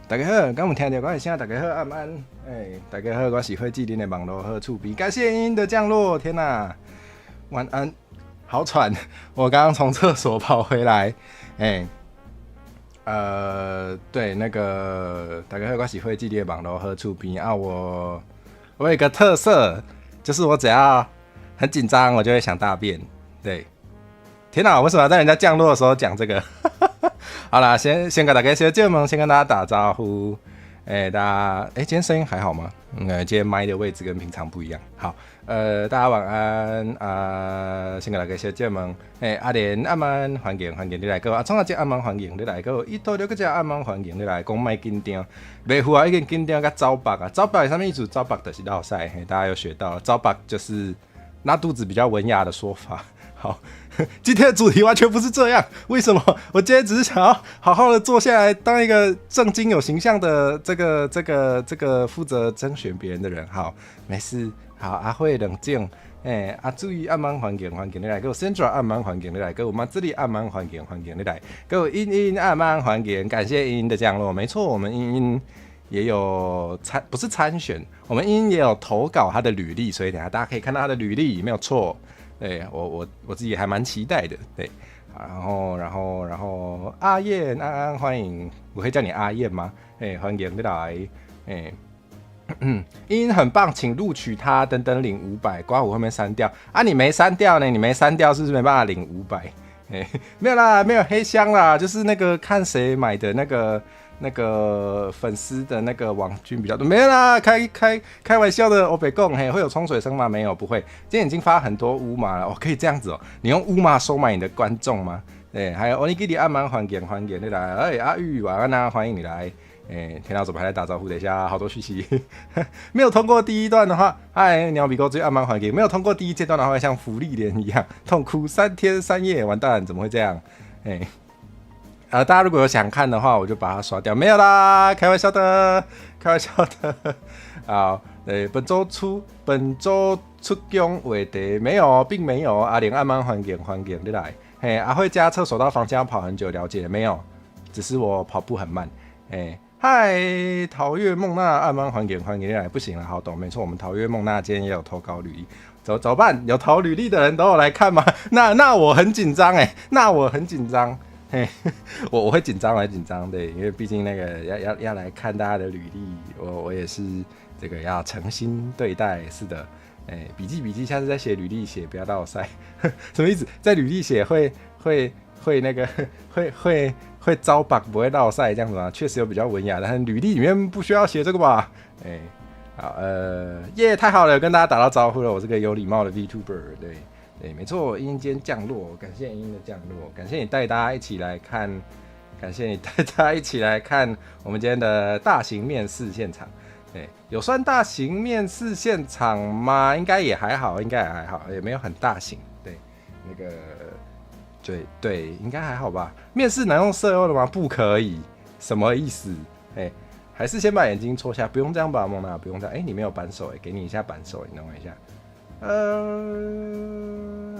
大家好，敢有听到我的声？大家好，晚安。大家好，我是会记恁的网络好厝边，感谢音的降落。天哪，晚安，好喘。我刚刚从厕所跑回来。对，那个大家好，我是会记恁的网络好厝边啊。我有一个特色，就是我只要很紧张，我就会想大便。对，天哪，为什么要在人家降落的时候讲这个？好啦，先跟大家先见面，先跟大家打招呼。大家，今天声音还好吗？今天麦的位置跟平常不一样。好，大家晚安。先跟大家先见面。阿莲暗安欢迎你来，个创下只暗安欢迎你来，个伊多了个只暗安欢迎你来，讲卖紧张，袂符啊，已经紧张甲走白啊，走白是啥意思？走白就是落屎，大家有学到，走白就是拉肚子比较文雅的说法。好，今天的主题完全不是这样。为什么？我今天只是想要好好的坐下来，当一个正经有形象的这个负责甄选别人的人。好，没事。好，阿慧冷静。注意暗安环境你来，给我 Central 暗安环境你来，给我马自力暗安环境你来，给我音暗安环境。感谢音的降落。没错，我们音也有不是参选，我们音也有投稿他的履历，所以等一下大家可以看到他的履历，没有错。对，我自己还蛮期待的。对，然后阿燕安安欢迎，我可以叫你阿燕吗？欢迎你来。音很棒，请录取他，等等领500，刮胡后面删掉啊！你没删掉呢？你没删掉是不是没办法领500？没有啦，没有黑箱啦，就是那个看谁买的那个粉丝的那个网军比较多，没有啦，开玩笑的。欧北贡会有冲水声吗？没有，不会。今天已经发很多乌马了，可以这样子哦。你用乌马收买你的观众吗？还有欧尼基里暗曼欢迎你来，阿玉晚安啊，欢迎你来。听到怎么还在打招呼？等一下，好多讯息。没有通过第一段的话，嗨，鸟比狗追暗曼欢迎。没有通过第一阶段的话，会像福利连一样痛哭3天3夜，完蛋，怎么会这样？大家如果有想看的话，我就把它刷掉。没有啦，开玩笑的。好，本周出宫话题没有，并没有。阿玲暗曼欢迎你来。阿慧家厕所到房间要跑很久，了解没有？只是我跑步很慢。嗨，桃月梦娜暗曼欢迎你来。不行了，好懂，没错，我们桃月梦娜今天也有投稿履历，怎么办？有投履历的人都有来看吗？那我很紧张那我很紧张。我会紧张，对，因为毕竟那个要来看大家的履历，我也是这个要诚心对待，是的，笔记，下次再写履历写，不要到我塞，什么意思？在履历写会那个会招 bug 不会到塞这样子吗？确实有比较文雅，但是履历里面不需要写这个吧？好，太好了，跟大家打到招呼了，我是个有礼貌的 VTuber，对，没错，阴间降落，感谢阴的降落，感谢你带大家一起来看，我们今天的大型面试现场。对，有算大型面试现场吗？应该也还好，也没有很大型。对，那个，对，应该还好吧？面试能用色诱的吗？不可以，什么意思？还是先把眼睛戳下，不用这样吧，蒙娜，不用这样。你没有扳手，给你一下扳手，你等我一下。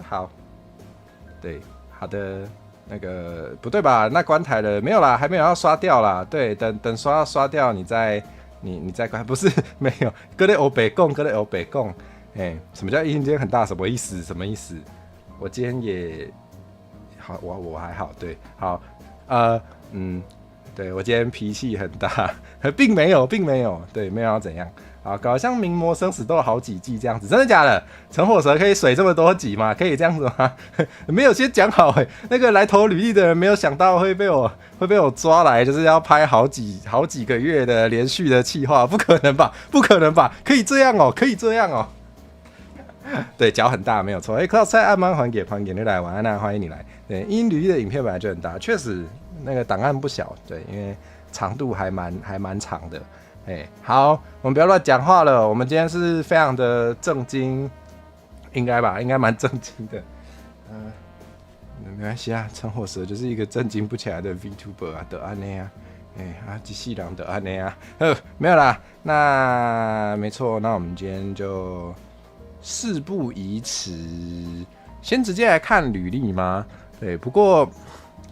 好，对，好的，那个不对吧？那关台了没有啦？还没有要刷掉啦。对，等刷掉，你再关，不是没有。搁在欧北贡，什么叫音间很大？什么意思？我今天也好，我还好，对，好，对我今天脾气很大，并没有，对，没有要怎样。好，搞像名模生死斗好几季这样子，真的假的？陈火蛇可以水这么多集吗？可以这样子吗？没有先讲好那个来投履历的人没有想到会被我抓来，就是要拍好几个月的连续的企划，不可能吧？可以这样哦。对，脚很大没有错。靠菜暗曼欢迎你来，晚安欢迎你来。对，因履历的影片本来就很大，确实那个档案不小，对，因为长度还蛮长的。好，我们不要乱讲话了。我们今天是非常的正经，应该吧？应该蛮正经的。没关系啊，陈火蛇就是一个正经不起来的 VTuber 啊，的安内啊，机器人的安内啊。没有啦，那没错，那我们今天就事不宜迟，先直接来看履历吗？对，不过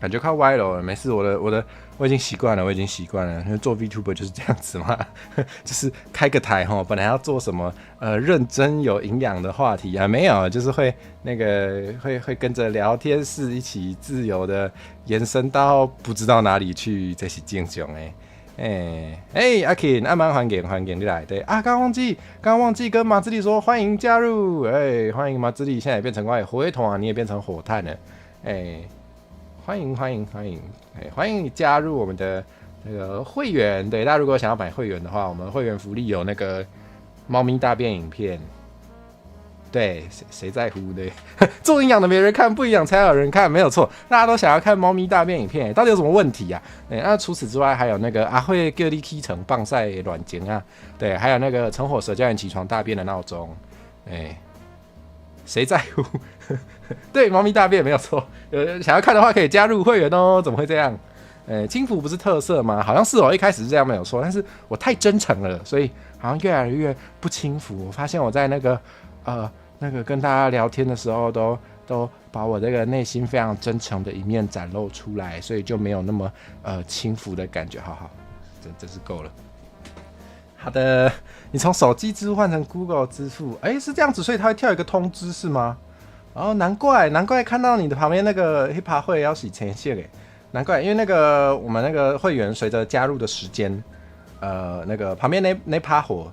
感觉快歪了，没事，我已经习惯了，因为做 VTuber 就是这样子嘛，就是开个台哈，本来要做什么认真有营养的话题啊，没有，就是会会跟着聊天室一起自由的延伸到不知道哪里去，这是正常的。阿 Ken， 阿蛮欢迎你来，对啊，刚刚忘记跟马自力说欢迎加入，欢迎马自力，现在也变成火会团，你也变成火炭了，欢迎你加入我们的那个会员。对，大家如果想要买会员的话，我们会员福利有那个猫咪大便影片。对，谁在乎的？做营养的没人看，不营养才有人看，没有错。大家都想要看猫咪大便影片，到底有什么问题啊？那除此之外，还有那个阿慧叫你起床棒晒软精啊，对，还有那个陈火蛇叫你起床大便的闹钟，谁在乎？对，猫咪大便没有错。想要看的话可以加入会员哦。怎么会这样？轻浮不是特色吗？好像是一开始是这样没有错，但是我太真诚了，所以好像越来越不轻浮。我发现我在那个跟大家聊天的时候都把我这个内心非常真诚的一面展露出来，所以就没有那么轻浮的感觉。好，真是够了。好的，你从手机支付换成 Google 支付，是这样子，所以它会跳一个通知是吗？难怪看到你的旁边那个 HIPAA 会要洗前线难怪，因为那个我们那个会员随着加入的时间，那个旁边那把火，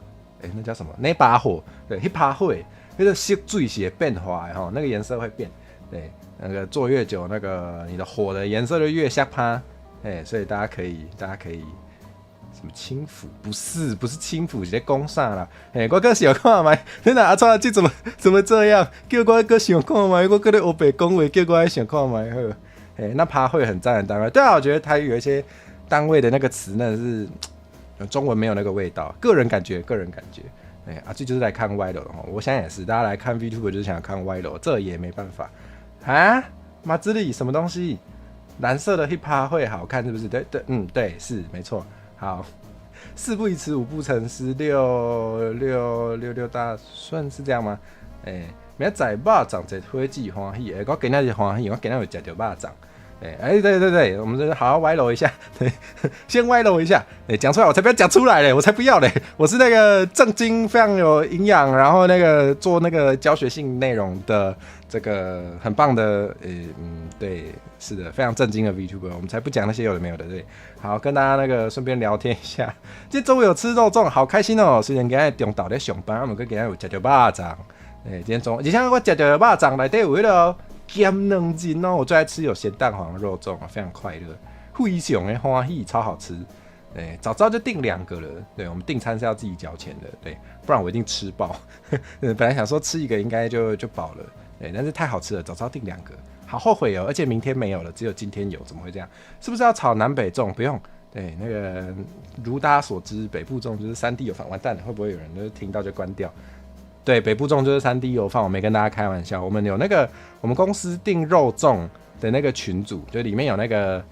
那叫什么？那把火，对 HIPAA 会，那个色水是变化的哈，那个颜色会变，对，那个做越久，那个你的火的颜色就越像趴，所以大家可以。什么轻浮？不是轻浮，是在讲啥啦？我哥想看麦，你哪阿川这怎么这样？叫我哥想看麦，我哥咧欧北讲话，叫我想看麦好。那趴会很赞的单位，对啊，我觉得台语有一些单位的那个词呢是中文没有那个味道，个人感觉。这就是来看歪楼的，我想也是，大家来看 VTuber 就是想看歪楼，这也没办法啊。马自力什么东西？蓝色的 HIPAA 会好看是不是？对，是没错。好，4不宜迟，5不成诗，6大顺是这样吗？明仔肉粽一火鸡欢喜，我今仔日欢喜，我今仔日吃到肉粽。对，我们这好好歪楼一下，对，先歪楼一下，讲出来我才不要讲出来嘞，我才不要嘞，我是那个正经非常有营养，然后那个做那个教学性内容的这个很棒的，对，是的，非常正经的 VTuber， 我们才不讲那些有的没有的，对，好，跟大家那个顺便聊天一下，今天中午有吃肉粽，好开心哦，虽然今天中昼在上班，我们今天有吃到肉粽，今天中午，而且我吃到肉粽内底有迄个咸两斤哦，我最爱吃有咸蛋黄肉粽，非常快乐，非常的欢喜，超好吃。早知道就订2个了。对，我们订餐是要自己交钱的，对，不然我一定吃饱。本来想说吃1个应该就饱了，但是太好吃了，早知道订2个，好后悔哦。而且明天没有了，只有今天有，怎么会这样？是不是要炒南北粽？不用。对，那个如大家所知，北部粽就是3D 有饭，完蛋了，会不会有人就是听到就关掉？对，北部粽就是3D 油饭，我没跟大家开玩笑。我们有那个我们公司订肉粽的那个群组，就里面有那个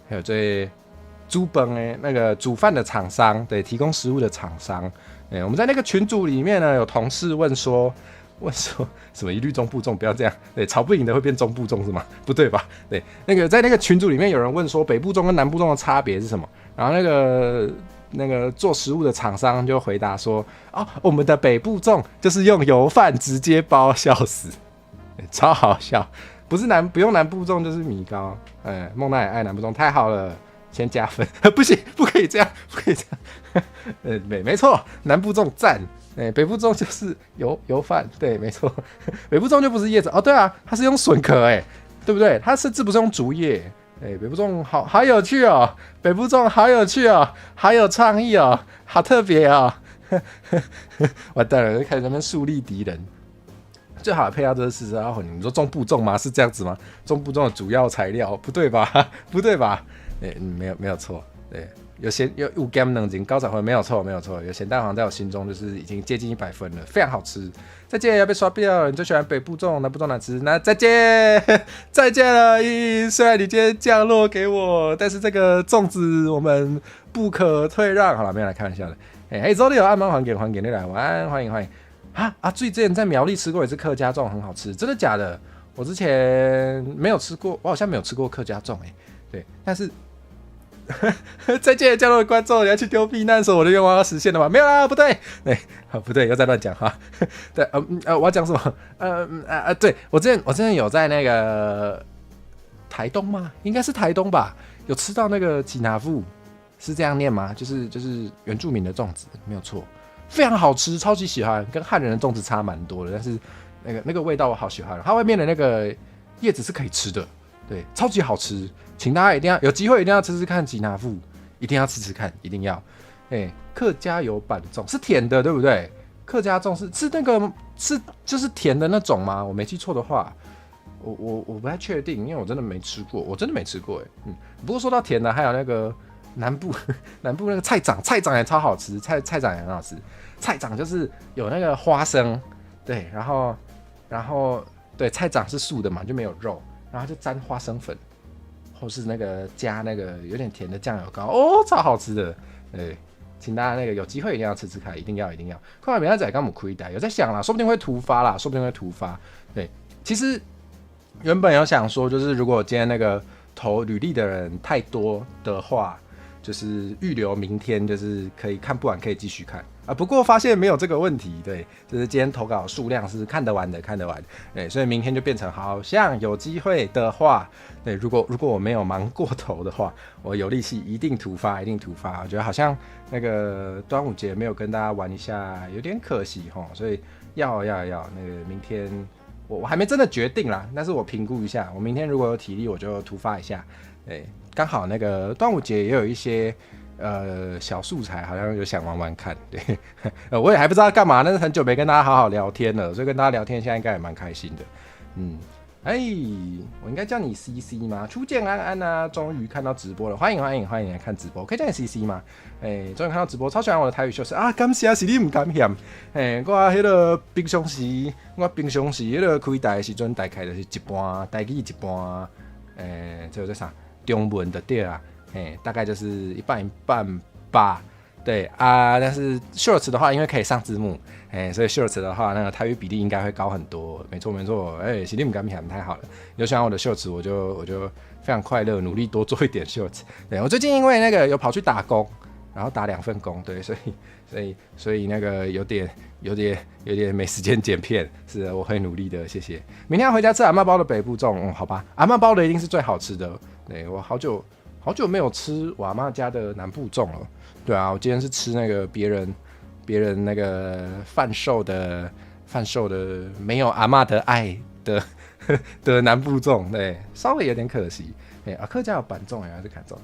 还有最煮饭的那个煮饭的厂商，对，提供食物的厂商。我们在那个群组里面呢，有同事问说什么一律中部粽，不要这样，对，吵不赢的会变中部粽是吗？不对吧？对，那个在那个群组里面有人问说北部粽跟南部粽的差别是什么？然后那个做食物的厂商就回答说：我们的北部粽就是用油饭直接包，笑死，超好笑。不用南部粽就是米糕，梦娜也爱南部粽，太好了，先加分。不行，不可以这样。没错，南部粽赞，北部粽就是油饭，对，没错，北部粽就不是叶子哦，对啊，它是用笋壳，对不对？它甚至不是用竹叶。北部粽好有趣哦，北部粽好有趣哦，好有创意哦，好特别哦，完蛋了，就开始在那边树立敌人。最好的配料就是40号，你说中部粽吗？是这样子吗？中部粽的主要材料不对吧？不对吧？没有错，对，有5 g 能斤高彩回没有错，有咸蛋黄在我心中就是已经接近100分了，非常好吃。再见，要被刷掉了。你最喜欢北部粽，南部粽难吃？那再见了。虽然你今天降落给我，但是这个粽子我们不可退让。好了，没有来开玩笑的。周六有按摩还给你来玩，欢迎啊！最之前在苗栗吃过一次客家粽，很好吃，真的假的？我之前没有吃过，我好像没有吃过客家粽对，但是再见降落的观众，你要去丢避难所，我的愿望要实现了吗？没有啦，不对，不对，又在乱讲话。对，我要讲什么？对，我之前有在那个台东吗？应该是台东吧，有吃到那个吉拿富，是这样念吗？就是原住民的粽子，没有错，非常好吃，超级喜欢，跟汉人的粽子差蛮多的，但是那个味道我好喜欢，它外面的那个叶子是可以吃的，对，超级好吃。请大家一定要有机会，一定要吃吃看吉拿富，一定要吃吃看，一定要。客家有板粽是甜的，对不对？客家粽是那个就是甜的那种吗？我没记错的话，我不太确定，因为我真的没吃过，不过说到甜的，还有那个南部那个菜掌也超好吃，菜掌也很好吃。菜掌就是有那个花生，对，然后对，菜掌是素的嘛，就没有肉，然后就沾花生粉。或是那个加那个有点甜的酱油膏哦，超好吃的。请大家那个有机会一定要吃吃看，一定要。快来明仔载刚我们亏待，有在想啦，说不定会突发啦，对，其实原本有想说，就是如果今天那个投履历的人太多的话，就是预留明天，就是可以看不完可以继续看啊。不过发现没有这个问题，对，就是今天投稿数量是看得完的，对，所以明天就变成好像有机会的话，对，如果我没有忙过头的话，我有力气一定突发。我觉得好像那个端午节没有跟大家玩一下，有点可惜齁，所以要那个明天我还没真的决定啦，但是我评估一下，我明天如果有体力我就突发一下，刚好那个端午节也有一些小素材，好像有想玩看，对，我也还不知道干嘛，但是很久没跟大家好好聊天了，所以跟大家聊天现在应该也蛮开心的，我应该叫你 CC 吗？初见安安啊，终于看到直播了，欢迎来看直播，可以叫你 CC 吗？终于看到直播，超喜欢我的台语秀啊！感谢是你唔敢嫌，我迄个平常时迄个开台的时阵，大概就是一半台语一半，这啥中文的对啊，大概就是一半吧。对啊，但是 shorts 的话，因为可以上字幕，所以 shorts 的话，那个台语比例应该会高很多。没错，是你们敢评太好了。有喜欢我的 shorts，我就非常快乐，努力多做一点 shorts。对，我最近因为那个有跑去打工，然后打2份工，对，所以那个有点没时间剪片，是我会努力的，谢谢。明天要回家吃阿嬷包的北部粽，好吧，阿嬷包的一定是最好吃的。对，我好久没有吃我阿嬷家的南部粽了。对啊，我今天是吃那个别人那个贩售的没有阿嬷的爱的南部粽，对，稍微有点可惜。客家有板粽还是砍粽？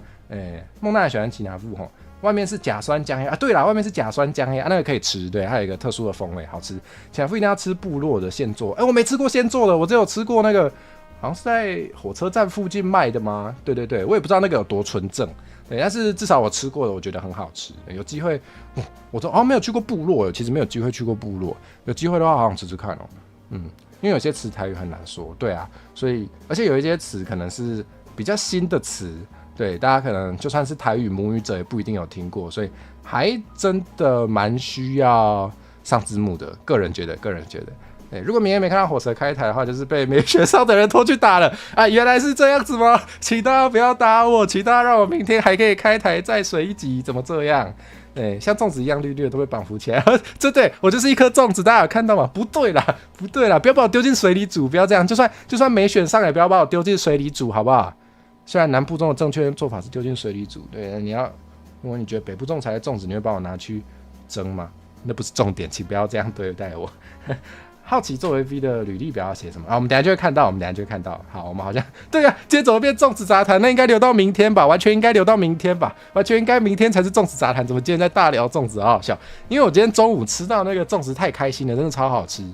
孟娜喜欢奇拿富吼，外面是甲酸浆黑啊，对啦，外面是甲酸浆黑啊，那个可以吃，对，它有一个特殊的风味，好吃。奇拿富一定要吃部落的现做，我没吃过现做的，我只有吃过那个好像是在火车站附近卖的吗？对，我也不知道那个有多纯正。对，但是至少我吃过的，我觉得很好吃。有机会，我说没有去过部落，其实没有机会去过部落。有机会的话，好想吃吃看哦。因为有些词台语很难说，对啊，所以而且有一些词可能是比较新的词，对，大家可能就算是台语母语者也不一定有听过，所以还真的蛮需要上字幕的。个人觉得。如果明天没看到火车开台的话，就是被没选上的人拖去打了啊！原来是这样子吗？请大家不要打我，请大家让我明天还可以开台再水一集，怎么这样？像粽子一样绿绿的都被绑扶起来，对，我就是一颗粽子，大家有看到吗？不对啦，不要把我丢进水里煮，不要这样，就算没选上也不要把我丢进水里煮，好不好？虽然南部粽的正确做法是丢进水里煮，对，如果你觉得北部粽才是粽子，你会把我拿去蒸吗？那不是重点，请不要这样对待我。好奇作为 V 的履历表要写什么啊？我们等一下就会看到。好，我们好像对啊，今天怎么变粽子杂谈？那应该留到明天吧，完全应该留到明天吧，完全应该明天才是粽子杂谈。怎么今天在大聊粽子？好好笑，因为我今天中午吃到那个粽子太开心了，真的超好吃。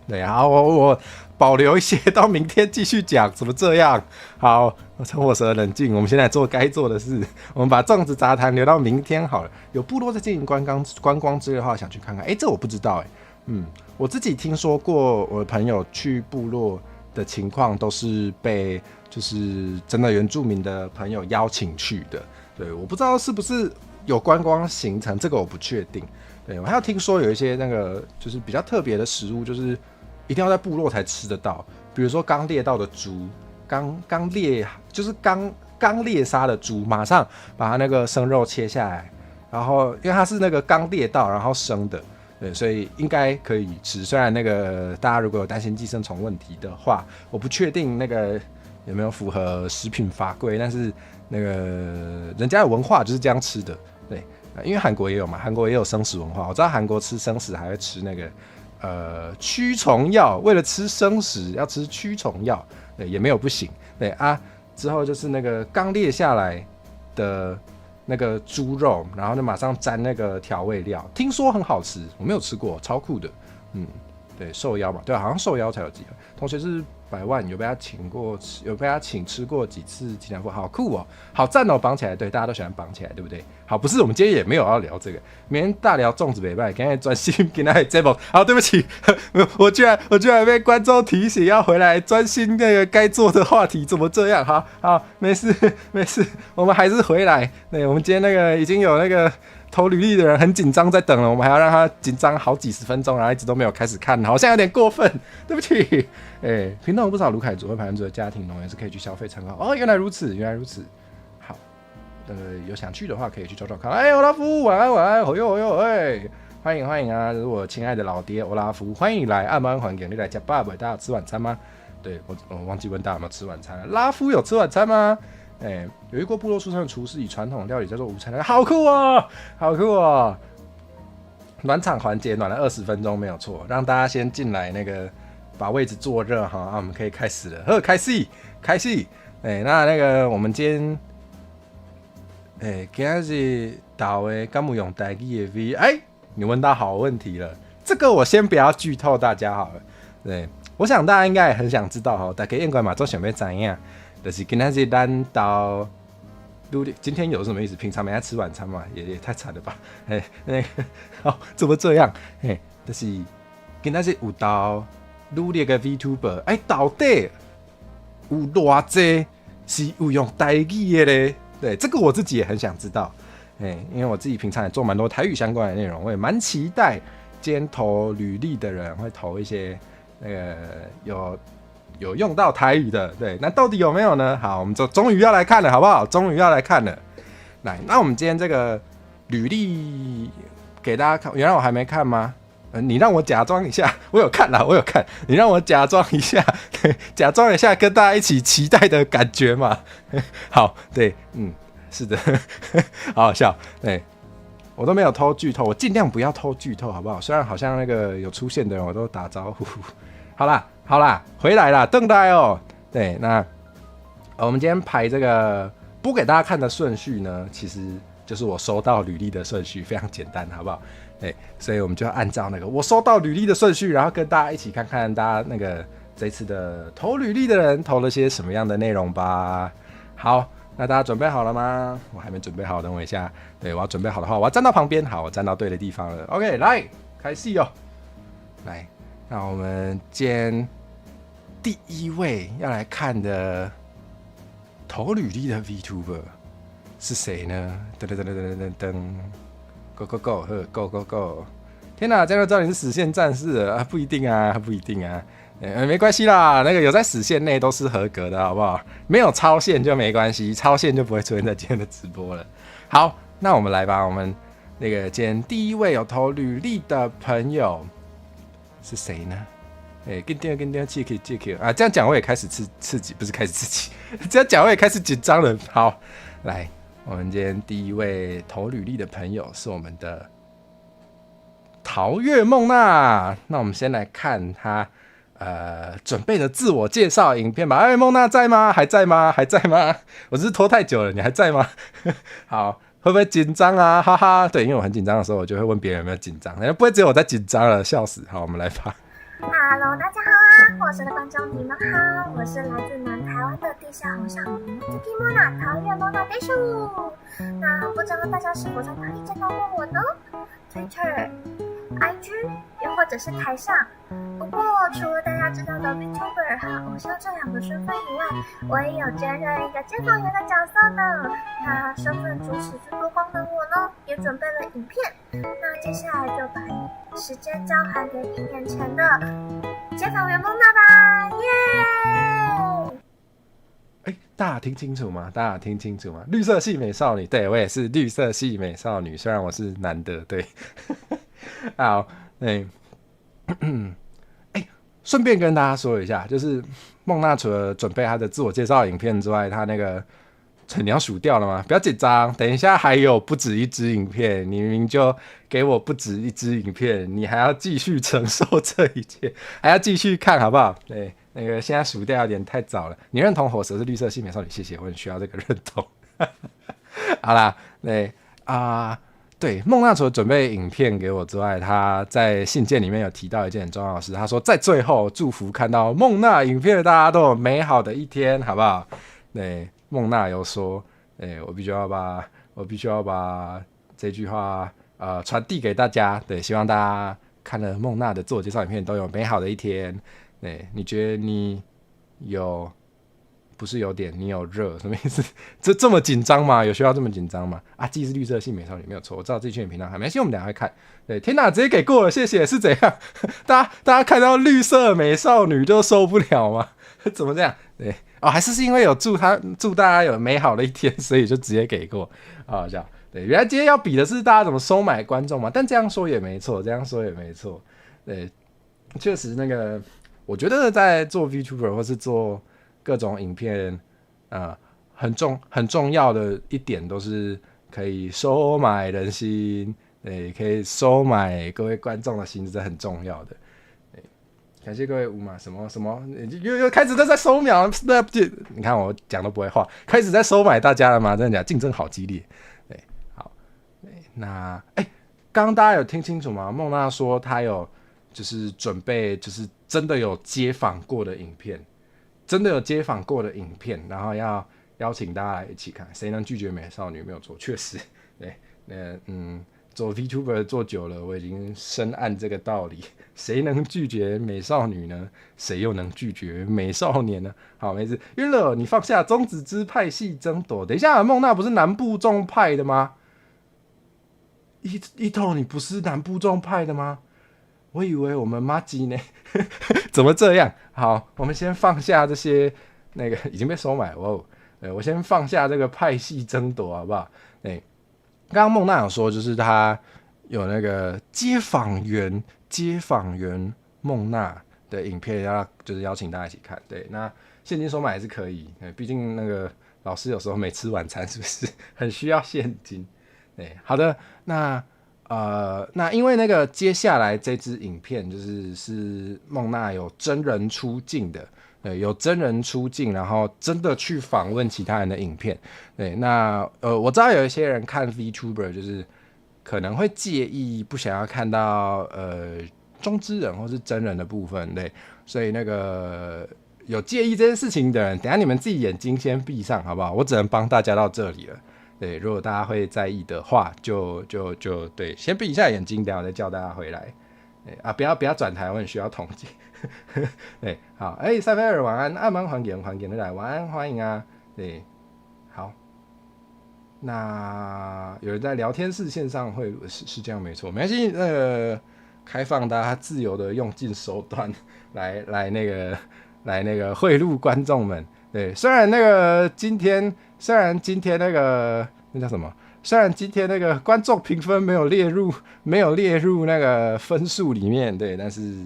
对啊，我保留一些到明天继续讲，怎么这样？好，陈火蛇冷静，我们现在做该做的事，我们把粽子杂谈留到明天好了。有部落在经营观光之类的话，想去看看。这我不知道我自己听说过，我的朋友去部落的情况都是被就是真的原住民的朋友邀请去的。对，我不知道是不是有观光行程，这个我不确定。对，我还有听说有一些那个就是比较特别的食物，就是一定要在部落才吃得到。比如说刚猎到的猪，刚猎杀的猪，马上把它那个生肉切下来，然后因为它是那个刚猎到然后生的，对，所以应该可以吃。虽然那个大家如果有担心寄生虫问题的话，我不确定那个有没有符合食品法规，但是那个人家的文化就是这样吃的，对，因为韩国也有嘛，韩国也有生食文化，我知道韩国吃生食还会吃那个驱虫药，为了吃生食要吃驱虫药，对，也没有不行，对啊。之后就是那个刚裂下来的那个猪肉，然后就马上沾那个调味料，听说很好吃，我没有吃过，超酷的，对，受邀嘛，对，好像受邀才有机会。同学是100万，有被他请吃过几次吉良夫，好酷哦，好赞哦，绑起来，对，大家都喜欢绑起来，对不对？好，不是，我们今天也没有要聊这个，明天大聊粽子北拜，今天专心跟大家节目。好，对不起，我居然被观众提醒要回来专心那个该做的话题，怎么这样？好，没事，我们还是回来。对，我们今天那个已经有那个投履历的人很紧张在等了，我们还要让他紧张好几十分钟，然后一直都没有开始看，好像有点过分，对不起。屏东有不少卢凯族和排湾族的家庭农园是可以去消费参考。哦，原来如此。好，有想去的话可以去找找看。欧拉夫，晚安，哦哟，欢迎啊！这是我亲爱的老爹欧拉夫，欢迎你来暗湾环境，你来家爸爸，大家吃晚餐吗？对，我忘记问大家有没有吃晚餐了。拉夫有吃晚餐吗？有一锅部落出身的厨师以传统料理叫做午餐，好酷哦！暖场环节暖了20分钟没有错，让大家先进来那个把位置坐热哈，我们可以开始了，开戏！那个我们今天今天是导的敢有用台语的 V， 你问到好问题了，这个我先不要剧透大家好了，对，我想大家应该也很想知道哈，大家应该嘛都想要怎样。就是今天是咱到今天有什么意思？平常没在吃晚餐嘛，也太惨了吧？那个好，怎么这样？就是今天是有到努力的 VTuber， 到底有偌济是有用台语的嘞？对，这个我自己也很想知道。因为我自己平常也做蛮多台语相关的内容，我也蛮期待今天投履历的人会投一些那个有用到台语的，对，那到底有没有呢？好，我们就终于要来看了，好不好？终于要来看了。来，那我们今天这个履历给大家看，原来我还没看吗？你让我假装一下，我有看。你让我假装一下，假装一下跟大家一起期待的感觉嘛。好，对，是的，好好笑。对，我都没有偷剧透，我尽量不要偷剧透，好不好？虽然好像那个有出现的人我都打招呼。好啦，回来啦，邓呆哦。对，那我们今天排这个播给大家看的顺序呢，其实就是我收到履历的顺序，非常简单，好不好？对，所以我们就要按照那个我收到履历的顺序，然后跟大家一起看看大家那个这次的投履历的人投了些什么样的内容吧。好，那大家准备好了吗？我还没准备好，等我一下。对，我要准备好的话，我要站到旁边。好，我站到对的地方了。OK， 来开戏哦。来，那我们今天第一位要来看的投履历的 VTuber 是谁呢？噔 ，Go！ 天哪，这样就知道你是死线战士了啊？不一定啊，没关系啦，那个有在死线内都是合格的，好不好？没有超线就没关系，超线就不会出现在今天的直播了。好，那我们来吧，我们那个今天第一位有投履历的朋友是谁呢？跟电器可以借啊，这样讲我也开始刺激，不是开始刺激，这样讲我也开始紧张了。好，来，我们今天第一位投履历的朋友是我们的桃月梦娜。那我们先来看他准备的自我介绍影片吧。梦娜在吗？还在吗？我只是拖太久了，你还在吗？好，会不会紧张啊？哈哈，对，因为我很紧张的时候，我就会问别人有没有紧张，不会只有我在紧张了，笑死。好，我们来吧。Hello， 大家好啊！我是的观众，你们好，我是来自南台湾的地下偶像Tsuki Mona桃月梦娜des。那不知道大家是否在哪里见到过我呢 ？Twitter、IG， 又或者是台上。不过除了大家知道的 VTuber 和偶像这2个身份以外，我也有兼任一个街访员的角色呢。那身份主使最多光的我呢，也准备了影片。那接下来就把时间交还给1年前的街访员梦娜吧。耶！大家听清楚吗？大家听清楚吗？绿色系美少女，对我也是绿色系美少女，虽然我是男的，对。好，对，顺便跟大家说一下，就是孟娜除了准备她的自我介绍影片之外，她那个你要数掉了吗？不要紧张，等一下还有不止一支影片，你明明就给我不止一支影片，你还要继续承受这一切，还要继续看，好不好？对，那个现在数掉有点太早了。你认同火蛇是绿色系美少女？谢谢，我很需要这个认同。好啦，对对，孟娜除了准备影片给我之外，她在信件里面有提到一件很重要的事，她说在最后祝福看到孟娜影片的大家都有美好的一天，好不好？对，孟娜有说，我必须要把这句话传递给大家，对，希望大家看了孟娜的自我介绍影片都有美好的一天。对，你觉得你有？不是有点你有热什么意思？这么紧张吗？有需要这么紧张吗？既是绿色系美少女没有错，我知道这群频道还没关系，我们等一下会看。对，天哪，直接给过了，谢谢。是怎样？大家看到绿色美少女就受不了吗？怎么这样？对还是因为有祝大家有美好的一天，所以就直接给过，好笑。对，原来今天要比的是大家怎么收买观众嘛，但这样说也没错，对，确实那个，我觉得在做 VTuber 或是做各种影片，很重要的一点都是可以收买人心，对，可以收买各位观众的心，这是很重要的。感谢各位五马什么又开始在收秒，你看我讲都不会话，开始在收买大家了吗？真的假的？竞争好激烈。对，好，对，那刚刚大家有听清楚吗？孟娜说她有就是准备，就是真的有街访过的影片。然后要邀请大家来一起看，谁能拒绝美少女？没有错，确实，对，做 VTuber 做久了，我已经深谙这个道理。谁能拒绝美少女呢？谁又能拒绝美少年呢？好，没事。晕了，你放下中子之派系争夺。等一下，孟娜不是南部众派的吗？一头，你不是南部众派的吗？我以为我们麻吉呢，怎么这样？好，我们先放下这些那个已经被收买哦。我先放下这个派系争夺，好不好？刚刚孟娜有说，就是他有那个街访员孟娜的影片，就是邀请大家一起看。对，那现金收买还是可以，毕竟那个老师有时候没吃晚餐，是不是很需要现金？对，好的，那因为那个接下来这支影片是孟娜有真人出镜的，对，有真人出镜，然后真的去访问其他人的影片，对，那我知道有一些人看 VTuber 就是可能会介意不想要看到中之人或是真人的部分，对，所以那个有介意这件事情的人，等一下你们自己眼睛先闭上，好不好？我只能帮大家到这里了。对，如果大家会在意的话，就对，先闭一下眼睛，等一下我再叫大家回来。不要转台，我很需要统计。对，好，塞菲尔晚安，暗门还给的来，晚安，欢迎啊。对，好，那有人在聊天室线上会是这样没错，没关系，开放大家自由的用尽手段来那个贿赂观众们。对，虽然今天那个那叫什么？虽然今天那个观众评分没有列入那个分数里面，对，但是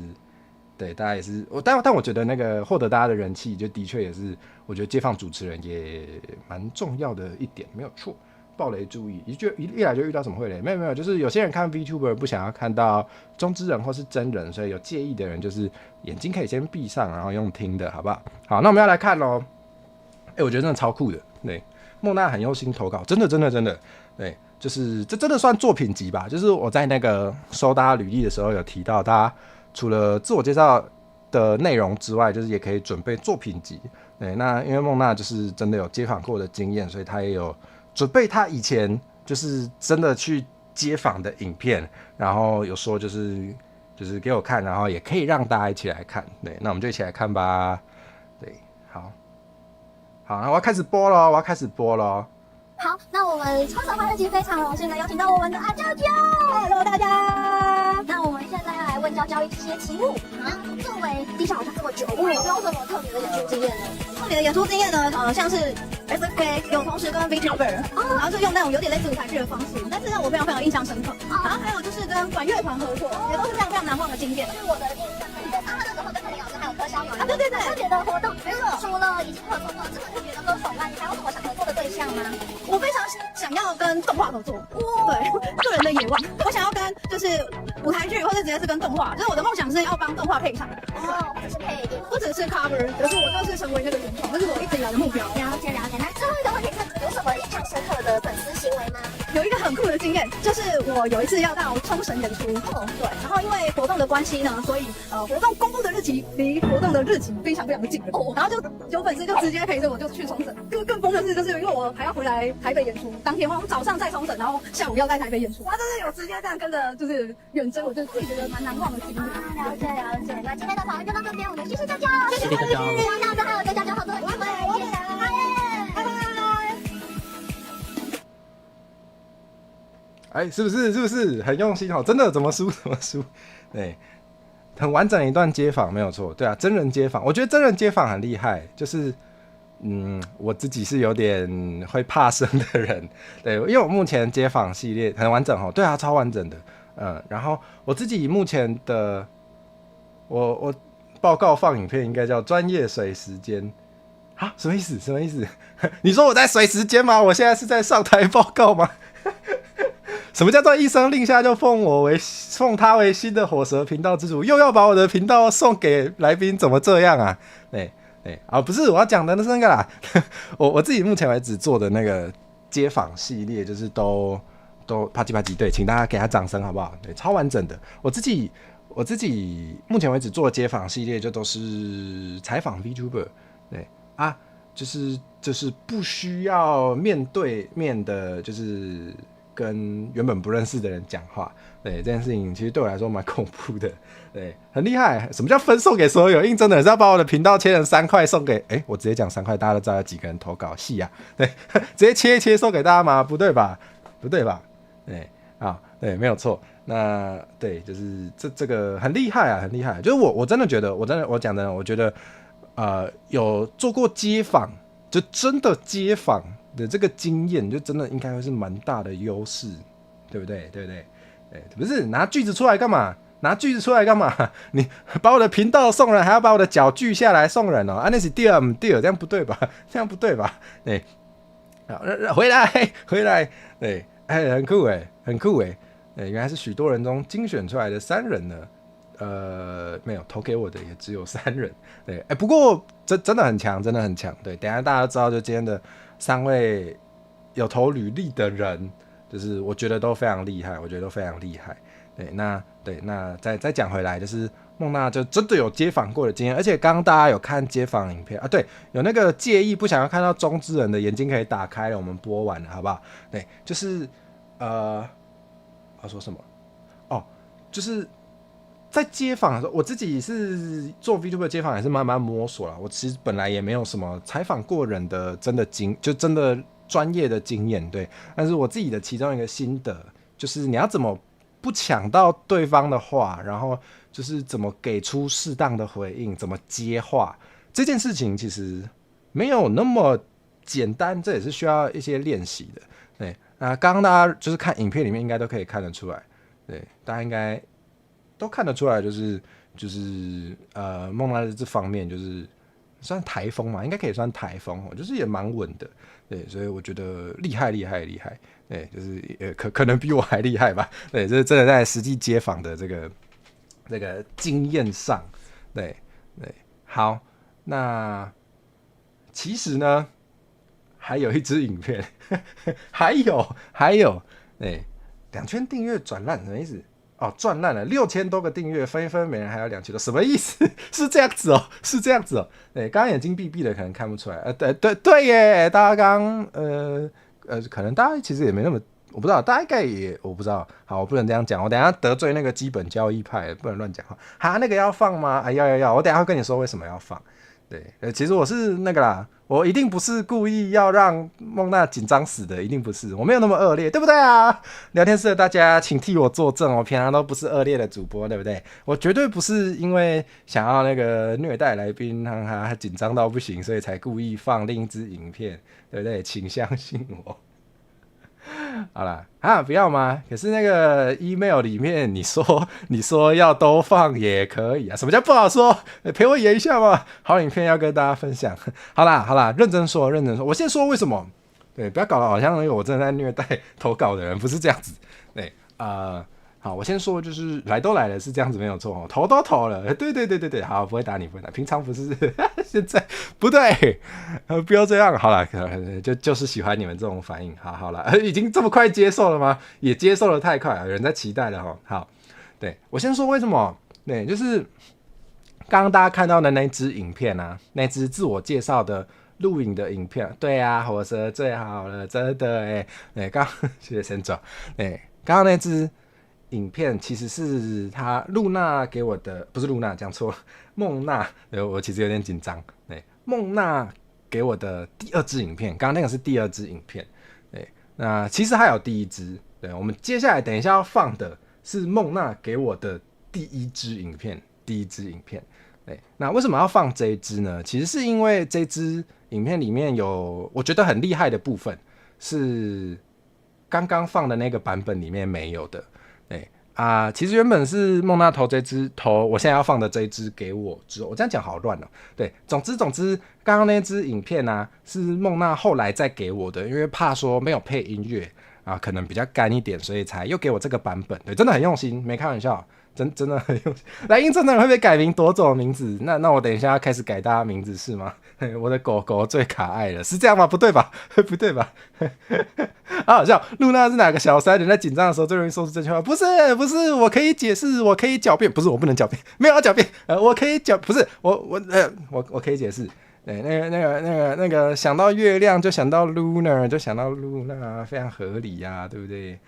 对大家也是但我觉得那个获得大家的人气，就的确也是我觉得街访主持人也蛮重要的一点，没有错。暴雷注意，一来就遇到什么会雷？没有，就是有些人看 VTuber 不想要看到中之人或是真人，所以有介意的人就是眼睛可以先闭上，然后用听的，好不好？好，那我们要来看咯。我觉得真的超酷的，对，孟娜很用心投稿，真的，对，就是这真的算作品集吧。就是我在那个收大家履历的时候有提到，大家除了自我介绍的内容之外，就是也可以准备作品集。对，那因为孟娜就是真的有街访过的经验，所以她也有准备她以前就是真的去街访的影片，然后有说就是给我看，然后也可以让大家一起来看。对，那我们就一起来看吧。对，好，那我要开始播了。好，那我们超小花日记非常荣幸的邀请到我们的阿娇娇，Hello 大家。那我们现在要来为会教一些题目。作为地上好像这么久，有没有什么特别的演出经验呢？特别的演出经验呢，像是 SFK 有同时跟 VTuber，然后是用那种有点类似舞台剧的方式，但是让我非常非常印象深刻。然后还有就是跟管乐团合作，也都是非常非常难忘的经验。是我的印象很深，那时候跟陈林老师还有柯逍遥啊，对对对，特别的活动。没错，除了已经合作过这么特别的歌手外，你还有什么想合作的对象吗？我非常想要跟动画合作，对，个人的野望，我想要跟就是舞台剧，或者直接是跟动画，就是我的梦想是要帮动画配唱，或者是配音，或者是 cover，可是我就是成为那个原创，这是我一直以来的目标。了解。那最后一个问题是，有什么印象深刻的粉丝行为吗？有一个很酷的经验，就是我有一次要到冲绳演出，对，然后因为活动的关系呢，所以活动公布的日期离活动的日期非常非常的近，然后就有粉丝就直接陪着我就去冲绳。更疯的是，就是因为我还要回来台北演出，当天我早上在冲绳，然后下午要在台北演出，哇，就是有直接这样跟着就是远征，我就自己觉得蛮难忘的经历。了解。那今天的讨论就到这边，我们谢谢大家，谢谢大家。下次还有跟大家合作的机会，拜拜。哎，是不是很用心哦？真的怎么输？对，很完整的一段街访，没有错。对啊，真人街访，我觉得真人街访很厉害。就是我自己是有点会怕生的人，对，因为我目前街访系列很完整哦。对啊，超完整的。然后我自己目前的，我报告放影片应该叫专业水时间。啊，什么意思？你说我在水时间吗？我现在是在上台报告吗？什么叫做一声令下就奉他为新的火蛇频道之主，又要把我的频道送给来宾，怎么这样啊？不是我要讲的是那个啦，我自己目前为止做的那个街访系列，就是都啪叽，对，请大家给他掌声好不好？对，超完整的。我自己目前为止做的街访系列，就都是采访 VTuber， 对啊，就是不需要面对面的，就是跟原本不认识的人讲话，对这件事情其实对我来说蛮恐怖的，对，很厉害。什么叫分送给所有应征的人？是要把我的频道切成3块送给？我直接讲3块，大家都知道有几个人投稿，戏啊，对，直接切一切送给大家吗？不对吧？对，没有错。那对，就是这个很厉害啊，很厉害。就是我真的觉得，我讲真的，我觉得有做过街访，就真的街访的这个经验，就真的应该会是蛮大的优势，对不对？不是拿句子出来干嘛？你把我的频道送人，还要把我的脚锯下来送人哦？那是第二，这样不对吧？对，好，回来，对，很酷哎，原来是许多人中精选出来的3人呢。没有投给我的也只有3人，对，不过真的很强，对，等一下大家都知道，就今天的3位有投履历的人，就是我觉得都非常厉害，对，那再讲回来，就是孟娜就真的有街访过的经验，而且刚刚大家有看街访影片啊，对，有那个介意不想要看到中之人的眼睛可以打开了，我们播完了，好不好？对，就是要说什么？就是在街访的时候，我自己是做 VTuber 街访也是慢慢摸索啦。我其实本来也没有什么采访过人的真的专业的经验，对。但是我自己的其中一个心得就是，你要怎么不抢到对方的话，然后就是怎么给出适当的回应，怎么接话，这件事情其实没有那么简单，这也是需要一些练习的。对，那刚刚大家就是看影片里面应该都可以看得出来，对，大家应该都看得出来，就是孟娜的这方面就是算台风嘛，应该可以算台风，就是也蛮稳的，对，所以我觉得厉害，对，就是可能比我还厉害吧，对，这是真的在实际街访的这个经验上，对，好，那其实呢还有一支影片，还有，对，2圈订阅转烂什么意思？赚烂了，6000多个订阅，分一分每人还有2千多，什么意思？是这样子哦。对，刚刚眼睛闭闭的可能看不出来，对耶，大家刚可能大家其实也没那么，我不知道，大家应该也我不知道。好，我不能这样讲，我等一下得罪那个基本交易派，不能乱讲话。那个要放吗？要，我等一下会跟你说为什么要放。对，其实我是那个啦，我一定不是故意要让孟娜紧张死的，一定不是，我没有那么恶劣，对不对啊？聊天室的大家请替我作证，我平常都不是恶劣的主播，对不对？我绝对不是因为想要那个虐待来宾让他紧张到不行，所以才故意放另一支影片，对不对？请相信我。好啦，不要吗？可是那个 email 里面你说要都放也可以啊，什么叫不好说？陪我演一下嘛，好影片要跟大家分享。好啦，认真说，我先说为什么，对，不要搞得好像我真的在虐待投稿的人，不是这样子，对，好，我先说，就是来都来了，是这样子没有错，投都投了，对，好，不会打你，平常不是，现在不对，不要这样，好了，就是喜欢你们这种反应，好了，已经这么快接受了吗？也接受的太快了，有人在期待了哈。好，对我先说为什么，对，就是刚刚大家看到的那支影片啊，那支自我介绍的录影的影片，对啊，火蛇最好了，真的对，谢谢神总，对，刚刚那支影片其实是他露娜给我的，不是露娜讲错了，孟娜，我其实有点紧张。对，孟娜给我的第二支影片，刚刚那个是第二支影片。对，那其实还有第一支。对，我们接下来等一下要放的是孟娜给我的第一支影片。对，那为什么要放这一支呢？其实是因为这支影片里面有我觉得很厉害的部分，是刚刚放的那个版本里面没有的。其实原本是孟娜投这支我现在要放的这一支给我之后，我这样讲好乱哦。对，总之，刚刚那支影片啊，是孟娜后来再给我的，因为怕说没有配音乐啊，可能比较干一点，所以才又给我这个版本。对，真的很用心，没开玩笑。真的很用心，来应征的人会被改名夺走名字，那我等一下要开始改大家名字是吗？我的狗狗最可爱了，是这样吗？不对吧？不对吧？好笑，露娜是哪个小三？人在紧张的时候最容易说出正确话？不是，我可以解释，我可以狡辩，不是我不能狡辩，没有要狡辩，我可以不是我可以解释。对，那个想到月亮就想到 Lunar， 就想到露娜，非常合理呀，对不对？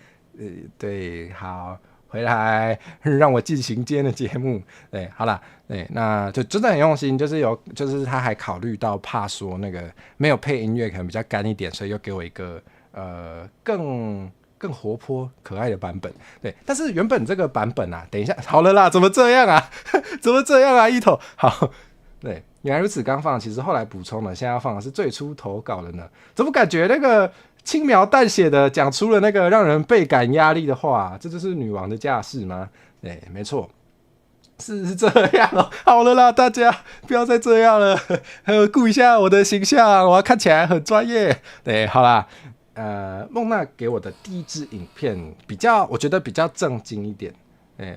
对，好。回来让我进行今天的节目，对，好啦，对，那就真的很用心，就是他还考虑到怕说那个没有配音乐可能比较干一点，所以又给我一个更活泼可爱的版本，对，但是原本这个版本啊，等一下好了啦，怎么这样啊，一头好，对，原来如此，刚放，其实后来补充了，现在要放的是最初投稿的呢，怎么感觉那个？轻描淡写的讲出了那个让人倍感压力的话，这就是女王的架势吗？对，没错，是这样哦。好了啦，大家不要再这样了，顾一下我的形象，我要看起来很专业。对，好啦，孟娜给我的第一支影片我觉得比较正经一点。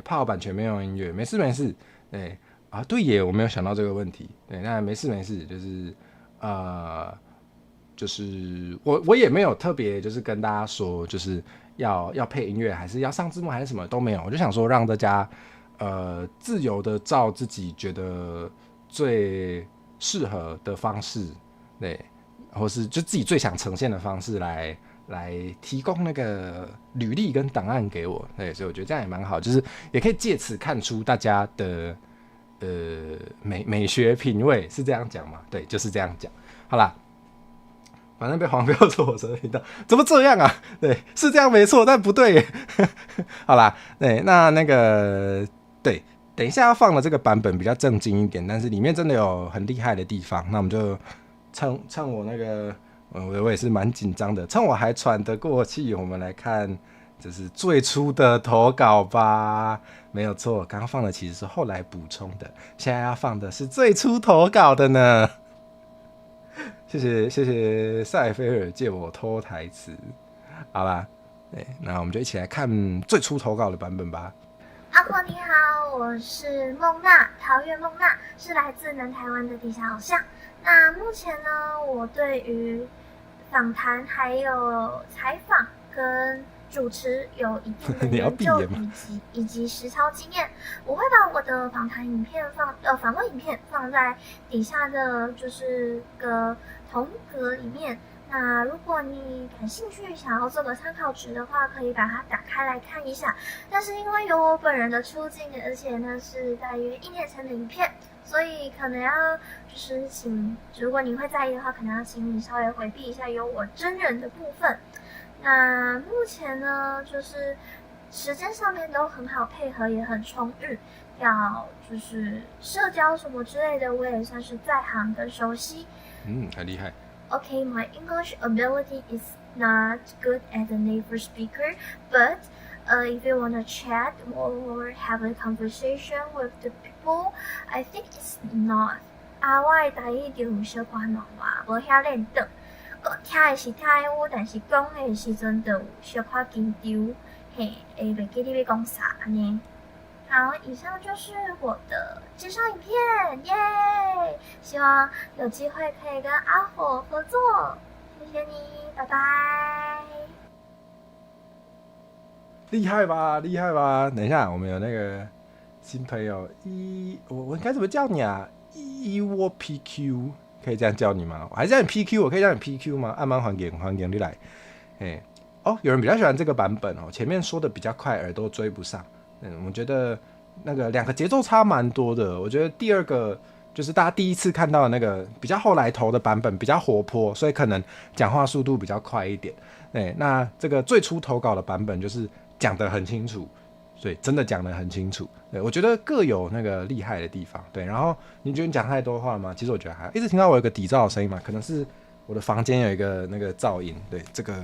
怕我版权没有音乐，没事。对耶，我没有想到这个问题。对，那没事，就是我也没有特别就是跟大家说就是要配音乐还是要上字幕还是什么都没有，我就想说让大家自由的照自己觉得最适合的方式，对，或是就自己最想呈现的方式来提供那个履历跟档案给我，对，所以我觉得这样也蛮好，就是也可以借此看出大家的美学品味，是这样讲吗？对，就是这样讲。好啦。反正被黄标是我的频道，怎么这样啊？对，是这样没错，但不对耶。好啦，对，那个对，等一下要放的这个版本比较正经一点，但是里面真的有很厉害的地方。那我们就趁我那个，我也是蛮紧张的，趁我还喘得过气，我们来看就是最初的投稿吧。没有错，刚刚放的其实是后来补充的，现在要放的是最初投稿的呢。谢谢塞菲尔借我偷台词，好啦，那我们就一起来看最初投稿的版本吧。阿婆你好，我是孟娜，桃园孟娜，是来自南台湾的地下偶像。那目前呢，我对于访谈还有采访跟主持有一定的研究以及实操经验，我会把我的访谈影片访问影片放在底下的就是个同格里面。那如果你感兴趣，想要做个参考值的话，可以把它打开来看一下。但是因为有我本人的出镜，而且呢是大约1年前的影片，所以可能要就是如果你会在意的话，可能要请你稍微回避一下有我真人的部分。那目前呢，就是时间上面都很好配合，也很充裕。要就是社交什么之类的，我也算是在行的熟悉。很厉害。Okay, my English ability is not good as a native speaker, but if you want to chat or have a conversation with the people, I think it's not. 我的台语就有小可难话，无遐练得。听的是听的有，但是讲的时阵就有小可紧张，会袂记你要讲啥呢？好，以上就是我的介绍影片，耶！希望有机会可以跟阿火合作，谢谢你，拜拜。厉害吧，厉害吧！等一下，我们有那个新朋友我应该怎么叫你啊？我 PQ 可以这样叫你吗？我还是叫你 PQ， 我可以叫你 PQ 吗？按慢欢迎你来。有人比较喜欢这个版本哦，前面说的比较快，耳朵追不上。我觉得那个两个节奏差蛮多的。我觉得第二个就是大家第一次看到的那个比较后来投的版本比较活泼，所以可能讲话速度比较快一点。那这个最初投稿的版本就是讲得很清楚，所以真的讲得很清楚。对，我觉得各有那个厉害的地方。对，然后你觉得你讲太多话吗？其实我觉得还好，一直听到我有个底噪的声音嘛，可能是我的房间有一个那个噪音。对，这个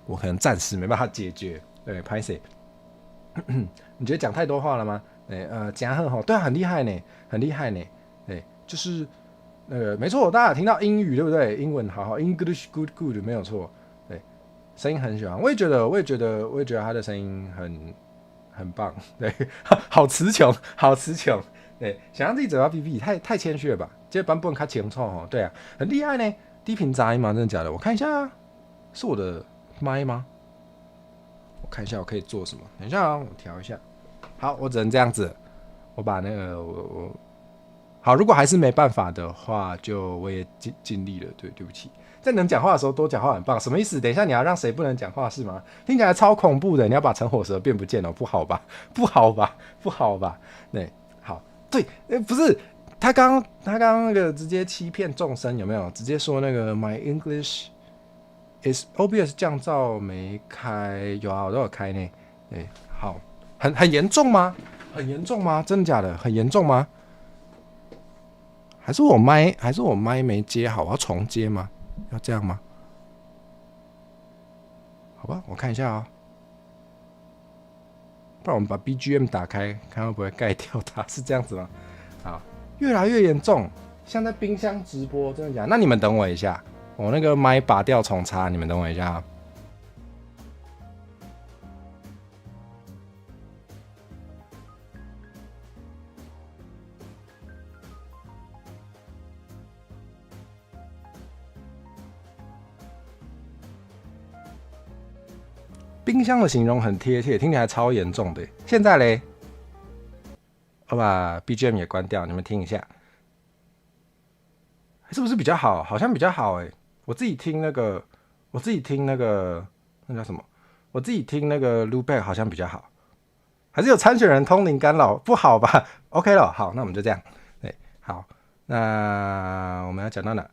我可能暂时没办法解决。对，拍谁？你觉得讲太多话了吗？讲很好，对啊，很厉害呢，很厉害呢。对，就是那个没错，大家有听到英语对不对？英文好好 ，English good good 没有错。对，声音很喜欢，我也觉得他的声音很棒。对，好词穷，好词穷。对，想让自己嘴巴闭闭，太谦虚了吧？这版本较清楚哦。对啊，很厉害呢。低频杂音吗？真的假的？我看一下，是我的麦吗？我看一下我可以做什么。等一下啊，我调一下。好，我只能这样子。我把那个好，如果还是没办法的话，就我也尽力了。对不起，在能讲话的时候多讲话很棒。什么意思？等一下你要让谁不能讲话是吗？听起来超恐怖的。你要把陈火蛇变不见哦，不好吧？不好吧？不好吧？对，好，对，不是他刚那个直接欺骗众生有没有？直接说那个 My English is OBS 降噪没开，有啊，我都有开呢。对，好，很严重吗？很严重吗？真的假的？很严重吗？还是我麦没接好，我要重接吗？要这样吗？好吧，我看一下哦。不然我们把 BGM 打开，看会不会盖掉它，是这样子吗？好，越来越严重，像在冰箱直播，真的假的？那你们等我一下，我那个麦拔掉重插，你们等我一下啊。冰箱的形容很贴切，听起来超严重的。现在嘞，我把 BGM 也关掉，你们听一下，是不是比较好？好像比较好哎。我自己听那个那叫什么？我自己听那个 loopback 好像比较好。还是有参选人通灵干扰，不好吧 ？OK 了，好，那我们就这样。对，好，那我们要讲到哪？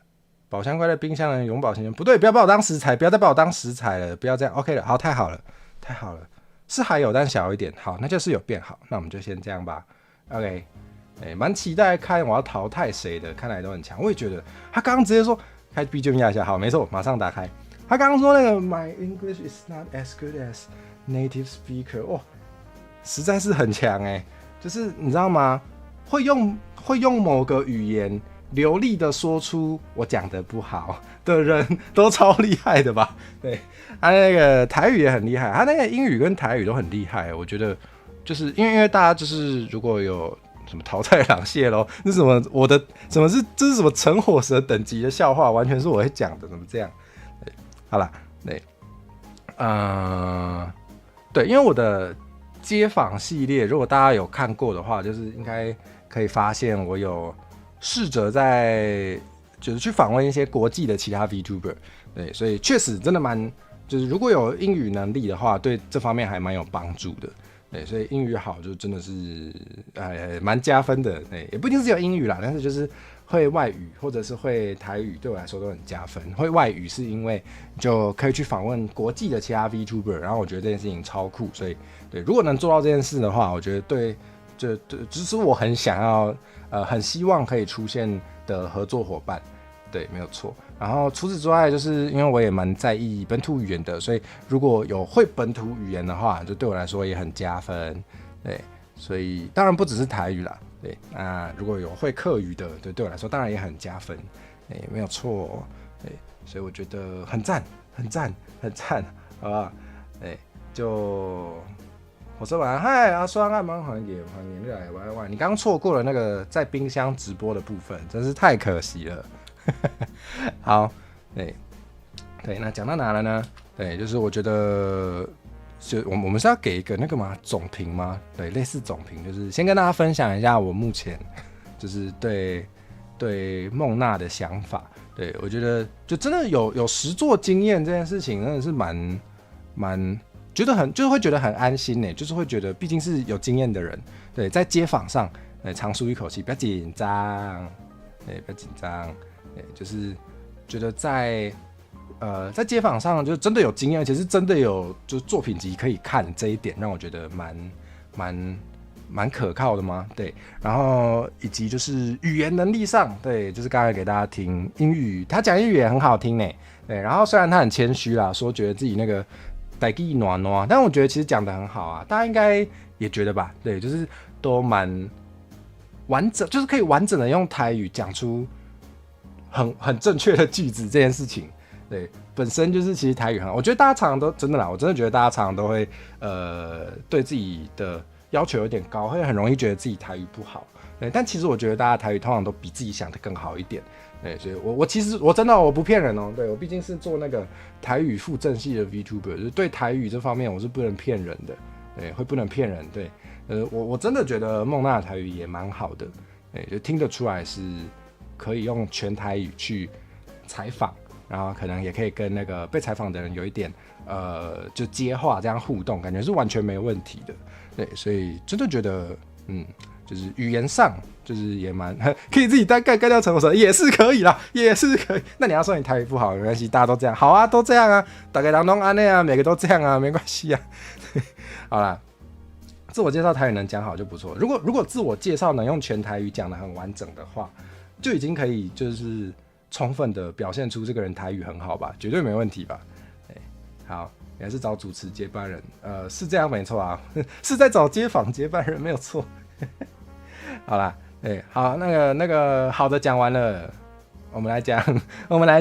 宝箱怪在冰箱的永保新鲜，不对，不要把我当食材，不要再把我当食材了，不要这样 ，OK 了，好，太好了，太好了，是还有但小一点，好，那就是有变好，那我们就先这样吧 ，OK，蛮期待看我要淘汰谁的，看来都很强，我也觉得，他刚刚直接说开 BGM 压一下，好，没错，马上打开，他刚刚说那个 My English is not as good as native speaker， 哇，实在是很强就是你知道吗？会用某个语言。流利的说出我讲的不好的人都超厉害的吧？对，他那个台语也很厉害，他那个英语跟台语都很厉害。我觉得就是因为大家就是如果有什么淘汰狼蟹咯，那什么这是什么陈火蛇等级的笑话，完全是我会讲的，怎么这样？对，好啦，对，对，因为我的街访系列，如果大家有看过的话，就是应该可以发现我有。试着就是去访问一些国际的其他 VTuber， 对，所以确实真的就是如果有英语能力的话，对这方面还蛮有帮助的。对，所以英语好就真的是蛮加分的，对，也不一定是只有英语啦，但是就是会外语或者是会台语，对我来说都很加分。会外语是因为就可以去访问国际的其他 VTuber， 然后我觉得这件事情超酷，所以对，如果能做到这件事的话，我觉得对，就是我很想要很希望可以出现的合作伙伴。对，没有错。然后除此之外，就是因为我也蛮在意本土语言的，所以如果有会本土语言的话，就对我来说也很加分。对，所以当然不只是台语啦。对，那如果有会客语的，对我来说当然也很加分。没有错。对，所以我觉得很赞，很赞，很赞，好不好？对，就火车晚安，嗨，阿双爱忙欢迎热来玩玩。你刚刚错过了那个在冰箱直播的部分，真是太可惜了。好，对，那讲到哪了呢？对，就是我觉得，就我们是要给一个那个嘛总评吗？对，类似总评，就是先跟大家分享一下我目前就是对孟娜的想法。对，我觉得就真的有实作经验这件事情，真的是蛮觉得就是会觉得很安心呢，就是会觉得毕竟是有经验的人，对，在街访上，长舒一口气，不要紧张，对，不要紧张。就是觉得在街访上就真的有经验，而且是真的有就是作品集可以看，这一点让我觉得蛮可靠的嘛。对，然后以及就是语言能力上，对，就是刚才给大家听英语，他讲英语也很好听呢。对，然后虽然他很谦虚啦，说觉得自己那个台语暖暖，但我觉得其实讲得很好啊，大家应该也觉得吧？对，就是都蛮完整，就是可以完整的用台语讲出很正确的句子这件事情，对，本身就是其实台语很好，我觉得大家常常都真的啦，我真的觉得大家常常都会对自己的要求有点高，会很容易觉得自己台语不好，对，但其实我觉得大家台语通常都比自己想的更好一点，对，所以我其实我真的我不骗人哦，对我毕竟是做那个台语附正系的 VTuber， 就是对台语这方面我是不能骗人的，对，会不能骗人，对，我真的觉得孟娜的台语也蛮好的，对，就听得出来是可以用全台语去采访，然后可能也可以跟那个被采访的人有一点就接话这样互动，感觉是完全没有问题的。对，所以真的觉得就是语言上就是也蛮可以自己干掉陈火蛇也是可以啦，也是可以。那你要说你台语不好没关系，大家都这样，好啊，都这样啊，大家人都安内啊，每个都这样啊，没关系啊。好啦。自我介绍台语能讲好就不错。如果自我介绍能用全台语讲得很完整的话，就已经可以就是充分的表现出这个人台语很好吧，绝对没问题吧？好，你还是找主持接班人，是这样没错啊，是在找街访接班人没有错。好啦，好，那个好的讲完了，我们来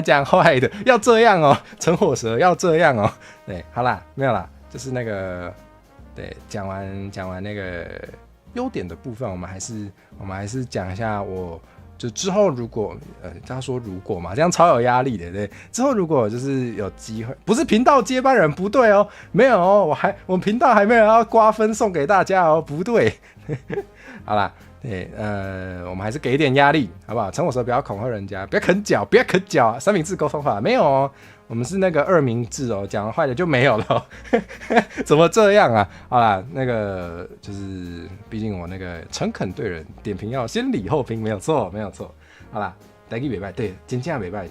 讲坏的，要这样哦，陈火蛇要这样哦。对，好啦，没有啦，就是那个。对，讲完那个优点的部分，我们还是讲一下我就之后如果他说如果嘛，这样超有压力的，对。之后如果就是有机会，不是频道接班人不对哦，没有哦，我们频道还没有要瓜分送给大家哦，不对。好啦，对，我们还是给一点压力，好不好？陈火蛇不要恐吓人家，不要啃脚，三明治沟通法没有哦。我们是那个二明治哦，讲坏的就没有了、哦，怎么这样啊？好啦，那个就是毕竟我那个诚恳对人，点评要先礼后兵，没有错。好啦，台语袂歹，对，真正袂歹，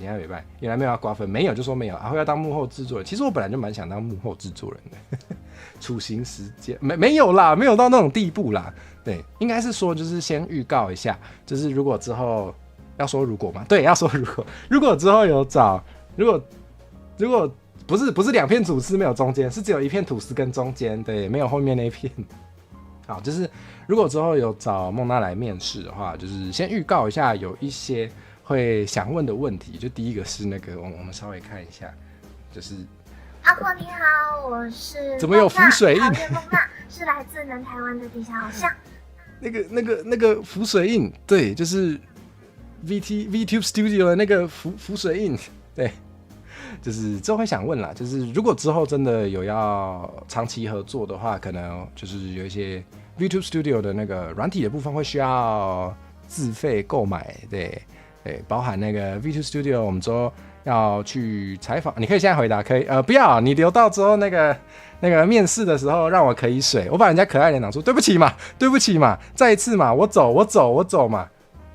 原来没有要瓜分，没有就说没有，然后要当幕后制作人。其实我本来就蛮想当幕后制作人的，处刑时间没有啦，没有到那种地步啦。对，应该是说就是先预告一下，就是如果之后要说如果嘛，对，要说如果之后有找如果不是两片吐司没有中间，是只有一片吐司跟中间，对，没有后面那一片。好，就是如果之后有找孟娜来面试的话，就是先预告一下，有一些会想问的问题。就第一个是那个，我们稍微看一下，就是阿婆你好，我是怎么有浮水印？桃园孟娜是来自南台湾的地下偶像。那个浮水印，对，就是 VTube Studio 的那个浮水印，对。就是之后会想问啦，就是如果之后真的有要长期合作的话，可能就是有一些 VTube Studio 的那个软体的部分会需要自费购买，对，包含那个 VTube Studio， 我们之后要去采访，你可以现在回答，可以不要，你留到之后那个面试的时候让我可以水，我把人家可爱脸挡住，对不起嘛，再一次嘛，我走嘛，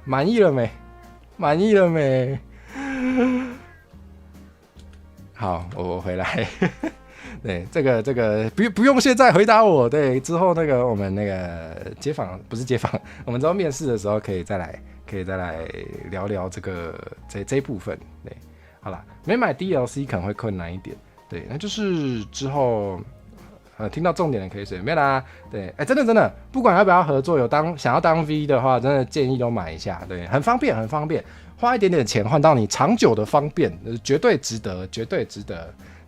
满意了没？好，我回来。对，这个不用现在回答我。对，之后我们街访不是街访，我们之后面试的时候可以再来聊聊这一部分。对，好啦，没买 DLC 可能会困难一点。对，那就是之后听到重点的可以随便啦。对，真的，不管要不要合作，想要当 V 的话，真的建议都买一下。对，很方便，花一点点钱换到你长久的方便，绝对值得。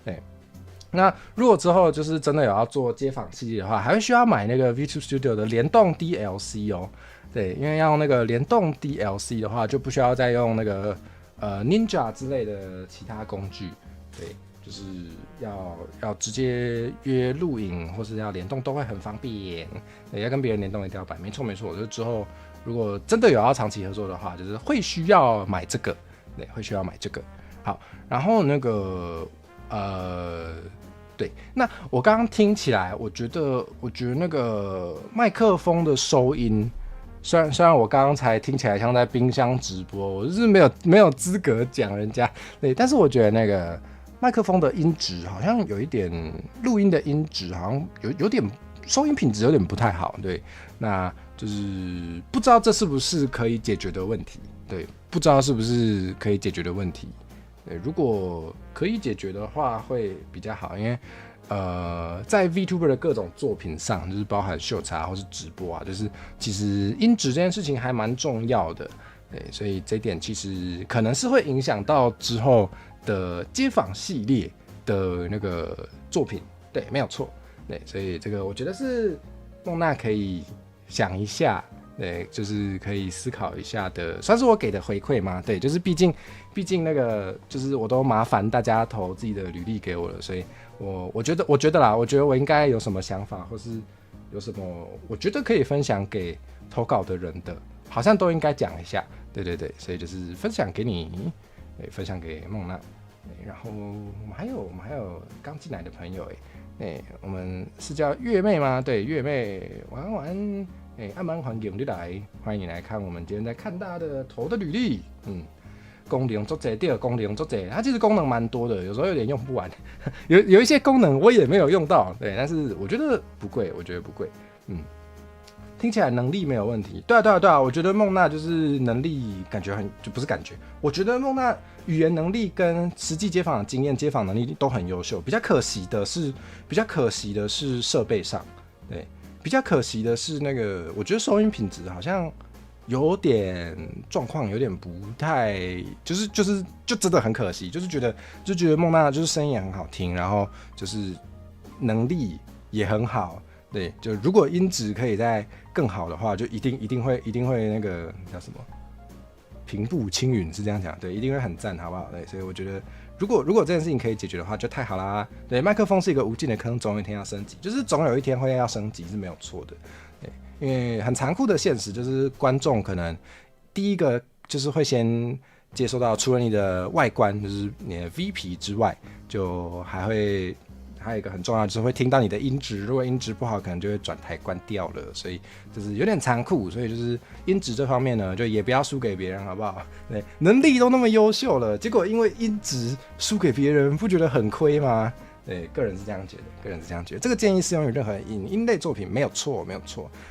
对。那如果之后就是真的有要做街访系列的话，还会需要买那个 V2 Studio 的联动 DLC 哦。对，因为要那个联动 DLC 的话，就不需要再用那个Ninja 之类的其他工具。对，就是要直接约录影或是要联动都会很方便。对，要跟别人联动一定要摆，没错。就是之后如果真的有要长期合作的话，就是会需要买这个。对，会需要买这个。好，然后对，那我刚刚听起来，我觉得那个麦克风的收音，虽然我刚刚才听起来像在冰箱直播，我就是没有资格讲人家，对，但是我觉得那个麦克风的音质好像有一点，录音的音质好像有点收音品质有点不太好，对，那就是不知道这是不是可以解决的问题，对，不知道是不是可以解决的问题。对，如果可以解决的话会比较好，因为在 VTuber 的各种作品上，就是包含秀茶或是直播啊，就是其实音质这件事情还蛮重要的，对，所以这一点其实可能是会影响到之后的街访系列的那个作品，对，没有错，对，所以这个我觉得是梦娜可以想一下。对，就是可以思考一下的，算是我给的回馈吗？对，就是毕竟那个就是我都麻烦大家投自己的履历给我了，所以我觉得啦，我觉得我应该有什么想法，或是有什么我觉得可以分享给投稿的人的，好像都应该讲一下。对，所以就是分享给你，对，分享给梦娜。然后我们还有刚进来的朋友，我们是叫月妹吗？对，月妹，晚安。按满环境你来，欢迎你来看我们今天在看大家的投的履历。功能做这，第二功能做这，它其实功能蛮多的，有时候有点用不完。有一些功能我也没有用到，对，但是我觉得不贵，听起来能力没有问题。对啊，我觉得梦娜就是能力感觉就不是感觉，我觉得梦娜语言能力跟实际街访的经验、街访能力都很优秀。比较可惜的是设备上，对。比较可惜的是我觉得收音品质好像有点状况，有点不太，就真的很可惜，就觉得梦娜就是声音也很好听，然后就是能力也很好，对，就如果音质可以再更好的话，就一定会那个叫什么平步青云是这样讲，对，一定会很赞，好不好？对，所以我觉得。如果这件事情可以解决的话，就太好啦。对，麦克风是一个无尽的坑，总有一天要升级，就是总有一天会要升级是没有错的。对，因为很残酷的现实就是观众可能第一个就是会先接收到除了你的外观，就是你的 V 皮之外，就还有一个很重要，就是会听到你的音质。如果音质不好，可能就会转台关掉了，所以就是有点残酷。所以就是音质这方面呢，就也不要输给别人，好不好？对，能力都那么优秀了，结果因为音质输给别人，不觉得很亏吗？对，个人是这样觉得。这个建议适用于任何音类作品，没有错。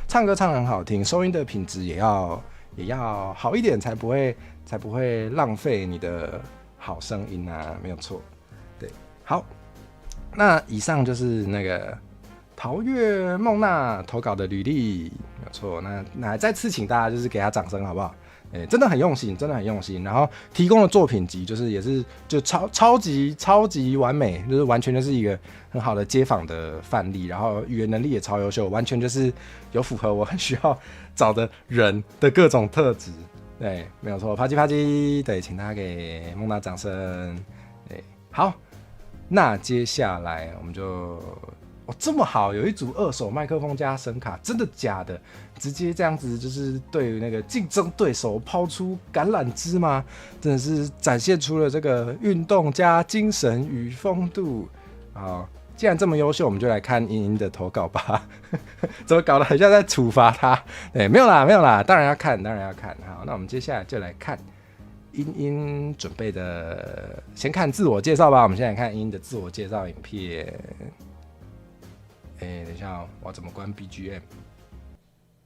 唱歌唱得很好听，收音的品质也要好一点，才不会浪费你的好声音啊，没有错。对，好。那以上就是桃月梦娜投稿的履历，没有错。那再次请大家就是给他掌声，好不好？真的很用心。然后提供的作品集也是超级完美，就是完全就是一个很好的街访的范例。然后语言能力也超优秀，完全就是有符合我很需要找的人的各种特质。对，没有错。啪叽，对，请大家给梦娜掌声。对，好。那接下来我们就，哦，这么好，有一组二手麦克风加声卡，真的假的？直接这样子就是对那个竞争对手抛出橄榄枝吗？真的是展现出了这个运动加精神与风度。好，既然这么优秀，我们就来看茵茵的投稿吧。怎么搞得很像在处罚他？对，没有啦，当然要看。好，那我们接下来就来看茵茵准备的，先看自我介绍吧。我们先来看茵茵的自我介绍影片。等一下哦，我要怎么关 BGM？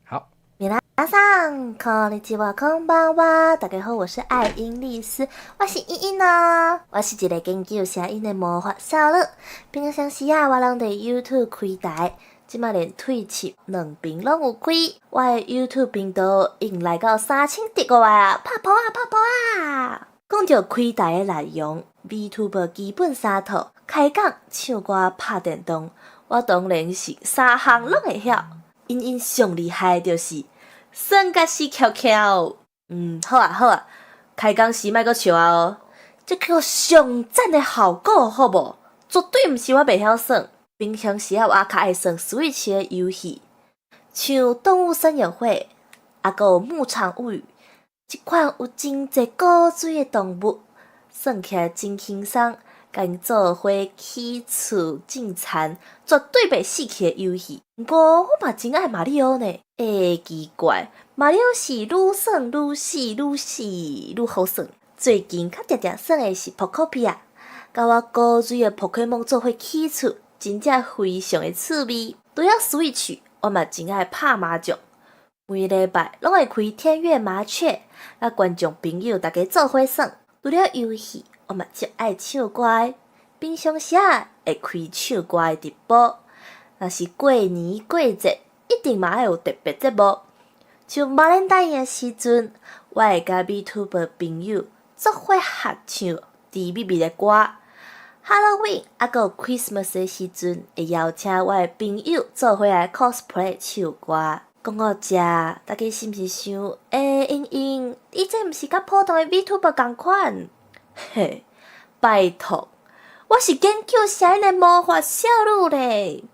好，皆さんこんにちはこんばんは，大家好，我是艾茵丽丝，我是茵茵哦，我是一个研究声音的魔法少女。平常时啊，我拢在 YouTube 开台，即马连 Twitch 两边拢有开。我的 YouTube 频道已经来到3000订阅啊，拍婆啊！讲到开台的内容 ，VTuber 基本三套：开讲、唱歌、拍电动。我当然是3项拢会晓。茵茵上厉害的就是算甲死翘翘。好啊，开讲时莫阁笑啊哦，这叫上赞的效果，好无？绝对毋是我袂晓算。平常时啊，我较爱算 Switch 的游戏，像《动物森友会》，还有《牧场物语》，即款有真侪古水的动物，算起来真轻松。甲因做伙起厝进餐，绝对袂死去的游戏。不过我嘛真爱马里奥呢，奇怪，马里奥是愈算愈死愈死愈好算。最近较常常算的是 Pokopia， 甲我古水的 Pokemon 做伙起厝，真正非常的趣味。除了 Switch， 我嘛真爱拍麻将，每礼拜拢会开天月麻雀，甲观众朋友大家做伙算。除了游戏，我嘛就爱唱歌，平常时会开唱歌的直播。若是过年过节，一定嘛爱有特别节目。像Valentine的时阵，我会甲 VTuber 朋友做伙合唱甜蜜蜜的歌。Halloween 还有 Christmas 的时阵，会邀请我的朋友做伙来 cosplay 唱歌。讲到这，大家是毋是想，茵茵，你这毋是甲普通的 VTuber 同款？嘿，拜托，我是研究声音的魔法少女咧。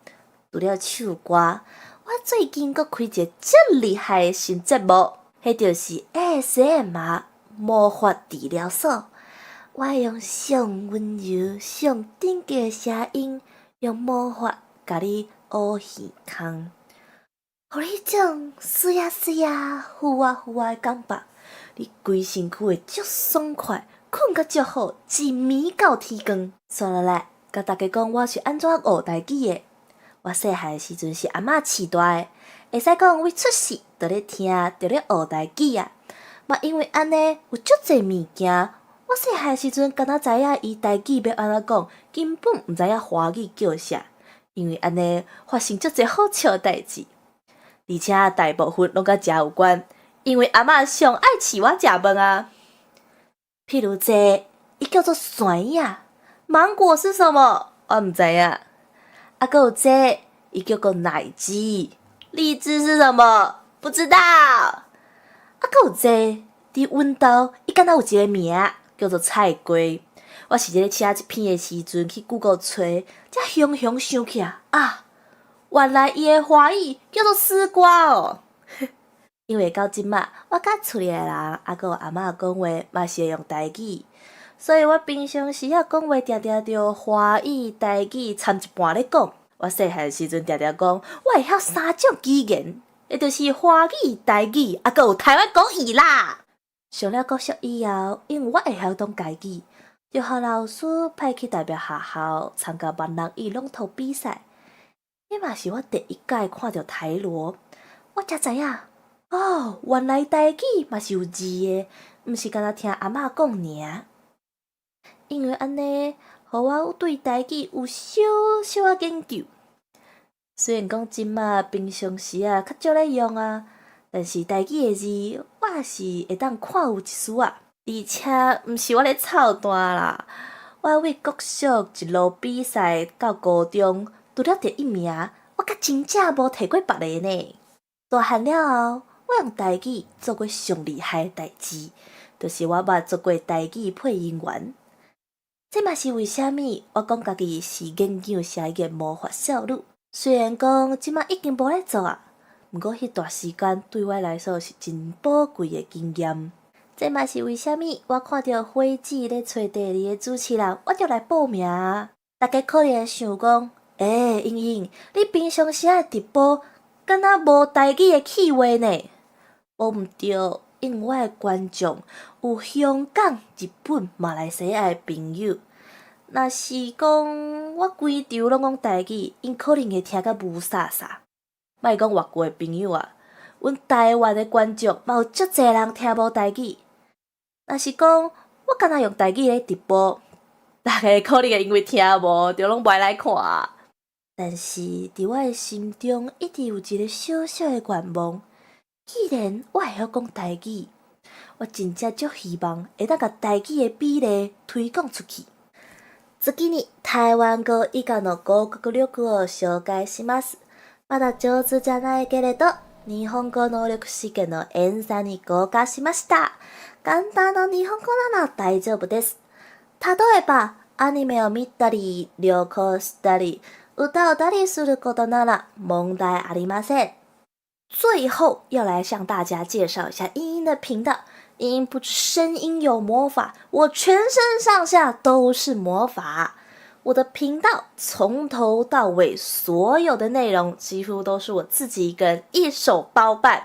除了唱歌，我最近阁开一个真厉害的新节目，迄就是 ASMR 魔法治疗所。我会用上温柔、上顶级的声音，用魔法甲你挖耳孔，互你种水啊水啊、呼啊呼啊的感觉，你规身躯会足爽快。困甲足好，一暝到天光。刷落来，甲大家讲我是安怎学台语的。我细汉的时阵是阿嬷饲大的，会使讲为出世就咧听，就咧学台语啊。嘛因为安尼有足侪物件，我细汉的时阵敢若知影伊台语要安怎讲，根本毋知影华语叫啥。因为安尼发生足侪好笑的代志，而且大部分拢甲食有关，因为阿嬷上爱饲我食饭啊。譬如这，伊叫做酸呀，芒果是什么？我唔知呀。还有这，伊叫做奶鸡，荔枝是什么？不知道。有这，伫阮兜，伊敢若有一个名叫做菜瓜。我是咧写这篇的时阵去 Google 找，才雄雄想起啊，原来伊的华语叫做丝瓜哦。因为到即马，我甲厝里的人，还有阿嬷讲话，嘛是会用台语，所以我平常时讲话定定着华语、台语掺一半咧讲。我细汉时阵定定讲，我会晓3种语言，也就是华语、台语，还有台湾国语啦。上了国小以后，因为我会晓讲台语，就互老师派去代表学校参加万人语朗读比赛。迄嘛是我第一届看到台罗，我才知影。哦，原来台语嘛是有字的，毋是干那听阿嬷讲尔。因为安尼，互我对台语有小小的研究。虽然讲即马平常时较少咧用啊，但是台语的字我也是会当看有一丝啊。而且毋是我咧操蛋啦，我为国小一路比赛到高中，除了第1名，我甲真正无摕过别个呢。大汉了后，我用台语做过上厉害的代志，就是我捌做过台语配音员。这嘛是为虾米我讲家己是研究声音的魔法少女。虽然讲即马已经无咧做啊，毋过迄段时间对我来说是真宝贵的经验。这嘛是为虾米我看到火姐咧找第二个主持人，我就来报名。大家可能会想讲，英英，你平常时的直播敢若无台语的气味呢？无毋对，因为我的观众有香港、日本、马来西亚的朋友。若是讲我规场拢讲台语，因可能会听甲无煞煞。莫讲外国的朋友啊，阮台湾的观众嘛有足侪人听无台语。若是讲我敢若用台语咧直播，大家可能会因为听无，就拢袂来看。但是伫我的心中，一直有一个小小的愿望。既然我会晓讲台语，我真正足希望会当甲台语的比例推广出去。次に台湾語以下の語学力を紹介します。まだ上手じゃないけれど、日本語能力試験の演算に合格しました。簡単な日本語なら大丈夫です。例えば、アニメを見たり、旅行したり、歌を歌りすることなら問題ありません。最后要来向大家介绍一下英英的频道。英英不止声音有魔法，我全身上下都是魔法。我的频道从头到尾所有的内容几乎都是我自己一个人一手包办。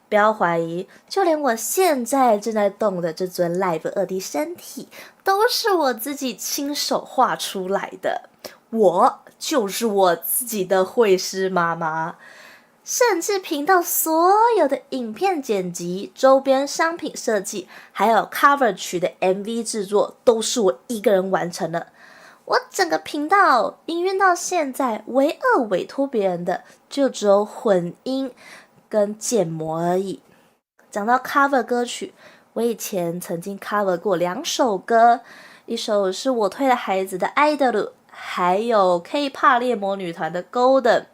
不要怀疑，就连我现在正在动的这尊 Live 2D 身体都是我自己亲手画出来的。我就是我自己的绘师妈妈。甚至频道所有的影片剪辑、周边商品设计，还有 cover 曲的 MV 制作，都是我一个人完成的。我整个频道营运到现在，唯二委托别人的就只有混音跟建模而已。讲到 cover 歌曲，我以前曾经 cover 过2首歌，一首是我推的孩子的 Idol， 还有 K-pop 猎魔女团的 Golden。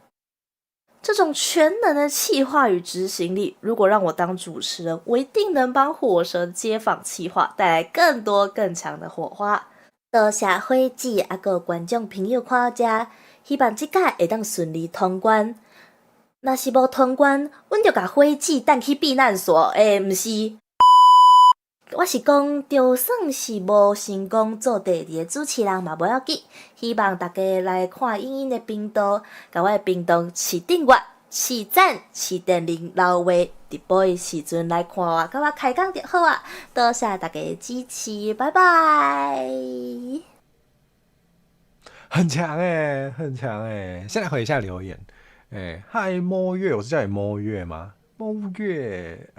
这种全能的企划与执行力，如果让我当主持人，我一定能帮火蛇街访企划带来更多更强的火花。多谢火姐还有观众朋友看这，希望这届会当顺利通关。若是无通关，阮就甲火姐带去避难所。毋是，我是讲，就算是无成功做第二个主持人嘛，无要紧。希望大家来看英英的频道，甲我的频道试订阅、试赞、试电铃、留话，直播的时阵来看我，甲我开讲就好啊！多谢大家的支持，拜拜。很强很强先来回一下留言。嗨摸月，我是叫你摸月吗？摸月，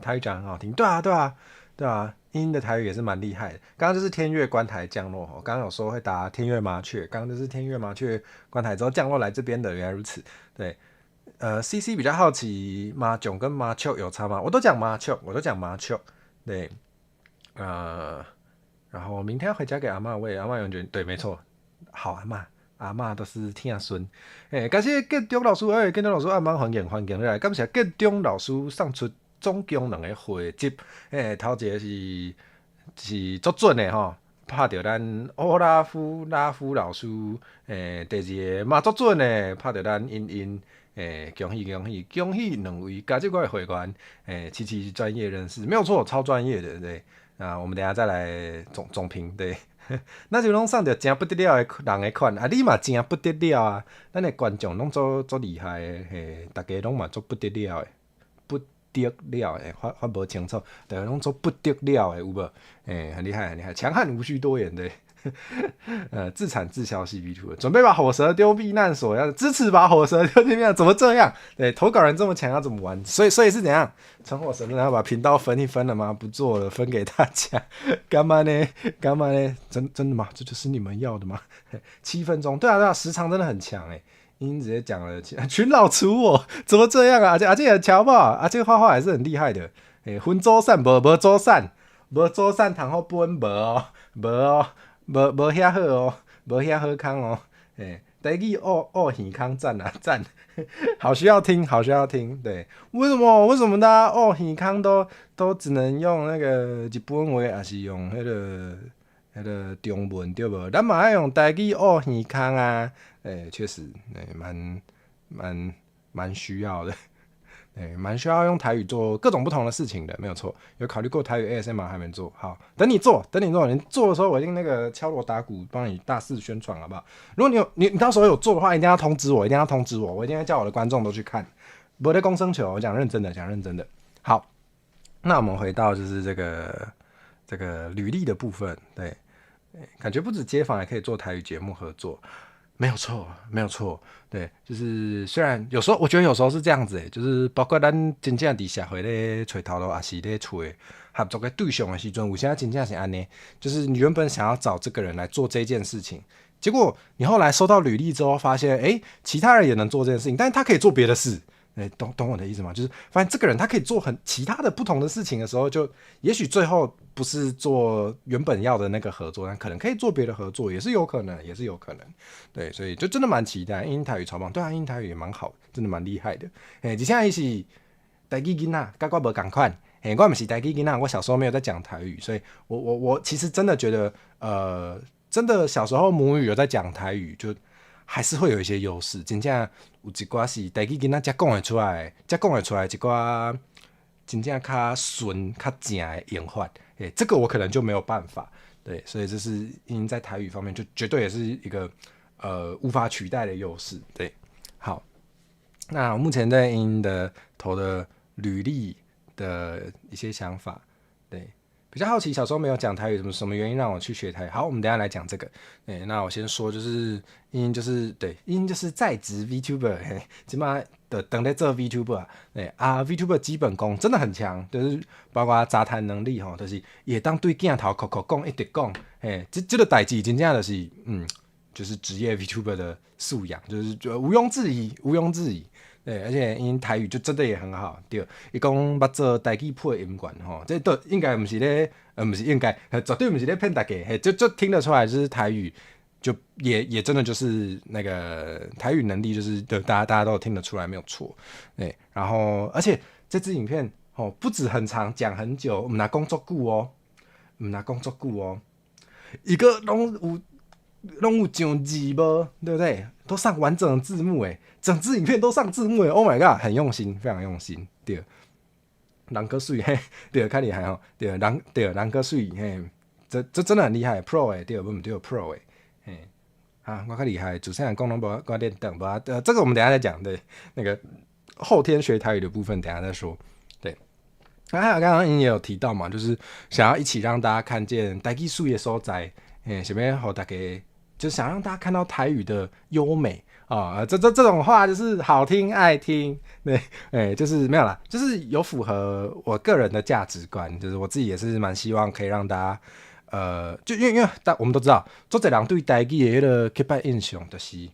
台语讲很好听，对啊，英英的台语也是蛮厉害的。刚刚就是天月关台降落，刚刚有说会打天月麻雀，刚刚就是天月麻雀关台之后降落来这边的，原来如此。对，CC 比较好奇麻囧跟麻雀有差吗？我都讲麻雀，对，然后明天要回家给阿嬷喂，阿嬷永远对，没错，好阿嬷都是听孙。感谢建中老师，建中老师阿嬷欢迎来，感谢建中老师送出总共2个汇集。头一个是足准的吼，拍到咱欧拉夫老师。第二个嘛足准的，拍到咱英，恭喜2位加入我的会员。七七是专业人士，没有错，超专业的，对。我们等一下再来总评，对。那就拢送到真不得了的人的款，你嘛真不得了啊！咱的观众拢足厉害的，大家拢嘛足不得了的，发无清楚，大家拢足不得了的，有无？很厉害，强悍无需多言的。自产自销 CP2， 准备把火蛇丢避难所，要支持把火蛇丢避难，怎么这样？对，投稿人这么强，要怎么玩？所以是怎样？陈火蛇要把频道分一分了吗？不做了，分给大家，干嘛呢？真的吗？这就是你们要的吗？7分钟，对啊，时长真的很强英直接讲了，群老除我，怎么这样啊？这很强吧？这个画画还是很厉害的。分周散无周散，通好分无遐好哦，无遐好康哦。台语耳康赞啊赞，好需要听。对，为什么大家耳康都只能用那个日本话，还是用那个那个中文对不？咱嘛爱用台语学耳孔啊，确实，蛮需要的。蛮需要用台语做各种不同的事情的，没有错。有考虑过台语 ASMR 还没做，好，等你做，你做的时候，我一定那个敲锣打鼓帮你大肆宣传，好不好？如果你到时候有做的话，一定要通知我，我一定要叫我的观众都去看。不在公生球，我讲认真的。好，那我们回到就是这个履历的部分，对，感觉不止街访也可以做台语节目合作。没有错，对，就是虽然有时候我觉得有时候是这样子就是包括咱真正伫社会咧找头路，也是咧找合作的对象的时阵，有些真正是安尼，就是你原本想要找这个人来做这件事情，结果你后来收到履历之后，发现其他人也能做这件事情，但是他可以做别的事。懂我的意思吗？就是发现这个人他可以做其他的不同的事情的时候，就也许最后不是做原本要的那个合作，但可能可以做别的合作，也是有可能。对，所以就真的蛮期待。英台语超棒，对啊，英台语也蛮好，真的蛮厉害的。而且他是台语囡仔，跟我无同款。我不是台语囡仔，我小时候没有在讲台语，所以我其实真的觉得，真的小时候母语有在讲台语，就还是会有一些优势。真正有一寡是台语囡仔才讲得出来一寡真正较顺较正的用法，这个我可能就没有办法。对，所以这是英在台语方面就绝对也是一个无法取代的优势。对，好，那我目前在英的投的履历的一些想法，对。比较好奇，小时候没有讲台语，什么原因让我去学台语？好，我们等一下来讲这个。那我先说，就是英就是在职 VTuber， 起码的等在做 VTuber VTuber 基本功真的很强，就是包括杂谈能力就是也当对镜头口讲一直讲，这个代志真正就是就是职业 VTuber 的素养，就毋庸置疑。对，而且因台语就真的也很好，对。伊讲捌做台语配音员这都应该不是咧，不是应该，绝对不是咧骗大家，就听得出来，就是台语就也真的就是那个台语能力，就是对大家都听得出来，没有错。对，然后而且这支影片不止很长，讲很久，我们拿工作久哦，一个拢有上字无，对不对？都上完整的字幕整支影片都上字幕，Oh my god， 很用心，非常用心。对，人个水对，看厉害对，人个水这真的很厉害 ，Pro 对，不对 Pro 我较厉害，主持人讲拢无我练等吧，这个我们等一下再讲。对，那个后天学台语的部分，等一下再说。对，那还有刚刚也有提到嘛，就是想要一起让大家看见台语水的所在，想要让大家。就想让大家看到台语的优美这种话就是好听爱听，对，就是没有啦，就是有符合我个人的价值观，就是我自己也是蛮希望可以让大家就因为我们都知道，做这人对台语的那个刻板印象就是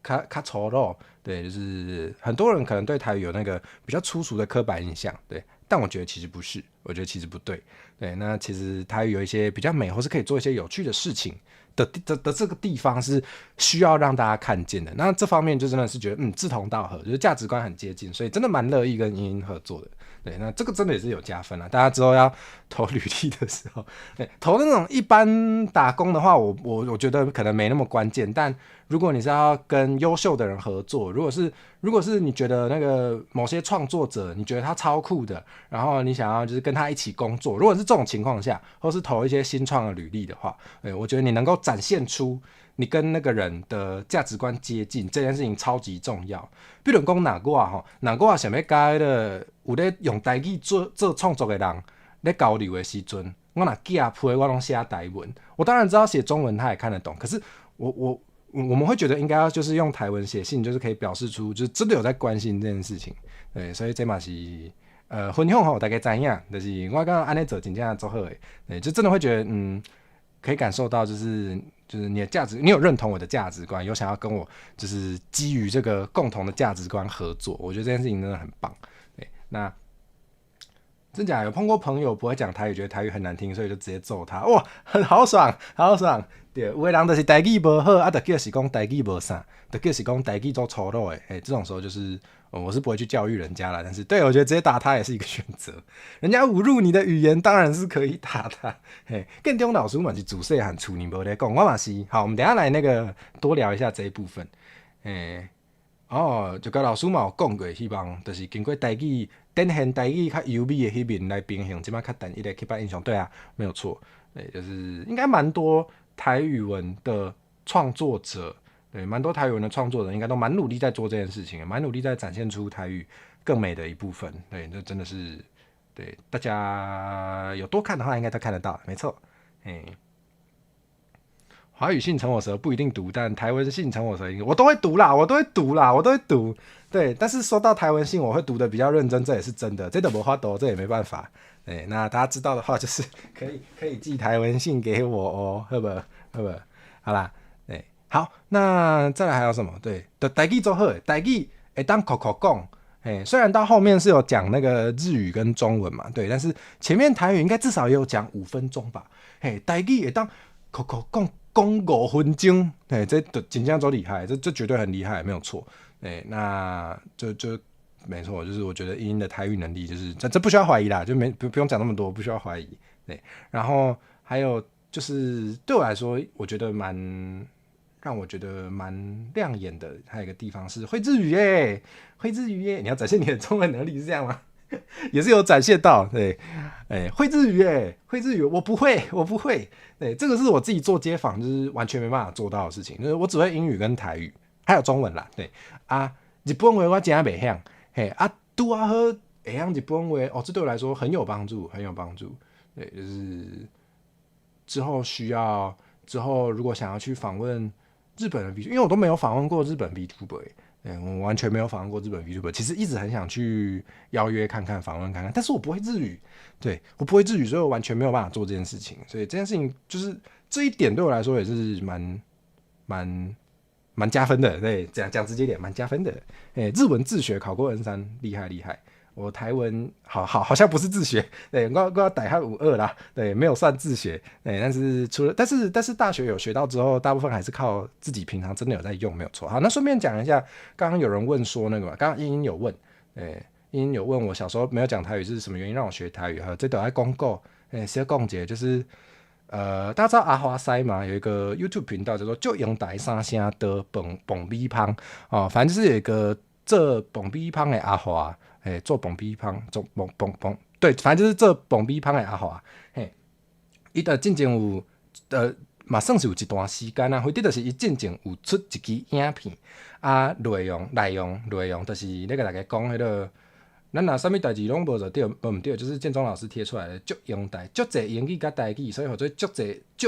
较粗鲁，对，就是很多人可能对台语有那个比较粗俗的刻板印象，对，但我觉得其实不是，我觉得其实不对。对，那其实台语有一些比较美，或是可以做一些有趣的事情的这个地方是需要让大家看见的。那这方面就真的是觉得志同道合，就是价值观很接近，所以真的蛮乐意跟英合作的。对，那这个真的也是有加分啦。大家之后要投履历的时候，对，投那种一般打工的话，我觉得可能没那么关键。但如果你是要跟优秀的人合作，如果是你觉得那个某些创作者，你觉得他超酷的，然后你想要就是跟他一起工作，如果是这种情况下，或是投一些新创的履历的话，我觉得你能够展现出你跟那个人的价值观接近，这件事情超级重要。比如讲哪我想要甲的有咧用台语做创作的人咧交流的时阵，我若寄批我拢写台文，我当然知道写中文他也看得懂，可是我们会觉得应该要就是用台文写信，就是可以表示出就是真的有在关心这件事情。对，所以这嘛是分享大家知影，就是我刚刚安尼做真正做好诶，对，就真的会觉得可以感受到就是你的价值，你有认同我的价值观，有想要跟我就是基于这个共同的价值观合作，我觉得这件事情真的很棒。对，那真假有碰过朋友不会讲台语，觉得台语很难听，所以就直接揍他，哇，好爽，好爽。对，有的人就是台语不好，就叫是讲台语无啥，就叫是讲台语做粗鲁的。这种时候就是，我是不会去教育人家啦，但是对我觉得直接打他也是一个选择。人家侮辱你的语言，当然是可以打他。建中老师嘛是自细汉厝里无咧讲，我嘛是。好，我们等一下来那个多聊一下这一部分。就甲老师嘛有讲过，希望就是经过台语展现台语较优美的迄面来平衡，即摆较单一的刻板印象。对啊，没有错。对，就是应该蛮多台语文的创作者，对，蛮多台语文的创作者应该都蛮努力在做这件事情，蛮努力在展现出台语更美的一部分。对，这真的是对大家有多看的话，应该都看得到，没错。华语性成我舌不一定读，但台文性成我舌我都会读啦，我都会读。对，但是说到台文性，我会读的比较认真，这也是真的，这都没法度，这也没办法。对，那大家知道的话，就是可以寄台文信给我哦，好不？好啦，对，好，那再来还有什么？对，的台语做好，台语会当口讲。虽然到后面是有讲那个日语跟中文嘛，对，但是前面台语应该至少也有讲5分钟吧。台语会当口讲5分钟，这真正多厉害，这绝对很厉害，没有错。那就没错，就是我觉得英的台语能力就是这不需要怀疑啦，就不用讲那么多，不需要怀疑。对，然后还有就是对我来说，让我觉得蛮亮眼的，还有一个地方是会日语耶，你要展现你的中文能力是这样吗？也是有展现到，对，会日语耶，我不会，对，这个是我自己做街访，就是完全没办法做到的事情，就是我只会英语跟台语，还有中文啦，对啊，日本话我真袂晓，拄啊好会晓日本话，这对我来说很有帮助，对，就是之后如果想要去访问日本的 VTuber， 因为我都没有访问过日本 VTuber，我完全没有访问过日本 VTuber， 其实一直很想去邀约看看，访问看看，但是我不会日语，对，我不会日语，所以我完全没有办法做这件事情，所以这件事情就是这一点对我来说也是蛮加分的，对，讲直接点，蛮加分的。日文自学考过 N3，厉害。我台文好像不是自学，对，我要逮他52啦，对，没有算自学，对，但是大学有学到之后，大部分还是靠自己平常真的有在用，没有错。好，那顺便讲一下，刚刚有人问说那个嘛，刚刚英有问，英有问我小时候没有讲台语是什么原因让我学台语，这都在公告，先讲解就是。大家知道阿华塞嘛？有一个 YouTube 频道叫做就用台三声的蹦逼胖哦，反正就是有一个这蹦逼胖的阿华，做蹦逼胖，做蹦，对，反正就是这蹦逼胖的阿华，伊的进前有嘛算是有一段时间啊，或者就是伊进前有出一支影片啊，内容就是那个大家讲迄个。咱若啥物代志拢无就对，无毋对，就是建中老师贴出来的足用台，足侪英语甲台语，所以或者足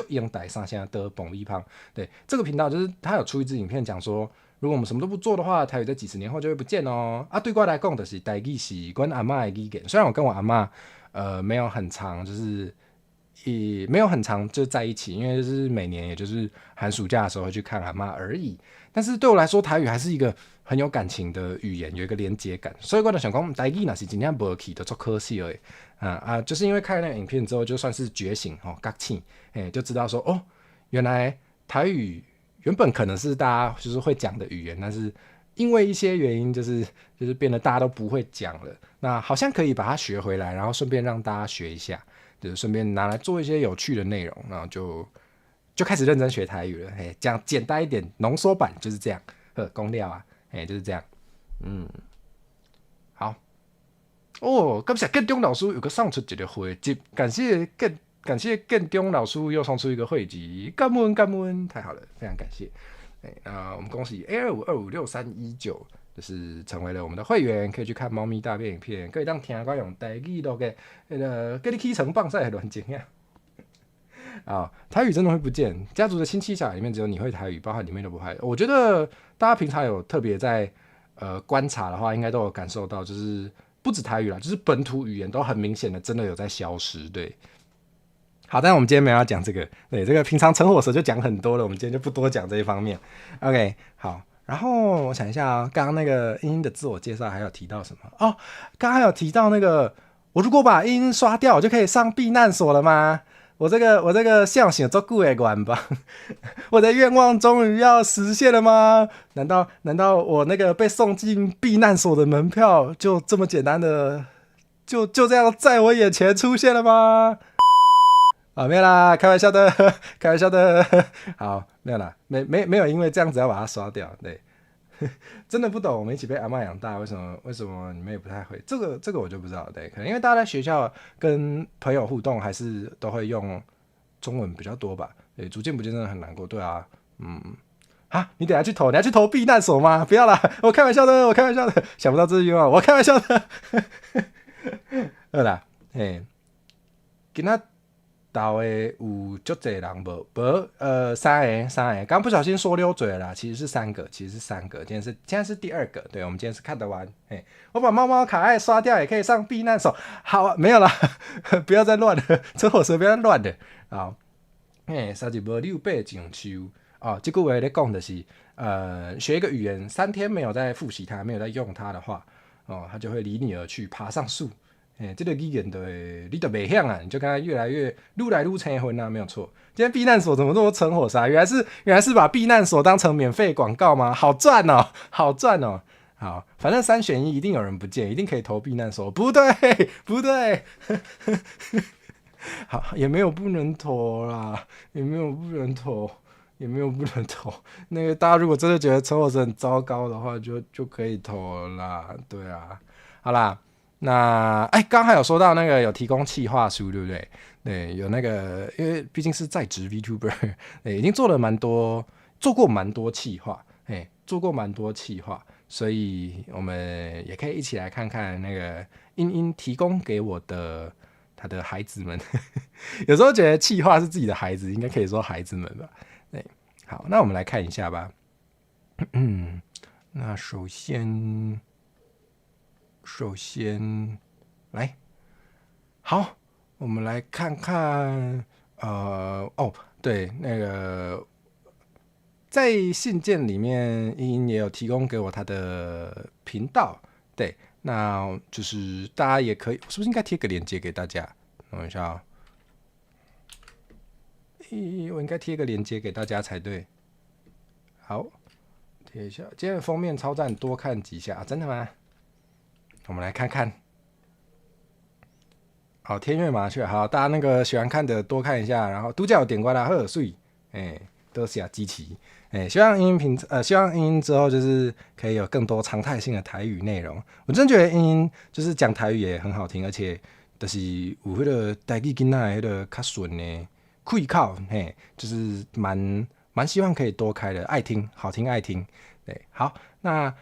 用台三声的蹦逼胖。对，这个频道就是他有出一支影片讲说，如果我们什么都不做的话，台语在几十年后就会不见哦。对我来讲，就是台语是阮阿嬷的语言，虽然我跟我阿嬷没有很长，就是也没有很长就在一起，因为就是每年也就是寒暑假的时候会去看阿嬷而已。但是对我来说，台语还是一个很有感情的语言，有一个连接感，所以我就想讲，台语若是真正无去，就足可惜而已。就是因为看了那个影片之后，就算是觉醒觉醒，就知道说原来台语原本可能是大家就是会讲的语言，但是因为一些原因，就是变得大家都不会讲了。那好像可以把它学回来，然后顺便让大家学一下，就是顺便拿来做一些有趣的内容，然后就开始认真学台语了。讲简单一点，浓缩版就是这样，公料啊。就是这样，好感谢建中老师有个送出一个汇集，感谢建中老师又送出一个汇集，感恩，太好了，非常感谢。我们恭喜 A25256319，就是成为了我们的会员，可以去看猫咪大便影片，可以当听我用台语录嘅，给你起床放晒的乱情啊！台语真的会不见，家族的亲戚小孩里面只有你会台语，包括里面都不会。我觉得大家平常有特别在观察的话，应该都有感受到，就是不止台语啦，就是本土语言都很明显的真的有在消失。对，好，但我们今天没有要讲这个，对，这个平常成火蛇就讲很多了，我们今天就不多讲这一方面。OK， 好，然后我想一下刚刚那个英英的自我介绍还有提到什么？刚刚有提到那个。我如果把音刷掉，我就可以上避难所了吗？我这个想想做久的愿望，我的愿望终于要实现了吗？难道我那个被送进避难所的门票就这么简单的就这样在我眼前出现了吗？啊，没有啦，开玩笑的，开玩笑的。好，没有啦，没有因为这样子要把它刷掉，对。真的不懂，我们一起被阿嬷养大，为什么你们也不太会？这个我就不知道，对，可能因为大家在学校跟朋友互动，还是都会用中文比较多吧。对，逐渐不见真的很难过，对啊，你等下去投，你要去投避难所吗？不要啦，我开玩笑的，想不到这是愿望，我开玩笑的。好啦，嘿，今仔到的有足侪人无三个，刚不小心说溜嘴了啦，其实是三个，现在是第二个，对，我们今天是看得完，我把猫猫卡爱刷掉也可以上避难所，好啊，没有啦，不要再乱了，这火车不要再乱了，好，三日无溜八种树，哦，这句话在讲的是，学一个语言3天没有在复习它，没有在用它的话，哦，它就会离你而去，爬上树。这个语言你就袂晓啊，你就跟他愈来愈成婚啊，没有错。今天避难所怎么这么成火杀？原来是把避难所当成免费广告吗？好赚哦，好赚哦。好，反正3选1，一定有人不见，一定可以投避难所。不对，好，也没有不能投啦，也没有不能投。那个大家如果真的觉得陈火车很糟糕的话，就可以投了啦。对啊，好啦。那刚还有说到那个有提供企划书，对不对？对，有那个，因为毕竟是在职 VTuber， 已经做过蛮多企划，所以我们也可以一起来看看那个茵茵提供给我的他的孩子们。有时候觉得企划是自己的孩子，应该可以说孩子们吧。对，好，那我们来看一下吧。那首先来，好，我们来看看，对，那个在信件里面，茵茵也有提供给我他的频道，对，那就是大家也可以，是不是应该贴个链接给大家？等一下哦，我应该贴个链接给大家才对。好，贴一下，今天的封面超赞，多看几下，真的吗？我们来看看，好，天悦麻雀，好，大家那个喜欢看的多看一下，然后独角有点关啦，呵，水，多谢支持，希望茵茵之后就是可以有更多常态性的台语内容。我真觉得茵茵就是讲台语也很好听，而且就是有迄个台语囡仔迄个较顺的开口，就是蛮希望可以多开的，爱听，好听爱听，对，好，那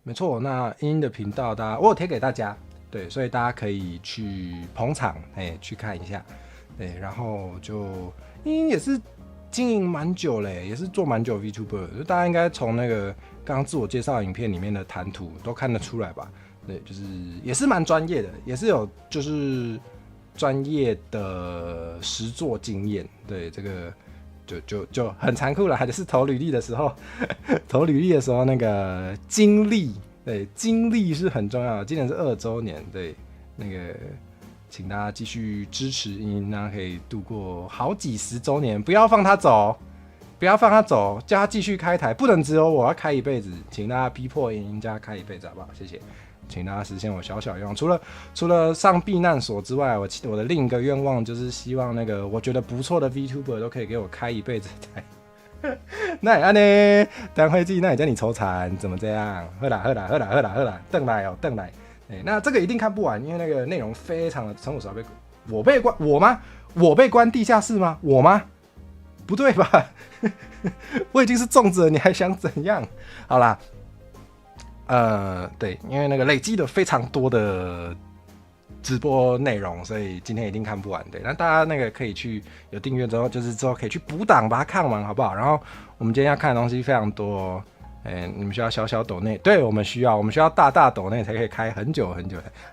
没错，那茵茵的频道我有贴给大家，对，所以大家可以去捧场，去看一下，对，然后就茵茵也是经营蛮久嘞，也是做蛮久 VTuber， 就大家应该从那个刚刚自我介绍影片里面的谈吐都看得出来吧，对，就是也是蛮专业的，也是有就是专业的实作经验，对，这个就很残酷了，还是投履历的时候那个经历，对，经历是很重要的。今年是2周年，对，那个请大家继续支持茵茵，让他可以度过好几10周年，不要放他走，叫他继续开台，不能只有我要开一辈子，请大家逼迫茵茵叫他开一辈子，好不好？谢谢。请大家实现我小愿望，除了上避难所之外，我的另一个愿望就是希望那个我觉得不错的 VTuber 都可以给我开一辈子台。那也安呢？当会计那也叫你愁惨，怎么这样？喝啦，邓来。那这个一定看不完，因为那个内容非常的陈武韶我被关地下室吗？我吗？不对吧？我已经是粽子了，你还想怎样？好啦。对，因为那个累积了非常多的直播内容，所以今天一定看不完。对，那大家那个可以去有订阅之后，就是之后可以去补档把它看完，好不好？然后我们今天要看的东西非常多，你们需要小抖内，对，我们需要大抖内才可以开很久，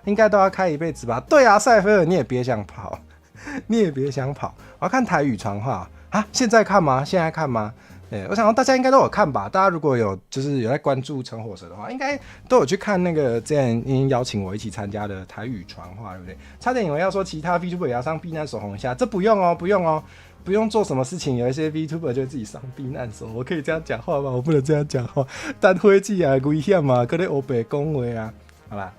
应该都要开一辈子吧？对啊，赛菲尔你也别想跑，我要看台语传话啊！现在看吗？我想大家应该都有看吧？大家如果有就是有在关注城火蛇的话，应该都有去看那个之前因邀请我一起参加的台语传话，对不对？差点以为要说其他 VTuber 也要上避难所红一下，这不用哦，不用哦，不用做什么事情。有一些 VTuber 就自己上避难所，我可以这样讲话吗？我不能这样讲话，但灰机啊危险嘛，可能欧北恭维啊。好啦，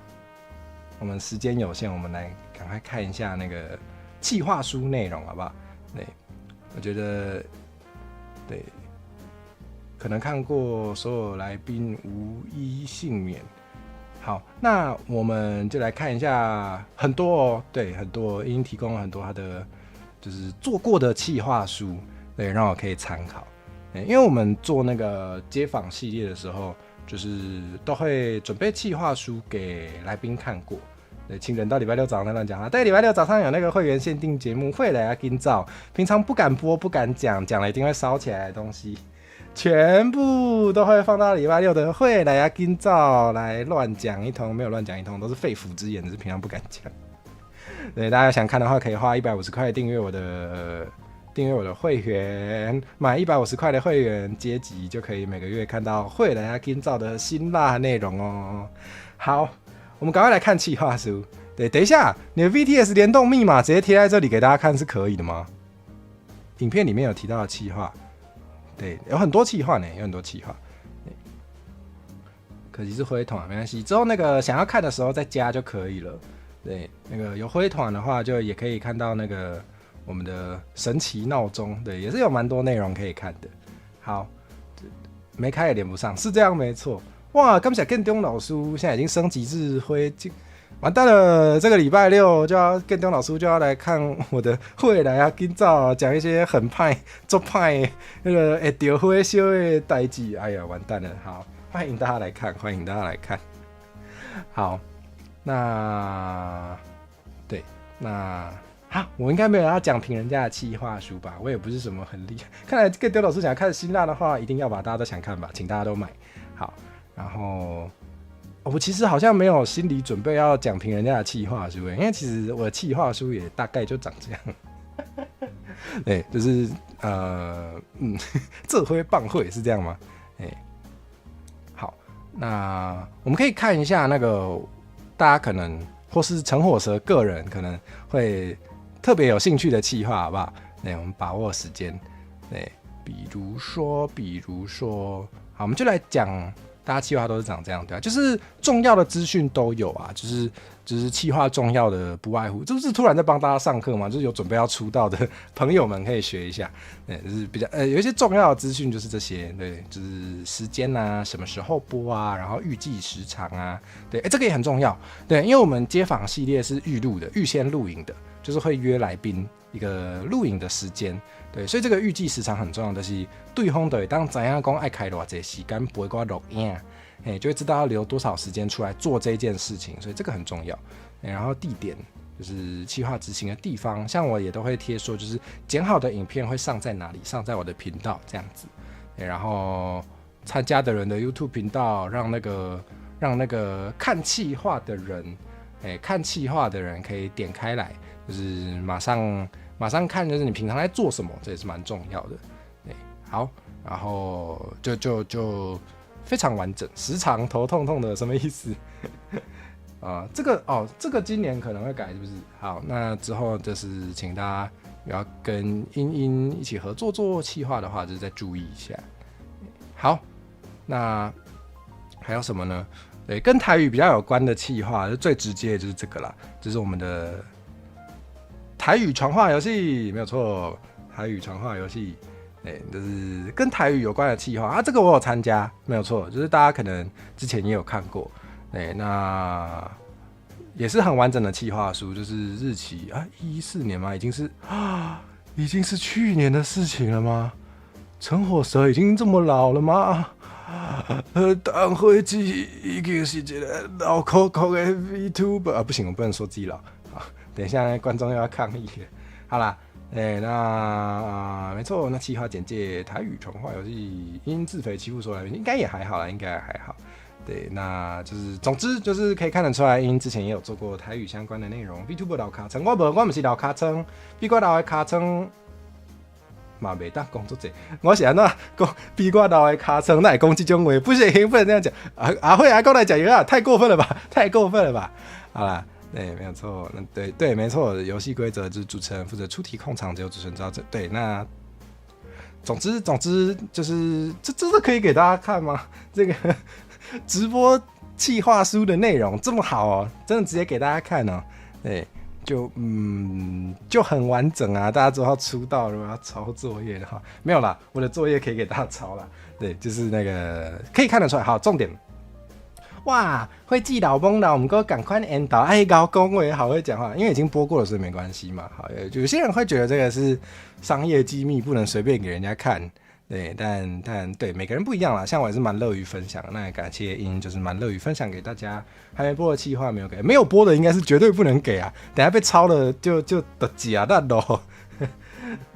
我们时间有限，我们来赶快看一下那个企划书内容，好不好？对，我觉得对。可能看过所有来宾无一幸免。好，那我们就来看一下很多哦，对，很多已经提供了很多他的就是做过的企划书，对，让我可以参考。因为我们做那个街访系列的时候，就是都会准备企划书给来宾看过。对，请忍到礼拜六早上再乱讲啊！对，礼拜六早上有那个会员限定节目，会来啊跟照，平常不敢播、不敢讲，讲了一定会烧起来的东西。全部都会放到礼拜六的会来啊，今早来乱讲一通，没有乱讲一通，都是肺腑之言，只是平常不敢讲。对，大家想看的话，可以花150块订阅我的会员，买150块的会员阶级就可以每个月看到会来啊今早的辛辣内容哦。好，我们赶快来看企划书。对，等一下，你的 VTS 联动密码直接贴在这里给大家看是可以的吗？影片里面有提到的企划。对，有很多企划呢，有很多企划。可惜是灰团，没关系，之后那个想要看的时候再加就可以了。对，那个有灰团的话，就也可以看到那个我们的神奇闹钟，对，也是有蛮多内容可以看的。好，没开也连不上，是这样没错。哇，刚才更东老师现在已经升级至灰完蛋了！这个礼拜六就要跟东老师就要来看我的会来啊，今早讲一些很派、做派那个会丢灰修的代志。哎呀，完蛋了！好，欢迎大家来看，欢迎大家来看。好，那对，那我应该没有要讲评人家的企划书吧？我也不是什么很厉害。看来跟丢老师想看辛辣的话，一定要把大家都想看吧，请大家都买。好，然后。我其实好像没有心理准备要讲评人家的企划书，因为其实我的企划书也大概就长这样。对，就是这回棒会是这样吗？好，那我们可以看一下那个大家可能或是城火蛇个人可能会特别有兴趣的企划，好不好？对，我们把握时间。对，比如说，好，我们就来讲。大家企划都是长这样，对啊，就是重要的资讯都有啊，就是企划重要的不外乎，这不是突然在帮大家上课吗？就是有准备要出道的朋友们可以学一下，对，就是比较有一些重要的资讯就是这些，对，就是时间啊，什么时候播啊，然后预计时长啊，对，这个也很重要，对，因为我们街访系列是预录的，预先录影的，就是会约来宾一个录影的时间。对，所以这个预计时长很重要，就是对方就会当知影讲爱开多少时间不会给我录影，就会知道要留多少时间出来做这件事情，所以这个很重要。然后地点就是企划执行的地方，像我也都会贴说，就是剪好的影片会上在哪里，上在我的频道这样子。然后参加的人的 YouTube 频道，让那个看企划的人，可以点开来，就是马上看，就是你平常在做什么，这也是蛮重要的。对，好，然后就非常完整，时常头痛痛的，什么意思？这个今年可能会改，是不是？好，那之后就是请大家要跟英一起合作做企划的话，就是再注意一下。好，那还有什么呢？对，跟台语比较有关的企划，就最直接的就是这个啦，就是我们的。台语传话游戏没有错，台语传话游戏，就是跟台语有关的企划啊，这个我有参加，没有错，就是大家可能之前也有看过，那也是很完整的企划书，就是日期啊，14年吗？已经是去年的事情了吗？城火蛇已经这么老了吗？当会记已经是一个老口口的 VTuber 啊，不行，我不能说自己老。等一下，观众又要抗议了。好啦，那没错，那企划简介台语传话游戏因自肥欺负所来宾，应该也还好啦，应该还好。对，那就是总之就是可以看得出来，因之前也有做过台语相关的内容。VTuber 老卡称，我不是老卡称，比我老的卡称，嘛袂当讲足济。我是安怎讲？比我老的尻川，那会讲这种话，不行，不能这样讲。阿慧阿公来讲一个，太过分了吧？太过分了吧？好啦，对，没有错，对，没错。游戏规则就是主持人负责出题控场，只有主持人知道这。对，那总之就是这可以给大家看吗？这个直播企划书的内容这么好哦，真的直接给大家看哦。对。就很完整啊！大家知道出道如果要抄作业的话，没有啦，我的作业可以给大家抄啦。对，就是那个可以看得出来。好，重点，哇，会记老崩啦，我们赶快引导，哎，高恭维，好会讲话，因为已经播过了，所以没关系嘛。好，有些人会觉得这个是商业机密，不能随便给人家看。对，但对每个人不一样啦，像我也是蛮乐于分享的，那也感谢英，就是蛮乐于分享给大家。还没播的企划没有给，没有播的应该是绝对不能给啊！等下被抄了就得挤啊蛋咯。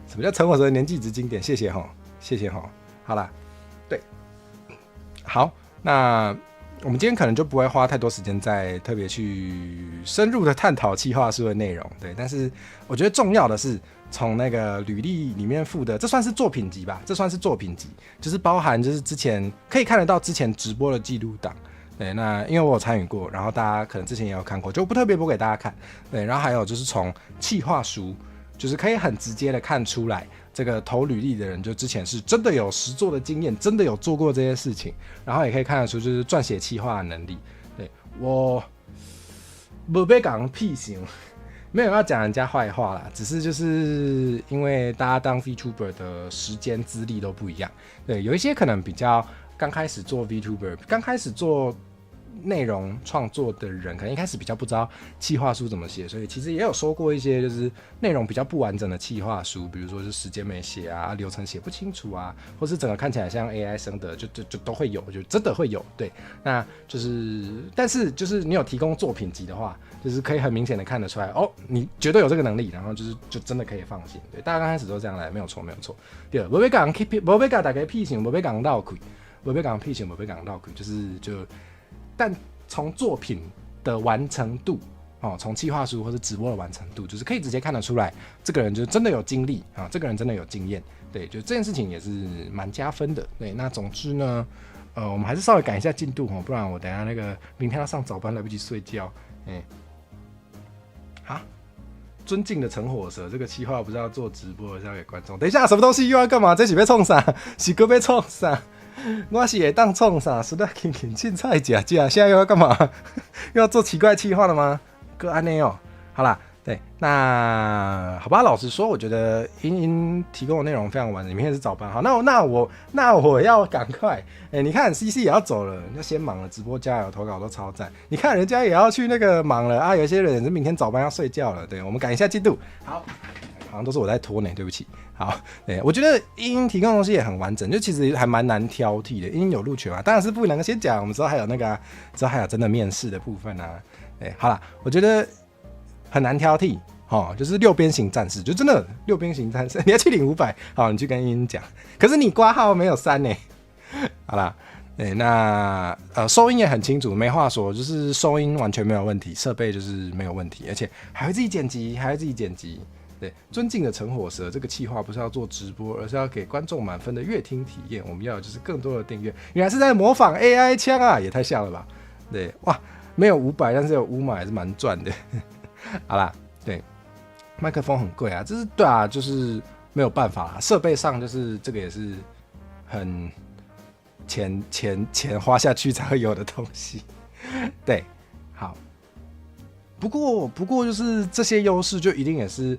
什么叫陈火蛇的年纪值经典？谢谢哈，谢谢哈。好啦，对，好，那我们今天可能就不会花太多时间在特别去深入的探讨企划书的内容，对，但是我觉得重要的是。从那个履历里面附的，这算是作品集吧？这算是作品集，就是包含就是之前可以看得到之前直播的记录档。对，那因为我有参与过，然后大家可能之前也有看过，就不特别播给大家看。对，然后还有就是从企划书，就是可以很直接的看出来，这个投履历的人就之前是真的有实作的经验，真的有做过这些事情，然后也可以看得出就是撰写企划的能力。对，我不被讲屁行。没有要讲人家坏话啦，只是就是因为大家当 VTuber 的时间资历都不一样，对，有一些可能比较刚开始做 VTuber， 刚开始做内容创作的人，可能一开始比较不知道企划书怎么写，所以其实也有说过一些就是内容比较不完整的企划书，比如说是时间没写啊，流程写不清楚啊，或是整个看起来像 AI 生的，就都会有，就真的会有，对，那就是但是就是你有提供作品集的话。就是可以很明显的看得出来，哦，你绝对有这个能力，然后就真的可以放心。对，大家刚开始都这样来，没有错，没有错。第二，不要讲大家屁情，不要讲绕亏，不要讲屁情，不要讲绕亏，但从作品的完成度，哦，从企划书或是直播的完成度，就是可以直接看得出来，这个人就真的有经历啊，这个人真的有经验。对，就这件事情也是蛮加分的。对，那总之呢，我们还是稍微赶一下进度哦，不然我等一下那个明天要上早班，来不及睡觉，啊！尊敬的陈火蛇，这个企划不是要做直播，是要给观众。等一下，什么东西又要干嘛？这是被冲啥？是哥被冲啥？我是会当冲啥？是在轻轻凊菜吃，现在又要干嘛？又要做奇怪企划了吗？哥安内哦，好啦，对，那好吧，老实说，我觉得英英提供的内容非常完整。明天是早班，好，那我要赶快，你看 CC 也要走了，要先忙了，直播加油，投稿都超赞。你看人家也要去那个忙了啊，有些人是明天早班要睡觉了，对，我们赶一下进度。好，好像都是我在拖呢，对不起。好，对，我觉得英英提供的东西也很完整，就其实还蛮难挑剔的。英英有录取嘛？当然是不能先讲，我们之后还有那个、之后还有真的面试的部分啊。对，好啦，我觉得。很难挑剔，就是六边形战士，就真的六边形战士，你要去领500，好，你去跟英英讲。可是你挂号没有3呢，好啦，那收音也很清楚，没话说，就是收音完全没有问题，设备就是没有问题，而且还会自己剪辑，对，尊敬的陈火蛇，这个企划不是要做直播，而是要给观众满分的乐听体验。我们要的就是更多的订阅。原来是在模仿 AI 枪啊，也太像了吧？对，哇，没有500，但是有5码还是蛮赚的。好啦，对，麦克风很贵啊，这是对啊，就是没有办法啦，设备上就是这个也是很钱花下去才会有的东西。对，好，不过就是这些优势就一定也是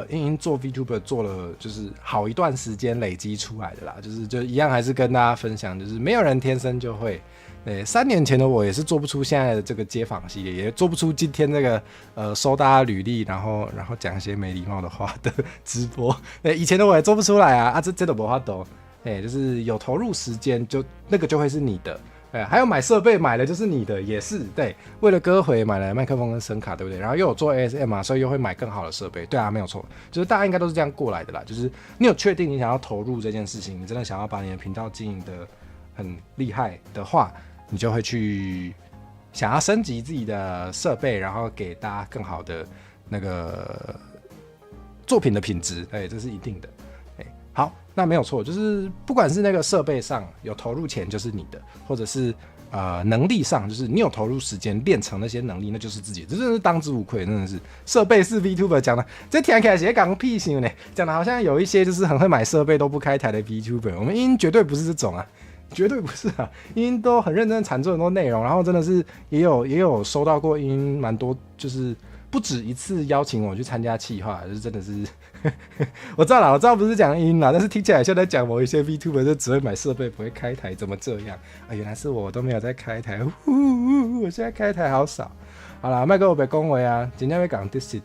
英英做 VTuber 做了就是好一段时间累积出来的啦，就一样还是跟大家分享，就是没有人天生就会。对，3年前的我也是做不出现在的这个街访系列，也做不出今天这个收大家履历，然后讲一些没礼貌的话的直播。对，以前的我也做不出来啊，这都没法懂。就是有投入时间，就那个就会是你的。还有买设备买了就是你的，也是对。为了歌回买了麦克风跟声卡，对不对？然后又有做 ASM 啊，所以又会买更好的设备。对啊，没有错，就是大家应该都是这样过来的啦。就是你有确定你想要投入这件事情，你真的想要把你的频道经营的很厉害的话。你就会去想要升级自己的设备，然后给大家更好的那个作品的品质，这是一定的。好，那没有错，就是不管是那个设备上有投入钱就是你的，或者是能力上就是你有投入时间练成那些能力，那就是自己的，这真的是当之无愧，真的是设备是 VTuber 讲的，这听起来是讲屁行呢，讲的好像有一些就是很会买设备都不开台的 VTuber， 我们英绝对不是这种啊。绝对不是啊，英都很认真产出很多内容，然后真的是也有收到过英蛮多，就是不止一次邀请我去参加企划，就是真的是我知道不是讲英啦，但是听起来像在讲某一些 VTuber 就只会买设备不会开台，怎么这样啊？原来是我都没有在开台，我现在开台好少。好啦，麦克我别恭维啊，今天会讲 this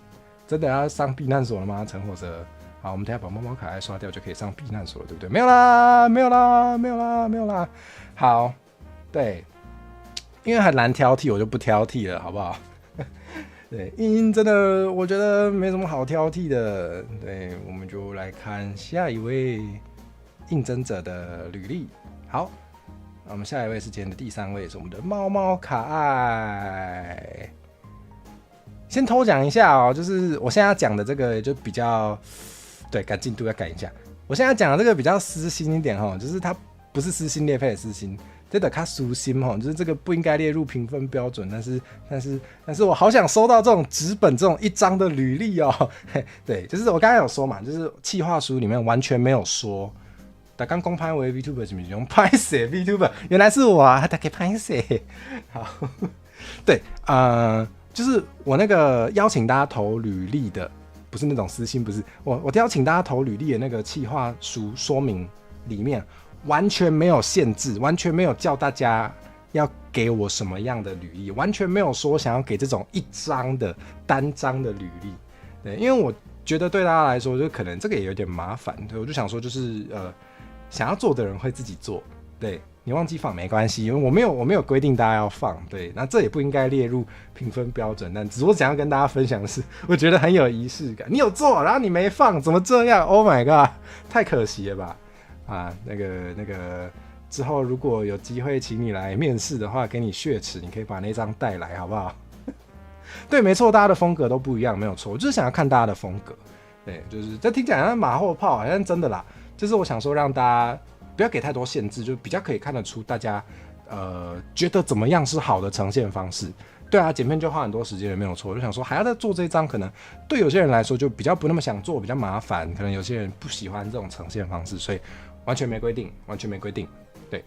真的要上避难所了吗？陈火车。好，我们等一下把猫猫卡牌刷掉就可以上避难所了，对不对？没有啦。好，对，因为很难挑剔，我就不挑剔了，好不好？对，英真的我觉得没什么好挑剔的。对，我们就来看下一位应征者的履历。好，那我们下一位是今天的第3位，是我们的猫猫卡爱。先偷讲一下哦，就是我现在要讲的这个就比较。对，赶进度要赶一下。我现在讲的这个比较私心一点哈，就是它不是私心猎配的私心，这得看私心哈，就是这个不应该列入评分标准。但是我好想收到这种纸本这种1张的履历哦。对，就是我刚才有说嘛，就是企划书里面完全没有说。打刚公拍为 VTuber 怎么用拍写 VTuber， 原来是我啊，他可以拍写。好，对，就是我那个邀请大家投履历的。不是那种私信，不是我邀请大家投履历的那个企划书说明里面完全没有限制，完全没有叫大家要给我什么样的履历，完全没有说想要给这种1张的单张的履历。对，因为我觉得对大家来说，就可能这个也有点麻烦，对，我就想说就是想要做的人会自己做，对。你忘记放没关系，因为我没有规定大家要放，对，那这也不应该列入评分标准，但只是我想要跟大家分享的是，我觉得很有仪式感。你有做，然后你没放，怎么这样 ？Oh my god， 太可惜了吧！啊，那个之后如果有机会请你来面试的话，给你血池，你可以把那张带来，好不好？对，没错，大家的风格都不一样，没有错，我就是想要看大家的风格。对，就是这听起来好像马后炮，好像真的啦，就是我想说让大家。不要给太多限制，就比较可以看得出大家觉得怎么样是好的呈现方式。对啊，剪片就花很多时间，没有错。我就想说还要再做这一张，可能对有些人来说就比较不那么想做，比较麻烦。可能有些人不喜欢这种呈现方式，所以完全没规定。对，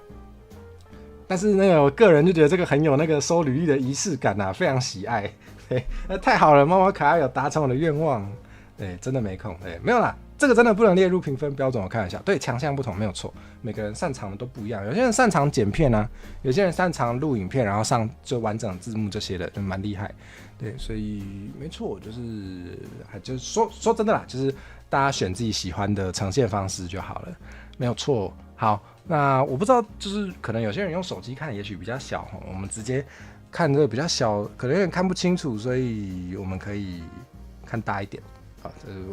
但是那个我个人就觉得这个很有那个收履历的仪式感啊，非常喜爱。对，那太好了，猫猫可爱有达成我的愿望。对，真的没空。对，没有啦。这个真的不能列入评分标准，我看一下。对，强项不同没有错，每个人擅长的都不一样。有些人擅长剪片啊，有些人擅长录影片，然后上就完整字幕这些的，就蛮厉害。对，所以没错，就是说真的啦，就是大家选自己喜欢的呈现方式就好了，没有错。好，那我不知道，就是可能有些人用手机看，也许比较小，我们直接看这个比较小，可能有点看不清楚，所以我们可以看大一点。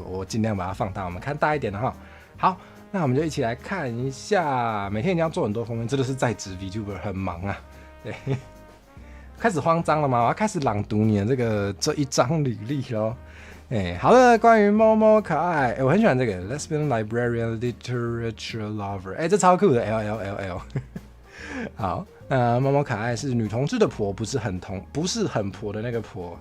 我尽量把它放大，我们看大一点的哈。好，那我们就一起来看一下，每天一定要做很多封面，真的是在职 VTuber 很忙啊。对，开始慌张了吗？我要开始朗读你的这一张履历咯。好的，关于猫猫可爱，我很喜欢这个 Lesbian Librarian Literature Lover， 这超酷的 LLLL。好，猫猫可爱是女同志的婆，不是很婆的那个婆。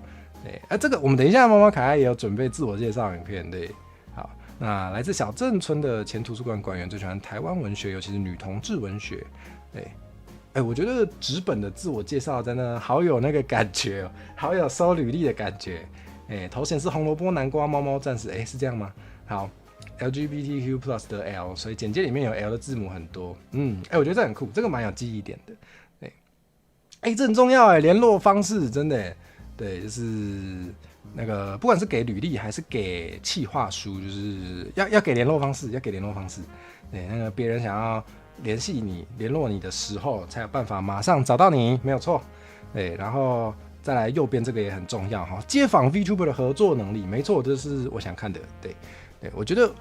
对，这个我们等一下，猫猫可爱也有准备自我介绍影片。对，好，那来自小镇村的前图书馆馆员，最喜欢台湾文学，尤其是女同志文学。对，我觉得纸本的自我介绍真的好有那个感觉哦，好有收履历的感觉。头衔是红萝卜南瓜猫猫战士，是这样吗？好 ，LGBTQ+ 的 L， 所以简介里面有 L 的字母很多。我觉得这很酷，这个蛮有记忆点的。对，这很重要联络方式真的。对，就是那个，不管是给履历还是给企划书，就是要给联络方式，对，那个别人想要联络你的时候，才有办法马上找到你，没有错。对，然后再来右边这个也很重要哈，街访 VTuber 的合作能力，没错，这是我想看的。对，我觉得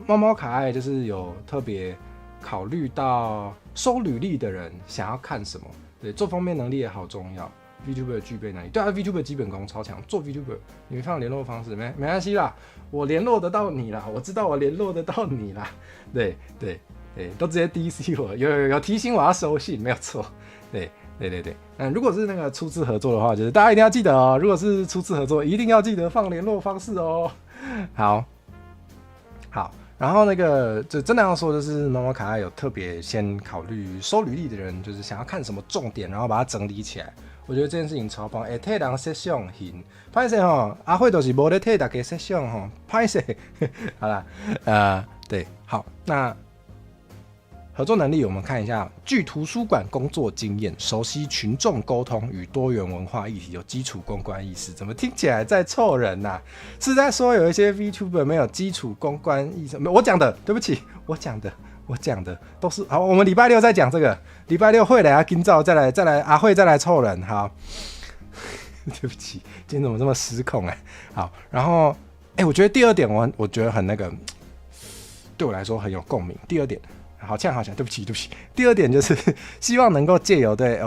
猫猫可爱就是有特别考虑到收履历的人想要看什么，对，做封面能力也好重要。VTuber 具备能力？对啊，VTuber 基本功超强，做 VTuber 你会放联络方式没关系啦，我联络得到你啦，我知道我联络得到你啦，对，都直接 DC 我，有提醒我要收信，没有错，对。如果是那个初次合作的话，就是大家一定要记得哦。如果是初次合作，一定要记得放联络方式哦。好，然后那个就真的要说，就是猫猫卡爱有特别先考虑收履历的人，就是想要看什么重点，然后把它整理起来。我觉得这件事情超棒，替人设想型，歹势吼，阿慧都是无咧替大家设想吼，歹势。好啦，对，好，那合作能力我们看一下，具图书馆工作经验，熟悉群众沟通与多元文化议题，有基础公关意识。怎么听起来在凑人啊？是在说有一些 VTuber 没有基础公关意识？我讲的，对不起，我讲的都是好。我们礼拜六再讲这个，礼拜六会来啊，今早再来阿慧再来凑人。好，对不起，今天怎么这么失控哎？好，然后我觉得第二点我觉得很那个，对我来说很有共鸣。第二点。好像，对不起。第二点就是希望能够借由对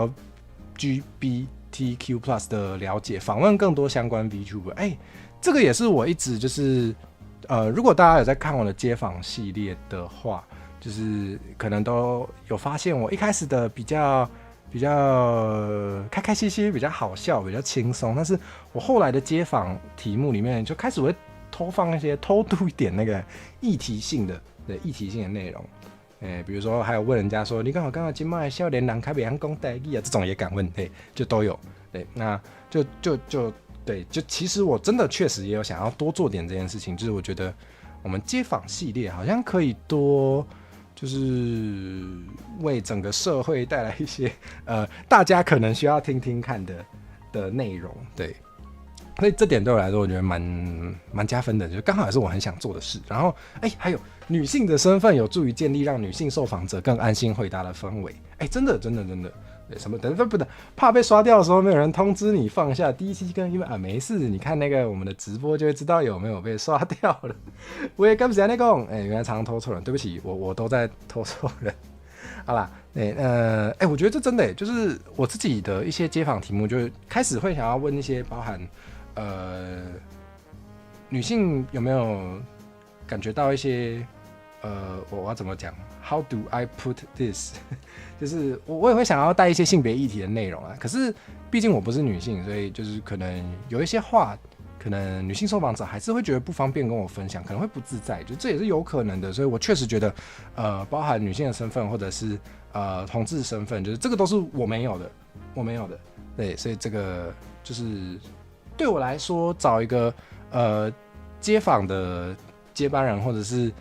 LGBTQ+ 的了解，访问更多相关 VTuber。这个也是我一直就是如果大家有在看我的街访系列的话，就是可能都有发现我一开始的比较开开心心，比较好笑，比较轻松，但是我后来的街访题目里面就开始会偷渡一点那个议题性的内容。比如说还有问人家说，你刚好今麦少年人开别人讲台语啊，这种也敢问，就都有。对，那就其实我真的确实也有想要多做点这件事情，就是我觉得我们街访系列好像可以多，就是为整个社会带来一些大家可能需要听听看的内容，对。所以这点对我来说，我觉得蛮加分的，就刚好也是我很想做的事。然后，还有女性的身份有助于建立让女性受访者更安心回答的氛围。真的，对什么不能怕被刷掉的时候没有人通知你放下第一期跟因为没事，你看那个我们的直播就会知道有没有被刷掉了。我也刚才那个，原来常常偷错人，对不起，我都在偷错人。好啦，我觉得这真的就是我自己的一些街访题目，就开始会想要问一些包含。女性有没有感觉到一些我要怎么讲 ？How do I put this？ 就是我也会想要带一些性别议题的内容啊。可是毕竟我不是女性，所以就是可能有一些话，可能女性受访者还是会觉得不方便跟我分享，可能会不自在，就这也是有可能的。所以我确实觉得包含女性的身份或者是同志身份，就是这个都是我没有的。对，所以这个就是。对我来说，找一个街访的接班人或者是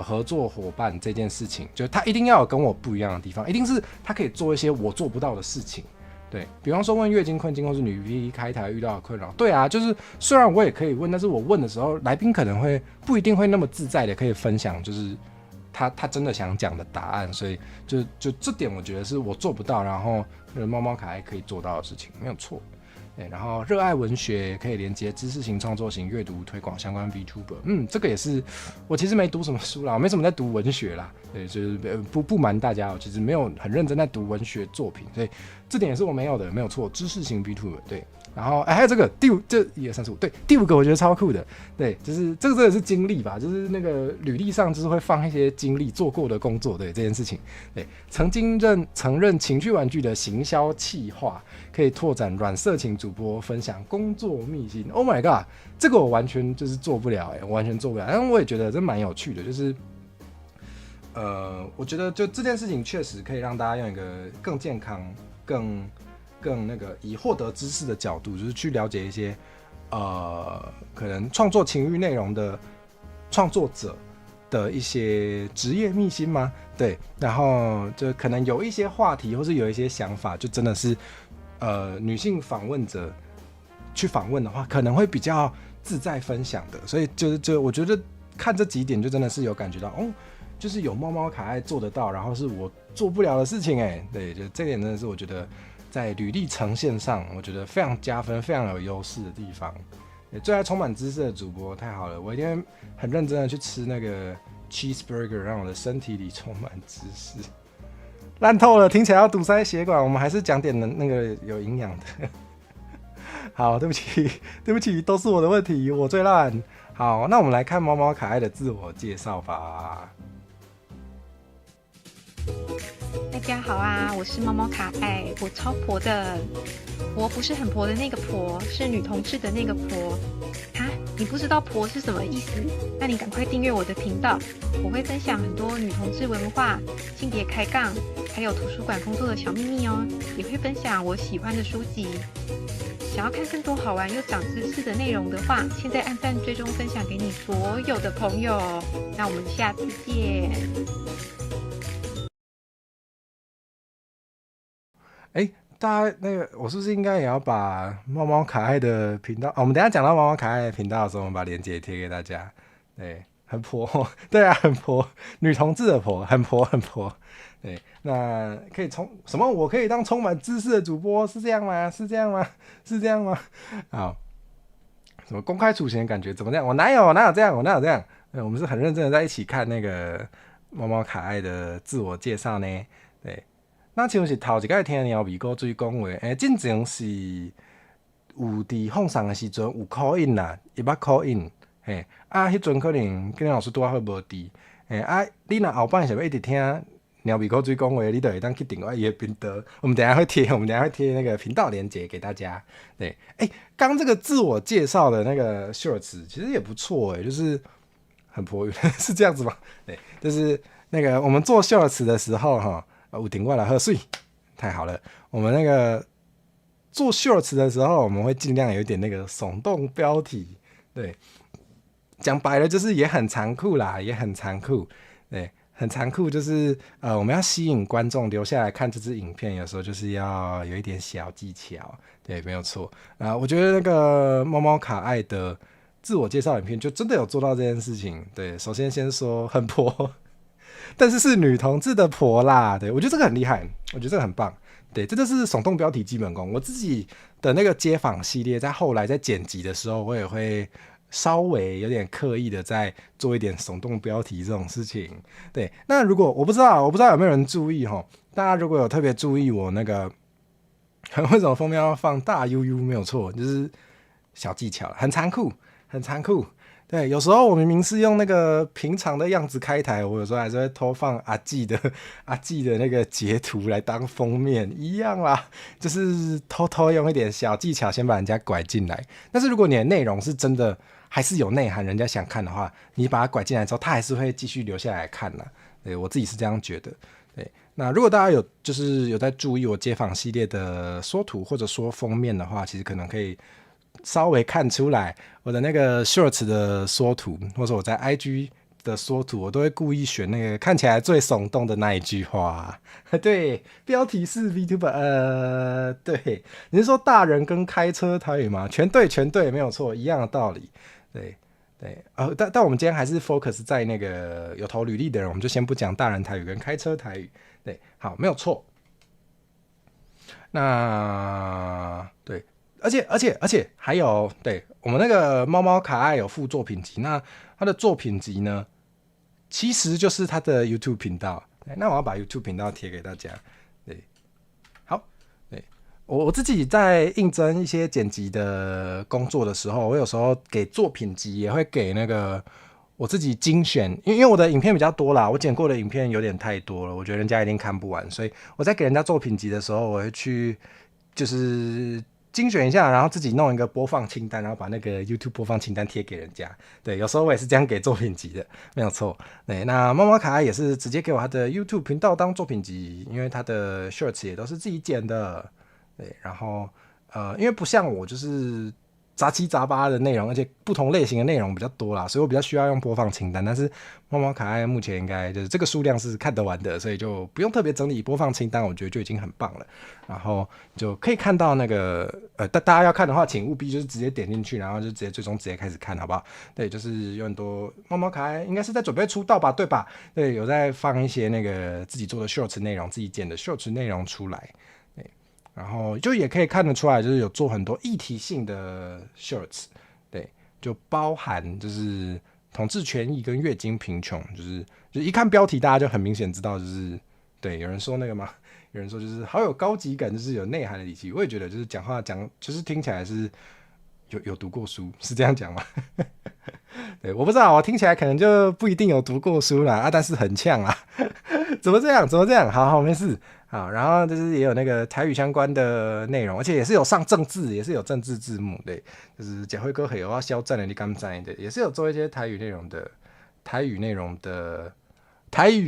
合作伙伴这件事情，就是他一定要有跟我不一样的地方，一定是他可以做一些我做不到的事情。对，比方说问月经困境或是女 V 开台遇到的困扰，对啊，就是虽然我也可以问，但是我问的时候，来宾可能会不一定会那么自在的可以分享，就是他真的想讲的答案，所以就这点我觉得是我做不到，然后猫猫可爱可以做到的事情，没有错。然后热爱文学，可以连接知识型、创作型、阅读推广相关 VTuber。这个也是我其实没读什么书啦，我没什么在读文学啦。对，就是不瞒大家，我其实没有很认真在读文学作品，所以这点也是我没有的，没有错。知识型 VTuber， 对。然后还有这个1、2、3、4、5，对，第5个我觉得超酷的，对，就是这个真的是经历吧，就是那个履历上就是会放一些经历做过的工作，对这件事情，对，曾任情趣玩具的行销企划，可以拓展软色情主播分享工作秘辛。Oh my god， 这个我完全就是做不了，我完全做不了，但我也觉得这蛮有趣的，就是我觉得就这件事情确实可以让大家用一个更健康、更那个以获得知识的角度，就是去了解一些可能创作情欲内容的创作者的一些职业秘辛吗？对，然后就可能有一些话题或是有一些想法，就真的是女性访问者去访问的话，可能会比较自在分享的。所以就我觉得看这几点，就真的是有感觉到就是有猫猫可爱做得到，然后是我做不了的事情对，就这点真的是我觉得。在履历呈现上，我觉得非常加分、非常有优势的地方。最爱充满知识的主播，太好了！我一定会很认真的去吃那个 cheeseburger， 让我的身体里充满知识。烂透了，听起来要堵塞血管，我们还是讲点那个有营养的。好，对不起，对不起，都是我的问题，我最烂。好，那我们来看猫猫可爱的自我介绍吧。大家好啊，我是猫猫可爱，我超婆的。婆不是很婆的那个婆，是女同志的那个婆。啊，你不知道婆是什么意思？那你赶快订阅我的频道，我会分享很多女同志文化、性别开杠，还有图书馆工作的小秘密哦，也会分享我喜欢的书籍。想要看更多好玩又长知识的内容的话，现在按赞、追踪、分享给你所有的朋友。那我们下次见。大家那个，我是不是应该也要把猫猫可爱的频道？我们等一下讲到猫猫可爱的频道的时候，我们把链接贴给大家。对，很婆，对啊，很婆，女同志的婆，很婆，很婆。对，那可以什么？我可以当充满知识的主播，是这样吗？是这样吗？是这样吗？好，什么公开处刑的感觉？怎么这样？我哪有这样？我哪有这样？我们是很认真的在一起看那个猫猫可爱的自我介绍呢。对。那像是头一摆听苗美国水讲话，进前是有伫放送的时阵有 call in 啦，100 call in， 迄阵可能跟老师拄好无伫，你若后摆想要一直听苗美国水讲话，你就会当去订阅伊的频道。我们等一下会贴那个频道连结给大家。对，刚这个自我介绍的那个 shorts 其实也不错就是很婆语，是这样子吗？对，就是那个我们做 shorts 的时候哈。有订过来喝水，太好了。我们那个做 shorts 的时候，我们会尽量有一点那个耸动标题，对，讲白了就是也很残酷啦，也很残酷，对，很残酷，就是我们要吸引观众留下来看这支影片，有时候就是要有一点小技巧，对，没有错。我觉得那个猫猫可爱的自我介绍影片就真的有做到这件事情，对，首先先说很婆。但是是女同志的婆啦，对，我觉得这个很厉害，我觉得这个很棒，对，这就是耸动标题基本功。我自己的那个街访系列，在后来在剪辑的时候，我也会稍微有点刻意的在做一点耸动标题这种事情。对，那如果我不知道有没有人注意齁，大家如果有特别注意我那个为什么封面要放大 UU 没有错，就是小技巧，很残酷，很残酷。对，有时候我明明是用那个平常的样子开台，我有时候还是会偷放阿纪的那个截图来当封面，一样啦，就是偷偷用一点小技巧先把人家拐进来。但是如果你的内容是真的还是有内涵，人家想看的话，你把它拐进来之后，他还是会继续留下来看啦。对，我自己是这样觉得。对，那如果大家有在注意我街访系列的缩图或者说封面的话，其实可能可以稍微看出来我的那个 shorts 的缩图，或者我在 IG 的缩图，我都会故意选那个看起来最耸动的那一句话。对，标题是 VTuber，对，你是说大人跟开车台语吗？全对，没有错，一样的道理。对，但我们今天还是 focus 在那个有投履历的人，我们就先不讲大人台语跟开车台语。对，好，没有错。那对。而且还有，对，我们那个猫猫可爱有附作品集，那它的作品集呢，其实就是它的 YouTube 频道。那我要把 YouTube 频道贴给大家。对，好，对，我自己在应征一些剪辑的工作的时候，我有时候给作品集也会给那个我自己精选，因为我的影片比较多啦，我剪过的影片有点太多了，我觉得人家一定看不完，所以我在给人家作品集的时候，我会去就是精选一下，然后自己弄一个播放清单，然后把那个 YouTube 播放清单贴给人家。对，有时候我也是这样给作品集的，没有错。对，那猫猫可爱也是直接给我他的 YouTube 频道当作品集，因为他的 shorts 也都是自己剪的。对，然后因为不像我就是杂七杂八的内容，而且不同类型的内容比较多啦，所以我比较需要用播放清单。但是猫猫可爱目前应该就是这个数量是看得完的，所以就不用特别整理播放清单，我觉得就已经很棒了。然后就可以看到那个大家要看的话，请务必就是直接点进去，然后就直接最终直接开始看，好不好？对，就是有很多猫猫可爱应该是在准备出道吧，对吧？对，有在放一些那个自己做的 shorts 内容，自己剪的 shorts 内容出来。然后就也可以看得出来，就是有做很多议题性的 shorts， 对，就包含就是同志权益跟月经贫穷，就是一看标题大家就很明显知道，就是对，有人说那个嘛，有人说就是好有高级感，就是有内涵的语气。我也觉得就是讲话就是听起来是有读过书，是这样讲吗？对，我不知道，我听起来可能就不一定有读过书啦，但是很呛啦。怎么这样？好，没事。好，然后就是也有那个台语相关的内容，而且也是有上政治，也是有政治字幕，对，就是贾辉哥还有要肖战的，你刚在的，也是有做一些台语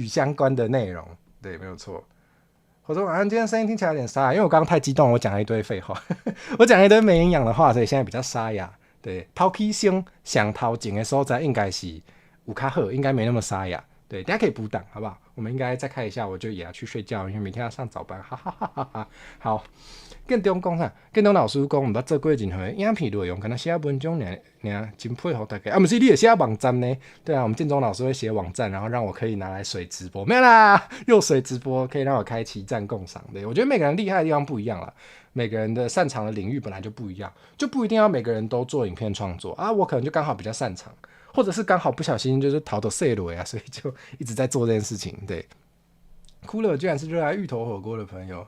相关的内容，对，没有错。我说晚上今天声音听起来有点沙哑，因为我刚刚太激动，我讲了一堆废话，我讲了一堆没营养的话，所以现在比较沙哑。对，头起声想头前的所在应该是有较好，应该没那么沙哑。对，大家可以补档，好不好？我们应该再看一下，我就也要去睡觉，因为明天要上早班，哈哈哈哈哈。好，建中讲啥？建中老师讲，毋捌做过任何影片内容，可能写文章尔，真配合大家。不是，你也写网站呢？对啊，我们建中老师会写网站，然后让我可以拿来水直播，没有啦，又水直播可以让我开启站共赏。对，我觉得每个人厉害的地方不一样啦，每个人的擅长的领域本来就不一样，就不一定要每个人都做影片创作啊。我可能就刚好比较擅长。或者是刚好不小心就是逃到碎了啊，所以就一直在做这件事情。对，哭了居然是热爱芋头火锅的朋友，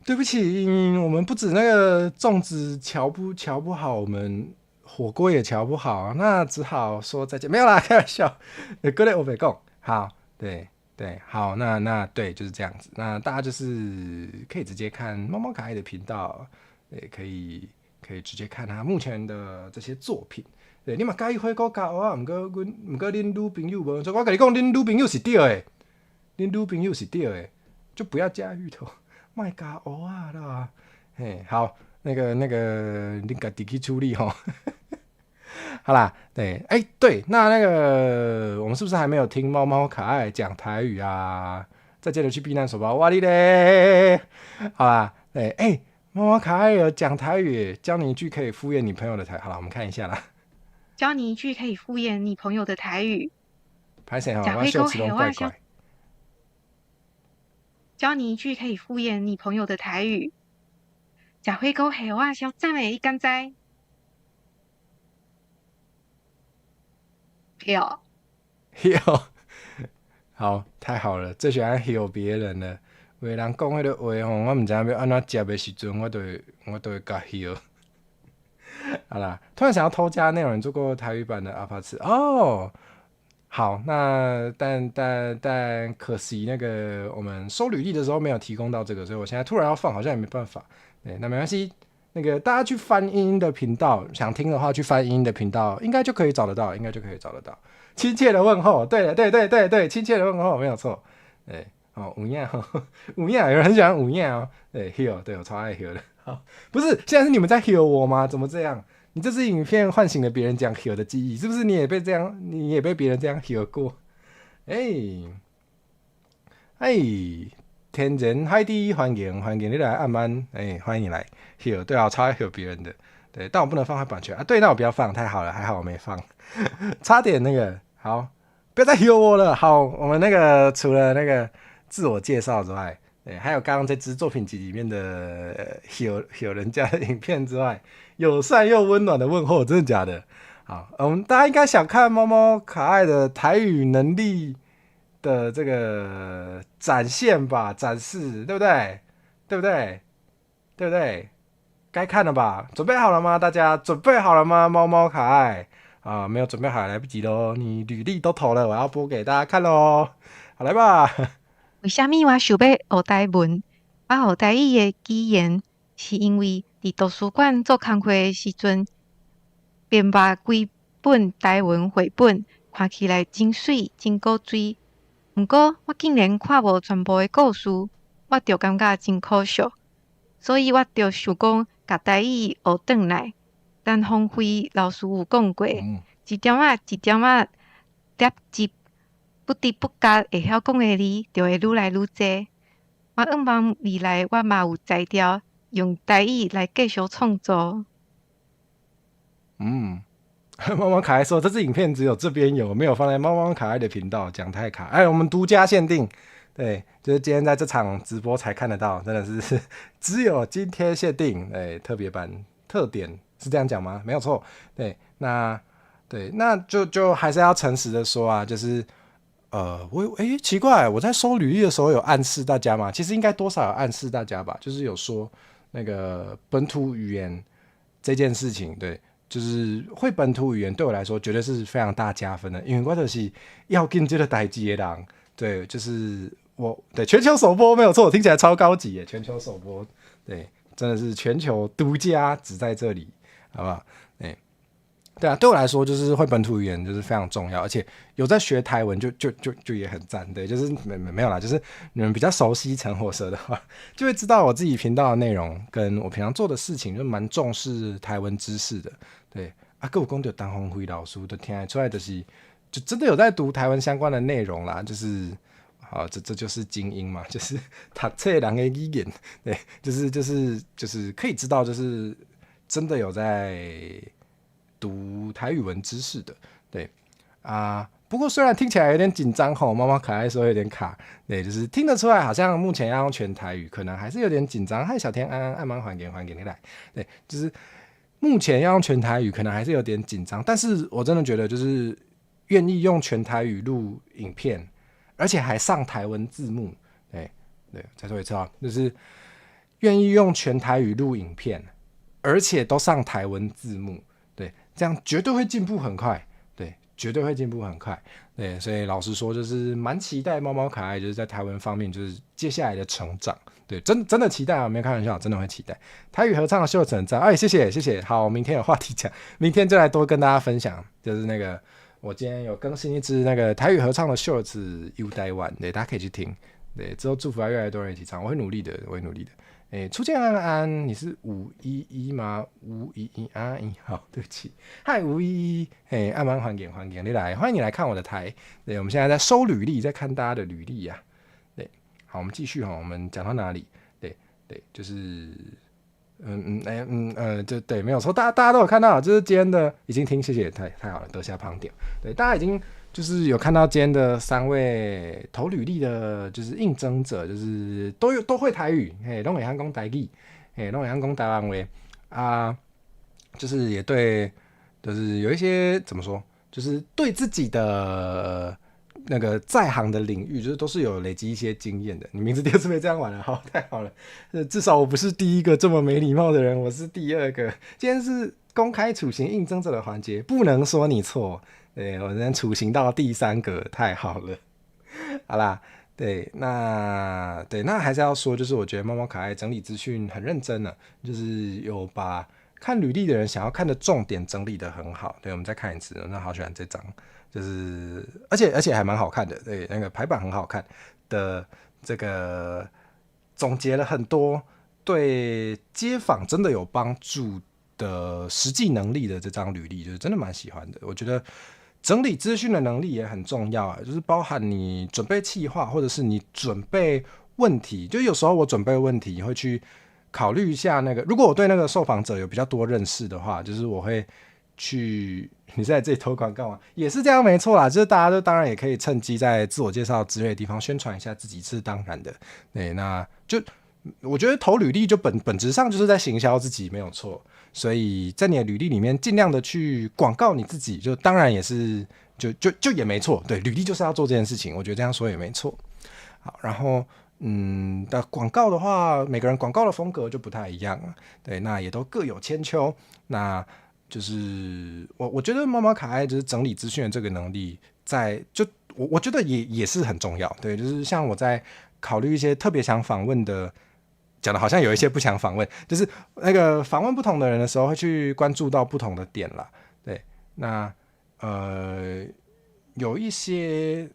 对不起，我们不止那个粽子瞧不好，我们火锅也瞧不好，那只好说再见。没有啦，开玩笑。各位我别讲，好，对，好，那对就是这样子。那大家就是可以直接看猫猫可爱的频道，也可以直接看他目前的这些作品。对，你嘛介意火锅加蚵仔，毋过恁女朋友无，所以我跟你讲，恁女朋友是对的，恁女朋友是对的，就不要加芋头，莫加蚵仔啦。嘿，好，那个，你家己去处理吼。好啦，对，对，那个，我们是不是还没有听猫猫可爱讲台语啊？再接着去避难所吧，哇哩嘞！好啦，对，猫猫可爱有讲台语，教你一句可以敷衍你朋友的台语。好了，我们看一下啦。教你一句可以敷衍你朋友的台语。拍谁哈？我秀齿龙怪怪。教你一句可以敷衍你朋友的台语。食火锅下我小赞诶，你敢知？有。好，太好了，最喜欢唬别人了。有人讲迄个话吼，我唔知要安怎接的时阵，我都会甲唬。好啦，突然想要偷加内容，做过台语版的阿帕茨哦。好，那但可惜那个我们收履历的时候没有提供到这个，所以我现在突然要放，好像也没办法。对，那没关系，那个大家去翻音音的频道，想听的话去翻音音的频道，应该就可以找得到，亲切的问候，对，亲切的问候没有错。对，哦，有影，有人很喜欢有影哦。对 ，heal， 对我超爱 heal 的。好，不是，现在是你们在 heal 我吗？怎么这样？你这支影片唤醒了别人讲 heal 的记忆，是不是？你也被别人这样 heal 过？天人海底欢迎你来按慢，欢迎你来 heal。对啊，我超爱 heal 别人的。对，但我不能放在版权啊。对，那我不要放，太好了，还好我没放，差点那个。好，不要再 heal 我了。好，我们那个除了那个自我介绍之外，还有刚刚这支作品集里面的有人家的影片之外，友善又温暖的问候，真的假的？好，大家应该想看猫猫可爱的台语能力的这个展现吧，展示，对不对？该看了吧？准备好了吗？大家准备好了吗？猫猫可爱啊，没有准备好来不及咯，你履历都投了，我要播给大家看咯。好，来吧。为什么我想要学台文？我学台语的语言，是因为伫图书馆做工课的时阵，编捌几本台文绘本，看起来真水、真古锥。毋过我竟然看无全部的故事，我就感觉真可惜。所以我就想讲，甲台语学转来。但荒废老师有讲过，一点仔一点仔叠集。不知不觉会晓讲的字，就会愈来愈多。我希望未来我嘛有才调，用台语来继续创作。猫猫可爱说，这支影片只有这边有，没有放在猫猫可爱的频道讲太卡。我们独家限定，对，就是今天在这场直播才看得到，真的是只有今天限定，特别版特点是这样讲吗？没有错，对，那就还是要诚实的说啊，就是。奇怪，我在收履历的时候有暗示大家吗？其实应该多少有暗示大家吧，就是有说那个本土语言这件事情，对，就是会本土语言对我来说绝对是非常大加分的，因为我就是要跟这个代际的人，对，就是对全球首播没有错，听起来超高级耶，全球首播，对，真的是全球独家，只在这里，好不好？对啊，对我来说就是会本土语言就是非常重要，而且有在学台文就也很赞。对，就是没有啦，就是你们比较熟悉陈火蛇的话，就会知道我自己频道的内容跟我平常做的事情就蛮重视台文知识的。对啊，跟我讲到当红辉老师都听得出来，就是就真的有在读台文相关的内容啦，就是好，这就是精英嘛，就是读册人的语言，对，就是可以知道，就是真的有在读台语文知识的，对啊。不过虽然听起来有点紧张吼，妈妈可爱说有点卡，对，就是听得出来，好像目前要用全台语，可能还是有点紧张。嗨，小天安安按忙还给你来，对，就是目前要用全台语，可能还是有点紧张。但是我真的觉得，就是愿意用全台语录影片，而且还上台文字幕，对，再说一次啊，就是愿意用全台语录影片，而且都上台文字幕。这样绝对会进步很快，对，绝对会进步很快，对，所以老实说，就是蛮期待猫猫可爱，就是在台湾方面，就是接下来的成长，对，真的期待啊，没有开玩笑，真的会期待。台语合唱的秀成赞，谢谢，好，明天有话题讲，明天就来多跟大家分享，就是那个我今天有更新一支那个台语合唱的秀子 U 台湾，对，大家可以去听，对，之后祝福要越来越多人一起唱，我会努力的。初见安安，你是511吗？511啊，好，对不起，嗨511，安安还给，你来，欢迎你来看我的台。对，我们现在在收履历，在看大家的履历呀。对，好，我们继续哈，我们讲到哪里？对，就是对，没有错，大家都有看到，就是今天的已经听，谢谢，太好了，得下旁点。对，大家已经就是有看到今天的3位投履历的，就是应征者，就是都会台语，都会讲台语，都会讲台湾话啊，就是也对，就是有一些怎么说，就是对自己的那个在行的领域，就是都是有累积一些经验的。你名字第2次被这样玩了，好，太好了，至少我不是第一个这么没礼貌的人，我是第2个。今天是公开处刑应征者的环节，不能说你错。对，我能处刑到第3个，太好了。好啦，对，那还是要说，就是我觉得猫猫可爱整理资讯很认真了，就是有把看履历的人想要看的重点整理得很好。对，我们再看一次，那好喜欢这张，就是而且还蛮好看的，对，那个排版很好看的，这个总结了很多对街访真的有帮助的实际能力的这张履历，就是真的蛮喜欢的。我觉得整理资讯的能力也很重要啊，就是包含你准备企划，或者是你准备问题。就有时候我准备问题会去考虑一下那个，如果我对那个受访者有比较多认识的话，就是我会去，你在这里投广告吗？也是这样，没错啦。就是大家都当然也可以趁机在自我介绍之类的地方宣传一下自己，是当然的。对，那就我觉得投履历就本质上就是在行销自己，没有错。所以在你的履历里面尽量的去广告你自己，就当然也是就也没错，对，履历就是要做这件事情，我觉得这样说也没错。好，然后的广告的话，每个人广告的风格就不太一样，对，那也都各有千秋。那就是我觉得猫猫可爱就是整理资讯的这个能力，我觉得也是很重要，对，就是像我在考虑一些特别想访问的。讲的好像有一些不想访问，就是那个访问不同的人的时候，会去关注到不同的点啦。对，那有一些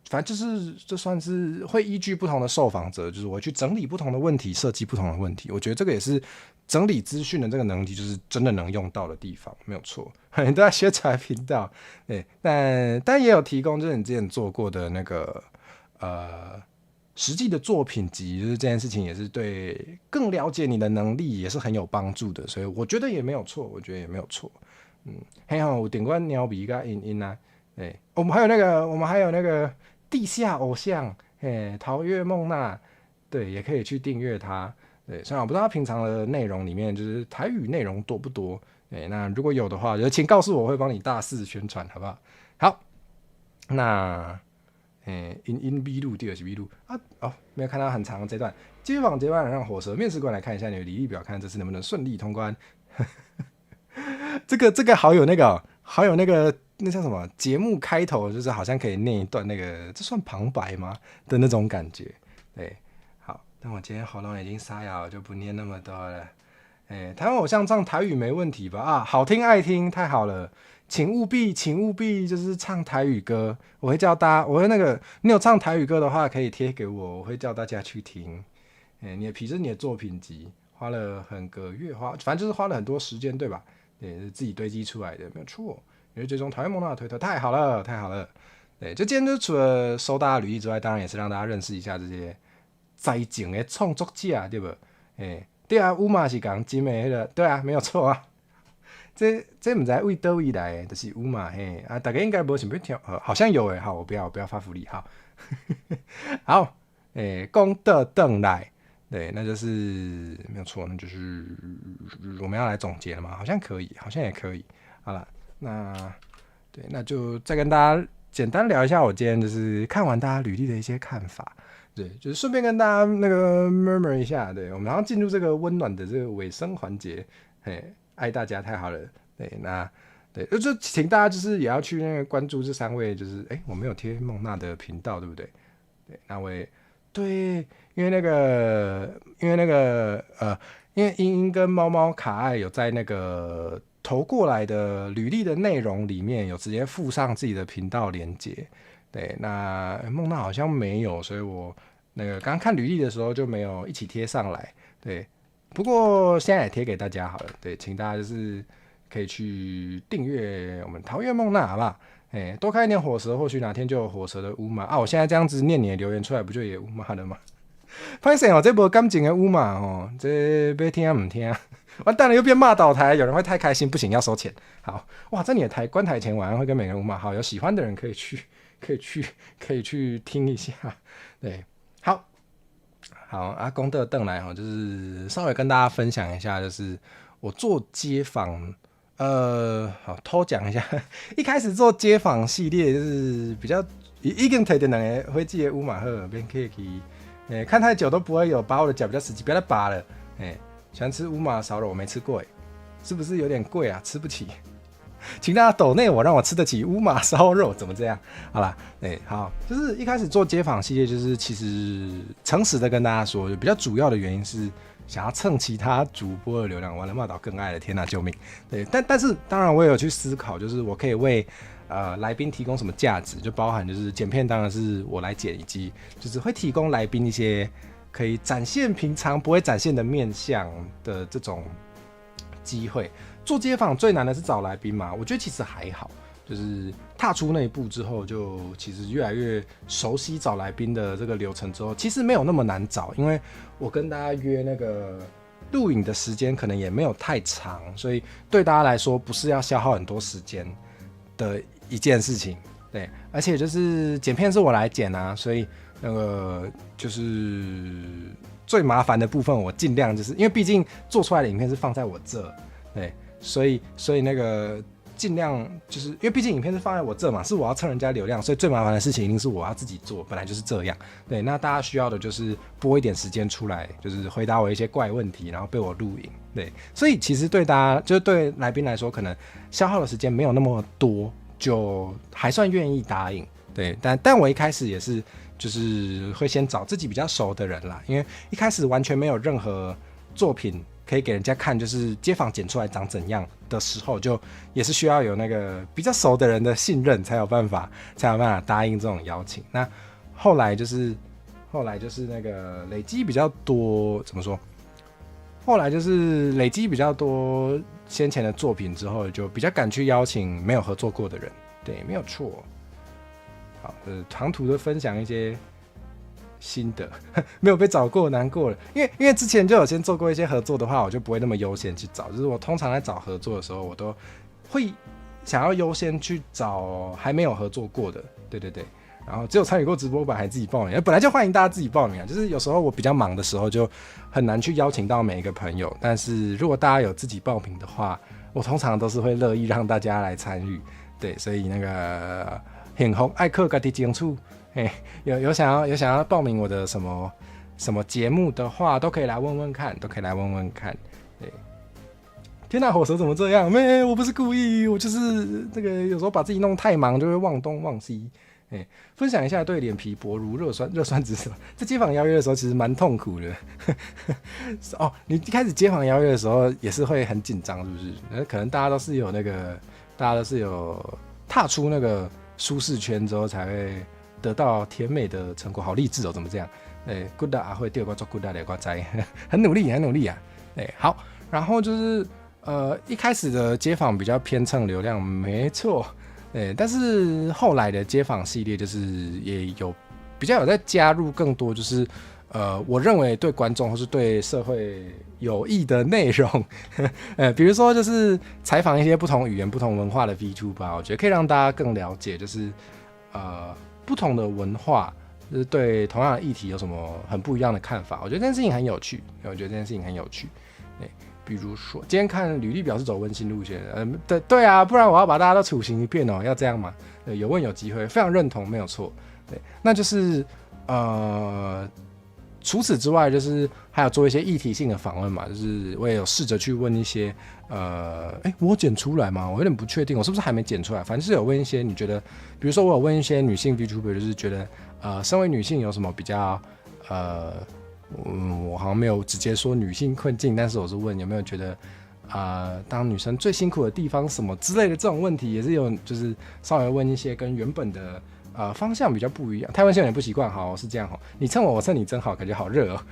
反正就是就算是会依据不同的受访者，就是我去整理不同的问题，设计不同的问题。我觉得这个也是整理资讯的这个能力，就是真的能用到的地方，没有错。你都在学财频道，对，但也有提供，就是你之前做过的那个实际的作品集，就是这件事情也是对更了解你的能力也是很有帮助的，所以我觉得也没有错，还好有点关鸟比跟音啊，对，我们还有那个地下偶像，陶月梦娜，对，也可以去订阅他，对，虽然我不知道他平常的内容里面就是台语内容多不多，对，那如果有的话，就请告诉我，我会帮你大肆宣传，好不好？好，那因秘鲁第二是秘鲁啊，哦，没有看到很长的这段。街访接班人让火蛇面试官来看一下你的履历表，看这次能不能顺利通关。这个好有那个、哦，好有那个那叫什么节目开头，就是好像可以念一段那个，这算旁白吗的那种感觉。对，好，但我今天喉咙已经沙哑了，就不念那么多了。台湾偶像唱台语没问题吧？啊，好听爱听，太好了。请务必就是唱台语歌，我会叫大家，我会那个，你有唱台语歌的话，可以贴给我，我会叫大家去听。你的皮是你的作品集，花了很个月，反正就是花了很多时间，对吧？对，是自己堆积出来的，没有错。因为最终讨厌梦娜的推特，太好了，太好了。对，就今天就除了收大家履历之外，当然也是让大家认识一下这些在境的创作者，对不？对啊，乌马是讲金的那个，对啊，没有错啊。这不知道为哪位来的，就是乌马嘿啊，大家应该没想要听，好像有诶，好，我不要发福利，好，好，公的邓来，对，那就是没有错，那就是我们要来总结了嘛，好像可以，好像也可以，好了，那就再跟大家简单聊一下我今天就是看完大家履历的一些看法。对，就是顺便跟大家那个 murmur 一下，对，我们然后进入这个温暖的这个尾声环节，爱大家太好了，对，那对，就请大家就是也要去那个关注这3位，就是我没有贴梦娜的频道，对不对？对，那位对，因为茵茵跟猫猫卡爱有在那个投过来的履历的内容里面有直接附上自己的频道连结。对，那梦娜好像没有，所以我那个刚看履历的时候就没有一起贴上来。对，不过现在也贴给大家好了。对，请大家就是可以去订阅我们桃园梦娜，好不好？多开一点火蛇，或许哪天就有火蛇的乌马啊！我现在这样子念你的留言出来，不就也乌马了吗？抱歉哦，这波感情的乌马哦，这要听不听？完蛋了，又变骂倒台，有人会太开心，不行，要收钱。好，哇，这你的关台前晚上会跟每个人乌马，好，有喜欢的人可以去听一下，对，好啊，公德邓来就是稍微跟大家分享一下，就是我做街访，好偷讲一下，一开始做街访系列就是比较已经推荐两个会记的乌马赫，边可以看太久都不会有把我的脚比较死机，不要再拔了，喜欢吃乌马烧肉，我没吃过，是不是有点贵啊？吃不起。请大家抖内我，让我吃得起乌马烧肉，怎么这样？好啦，好，就是一开始做街访系列，就是其实诚实的跟大家说，比较主要的原因是想要蹭其他主播的流量，完了骂倒更爱了，天哪，救命！对，但是当然我也有去思考，就是我可以为来宾提供什么价值，就包含就是剪片当然是我来剪，以及就是会提供来宾一些可以展现平常不会展现的面向的这种机会。做街访最难的是找来宾嘛，我觉得其实还好，就是踏出那一步之后，就其实越来越熟悉找来宾的这个流程之后，其实没有那么难找，因为我跟大家约那个录影的时间可能也没有太长，所以对大家来说不是要消耗很多时间的一件事情，对，而且就是剪片是我来剪啊，所以那个就是最麻烦的部分，我尽量就是因为毕竟做出来的影片是放在我这，对。所以那个尽量就是因为毕竟影片是放在我这嘛，是我要蹭人家流量，所以最麻烦的事情一定是我要自己做，本来就是这样。对，那大家需要的就是拨一点时间出来，就是回答我一些怪问题，然后被我录影。对，所以其实对大家就是对来宾来说，可能消耗的时间没有那么多，就还算愿意答应。对，但我一开始也是就是会先找自己比较熟的人啦，因为一开始完全没有任何作品可以给人家看，就是街访剪出来长怎样的时候，就也是需要有那个比较熟的人的信任，才有办法答应这种邀请。那后来就是那个累积比较多，怎么说？后来就是累积比较多先前的作品之后，就比较敢去邀请没有合作过的人。对，没有错。好，长途的分享一些心得，没有被找过难过了，因为之前就有先做过一些合作的话，我就不会那么优先去找，就是我通常在找合作的时候，我都会想要优先去找还没有合作过的，对，然后只有参与过直播版还自己报名，本来就欢迎大家自己报名啊，就是有时候我比较忙的时候就很难去邀请到每一个朋友，但是如果大家有自己报名的话，我通常都是会乐意让大家来参与，对，所以那个幸福爱靠自己争取，有想要报名我的什么节目的话，都可以来问问看，对。天哪，火蛇怎么这样？我不是故意，我就是那个有时候把自己弄太忙，就会忘东忘西。分享一下对脸皮薄如热酸之手。在接访邀约的时候，其实蛮痛苦的。哦，你一开始接访邀约的时候也是会很紧张，是不是？可能大家都是有踏出那个舒适圈之后，才会得到甜美的成果。好励志哦，怎么这样？good 啊，会第二个做 good 的瓜仔，很努力啊。好，然后就是一开始的街访比较偏蹭流量，没错。但是后来的街访系列就是也有比较有在加入更多，就是我认为对观众或是对社会有益的内容。比如说就是采访一些不同语言、不同文化的 VTuber， 我觉得可以让大家更了解，就是不同的文化，就是对同样的议题有什么很不一样的看法。我觉得这件事情很有趣，比如说，今天看履历表是走温馨路线的，对啊，不然我要把大家都处刑一遍哦，要这样吗？有问有机会，非常认同，没有错。对，那就是除此之外，就是还有做一些议题性的访问嘛，就是我也有试着去问一些我剪出来吗？我有点不确定，我是不是还没剪出来？反正是有问一些，你觉得，比如说我有问一些女性 VTuber， 就是觉得身为女性有什么比较我好像没有直接说女性困境，但是我是问有没有觉得当女生最辛苦的地方什么之类的这种问题，也是有就是稍微问一些跟原本的方向比较不一样。台湾现在有点不习惯，好是这样哈，你蹭我，我蹭你真好，感觉好热哦。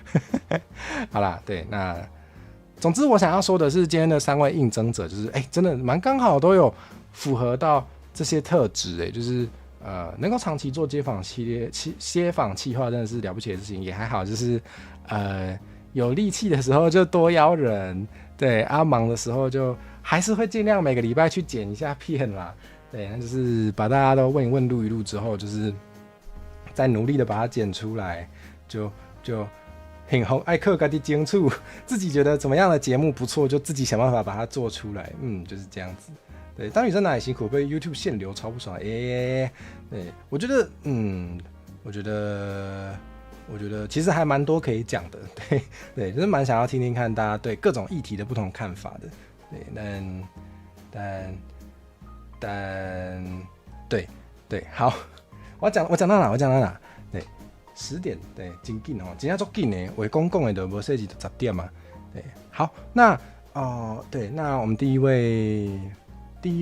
好啦，对，那总之我想要说的是，今天的3位应征者就是真的蛮刚好都有符合到这些特质就是能够长期做街访系列、街访企划真的是了不起的事情，也还好，就是有力气的时候就多邀人，对，忙的时候就还是会尽量每个礼拜去剪一下片啦，对，那就是把大家都问一问、录一录之后，就是再努力的把它剪出来，就很红爱克自己精处，自己觉得怎么样的节目不错，就自己想办法把它做出来，就是这样子。对，当女生哪里辛苦，被 YouTube 限流超不爽。对，我觉得其实还蛮多可以讲的。对，就是蛮想要听听看大家对各种议题的不同看法的。对，对，好，我讲到哪？对，10点，对，真紧哦，真正足紧的，话讲的就无设置到10点嘛。对，好，那对，那我们第一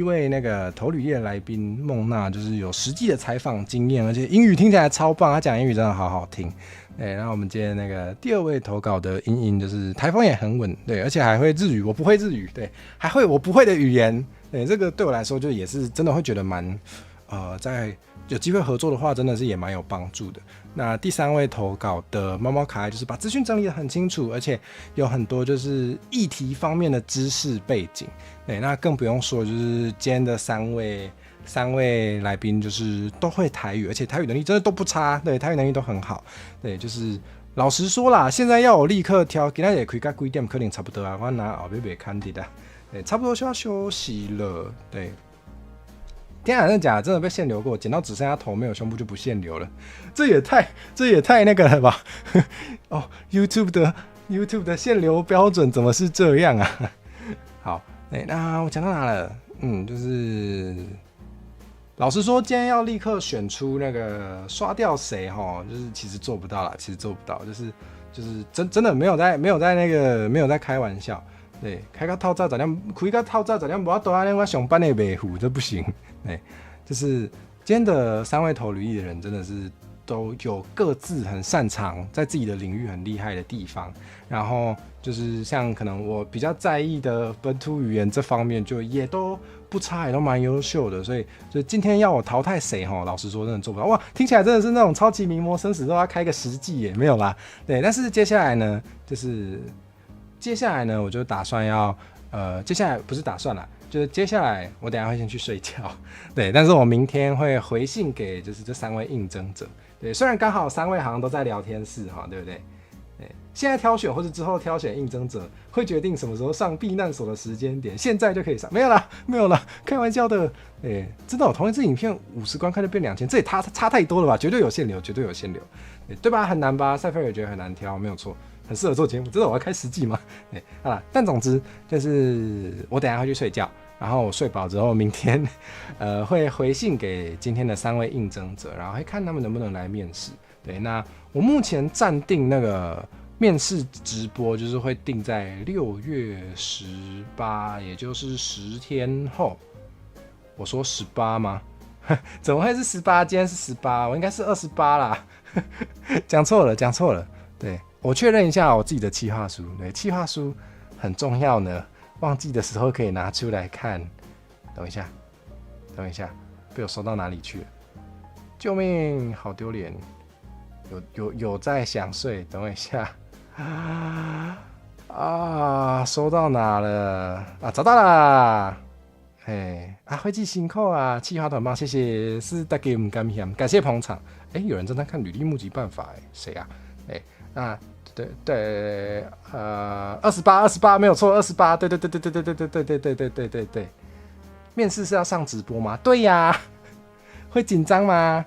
位那个投履历的来宾孟娜，就是有实际的采访经验，而且英语听起来超棒，她讲英语真的好好听。对，然后我们今天那个第2位投稿的英英，就是台风也很稳，对，而且还会日语，我不会日语，对，还会我不会的语言，对，这个对我来说就也是真的会觉得蛮在有机会合作的话，真的是也蛮有帮助的。那第3位投稿的猫猫可爱，就是把资讯整理得很清楚，而且有很多就是议题方面的知识背景。对，那更不用说，就是今天的3位来宾，就是都会台语，而且台语能力真的都不差，对，台语能力都很好。对，就是老实说啦，现在要我立刻挑，今天也可以到几点，可能差不多啊，我拿后面别看的啦。对，差不多需要休息了。对。天啊，真的假的？真的被限流过，剪到只剩下头没有胸部就不限流了，这也太那个了吧？哦 ，YouTube 的限流标准怎么是这样啊？好，那我讲到哪了？就是老实说，今天要立刻选出那个刷掉谁就是其实做不到啦，就是真的没有在开玩笑。对，开个透早十点，开个透早10点，无法度安尼，我上班的袂赴，这不行。就是今天的3位投履历的人，真的是都有各自很擅长，在自己的领域很厉害的地方。然后就是像可能我比较在意的本土语言这方面，就也都不差，也都蛮优秀的。所以今天要我淘汰谁老实说真的做不到。哇，听起来真的是那种超级名模生死斗要开个10季耶，没有啦。对，但是接下来呢，我就打算要接下来不是打算啦，就是接下来我等一下会先去睡觉，对，但是我明天会回信给就是这3位应征者，对，虽然刚好3位好像都在聊天室对不对？对，现在挑选或者之后挑选应征者，会决定什么时候上避难所的时间点。现在就可以上，没有啦，开玩笑的。真的，我同一支影片50观看就变2000，这也差太多了吧？绝对有限流，对吧？很难吧？赛菲尔也觉得很难挑，没有错，很适合做节目。真的，我要开实际吗？好啦，但总之就是我等一下会去睡觉。然后我睡饱之后，明天会回信给今天的3位应征者，然后会看他们能不能来面试。对，那我目前暂定那个面试直播，就是会定在6月18，也就是10天后。我说18吗？怎么会是18？今天是18，我应该是28啦。讲错了。对，我确认一下我自己的企划书，对，企划书很重要呢。忘记的时候可以拿出来看。等一下，被我收到哪里去了？救命，好丢脸！有在想睡，等我一下。收到哪了？找到啦！会计辛苦啊，企划团棒，谢谢，是大家唔甘嫌，感谢捧场。有人正在看履历募集办法，谁啊？对，28没有错，28，对。面试是要上直播吗？对呀，会紧张吗？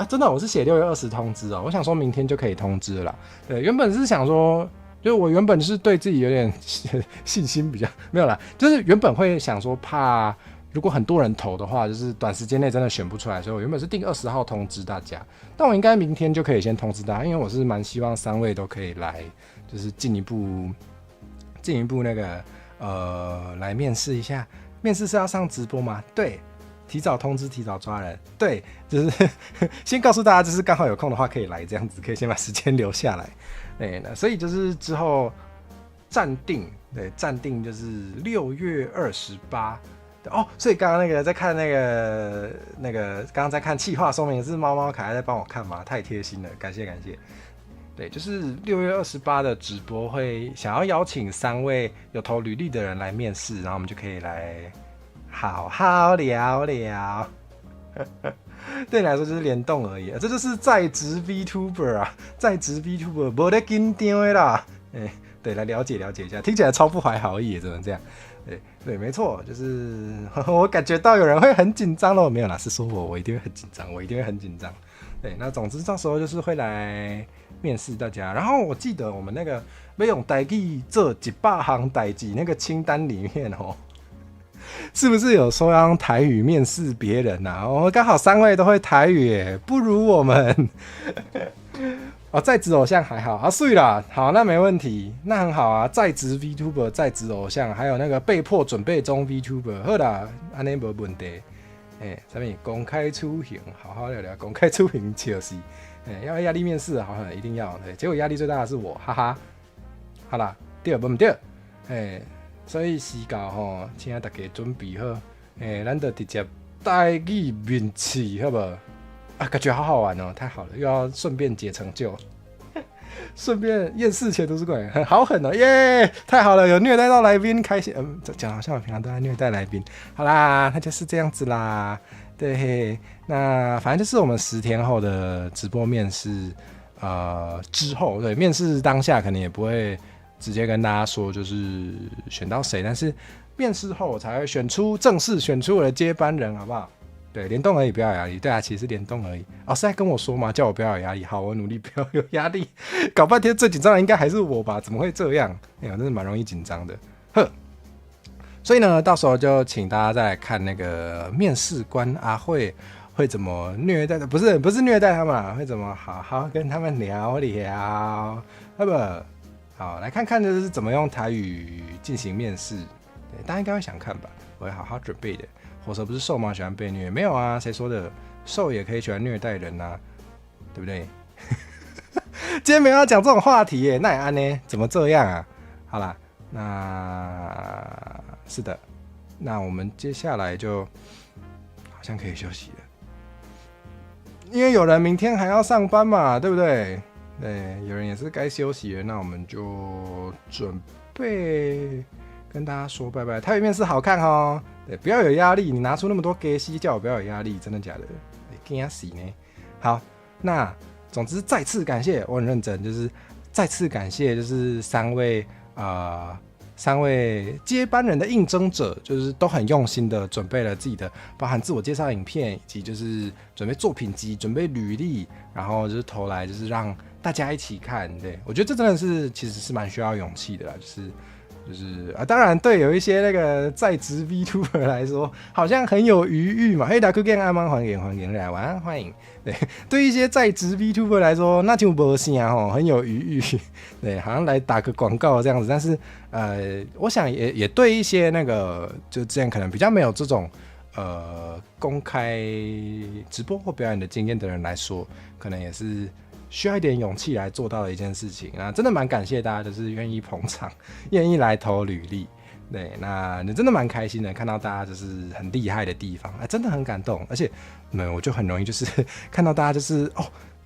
真的，我是写6月20通知哦，我想说明天就可以通知了啦。对，原本是想说，就是我原本是对自己有点信心比较没有啦，就是原本会想说怕。如果很多人投的话，就是短时间内真的选不出来，所以我原本是定20号通知大家，但我应该明天就可以先通知大家，因为我是蛮希望3位都可以来，就是进一步那个来面试一下。面试是要上直播吗？对，提早通知，提早抓人。对，就是先告诉大家，就是刚好有空的话可以来，这样子可以先把时间留下来。那所以就是之后暂定就是6月28。所以刚刚那个在看那个刚刚在看企划说明是猫猫卡在帮我看吗？太贴心了，感谢。对，就是6月28的直播会想要邀请3位有投履历的人来面试，然后我们就可以来好好聊聊。对你来说就是联动而已，这就是在职 VTuber 啊，在职 VTuber 没得紧张的啦。对，来了解一下，听起来超不怀好意，怎么这样？对，没错，就是我感觉到有人会很紧张了，没有啦，是说我一定会很紧张，对，那总之到时候就是会来面试大家，然后我记得我们那个要用台语做100行代志那个清单里面是不是有说要用台语面试别人啊？刚好3位都会台语耶，不如我们。在职偶像还好睡啦，好，那没问题，那很好啊。在职 VTuber、在职偶像，还有那个被迫准备中 VTuber， 好啦，安尼没问题。什么公开出行，好好聊聊公开出行就是，要压力面试，好，一定要。结果压力最大的是我，哈哈。好啦，对不对？所以时间请大家准备好，咱就直接台语面试，好不好？感觉好好玩哦，太好了，又要顺便解成就，顺便厌世前图书馆，好狠哦，耶！太好了，有虐待到来宾，开心。讲好像我平常都在虐待来宾。好啦，那就是这样子啦。对，那反正就是我们10天后的直播面试，之后，对，面试当下可能也不会直接跟大家说就是选到谁，但是面试后我才会正式选出我的接班人，好不好？对，联动而已，不要有压力。对啊，其实是联动而已。是在跟我说吗？叫我不要有压力。好，我努力不要有压力。搞半天最紧张的应该还是我吧？怎么会这样？我真的蛮容易紧张的。所以呢，到时候就请大家再来看那个面试官阿慧会怎么虐待的，不是虐待他们啊，会怎么好好跟他们聊聊，好不好？好，来看看就是怎么用台语进行面试。对，大家应该会想看吧？我会好好准备的。火蛇不是兽吗？喜欢被虐？没有啊，谁说的？兽也可以喜欢虐待人啊，对不对？今天没有要讲这种话题耶，那也安呢？怎么这样啊？好啦，那是的，那我们接下来就好像可以休息了，因为有人明天还要上班嘛，对不对？对，有人也是该休息了，那我们就准备跟大家说拜拜。台语面试好看哦。对，不要有压力，你拿出那么多给息，叫我不要有压力，真的假的？惊死呢！好，那总之再次感谢，我很认真，就是再次感谢就是三位接班人的应征者，就是都很用心的准备了自己的，包含自我介绍影片，以及就是准备作品集、准备履历，然后就是投来，就是让大家一起看。对，我觉得这真的是其实是蛮需要勇气的啦，就是当然对有一些那个在职 VTuber 来说，好像很有余裕嘛。嘿，大家见阿曼欢迎来玩，欢迎。对一些在职 VTuber 来说，那就没啥吼，很有余裕。对，好像来打个广告这样子。但是我想也对一些那个就之前可能比较没有这种公开直播或表演的经验的人来说，可能也是需要一点勇气来做到的一件事情。那真的蛮感谢大家，就是愿意捧场，愿意来投履历。对，那你真的蛮开心的，看到大家就是很厉害的地方，真的很感动。而且，我就很容易就是看到大家就是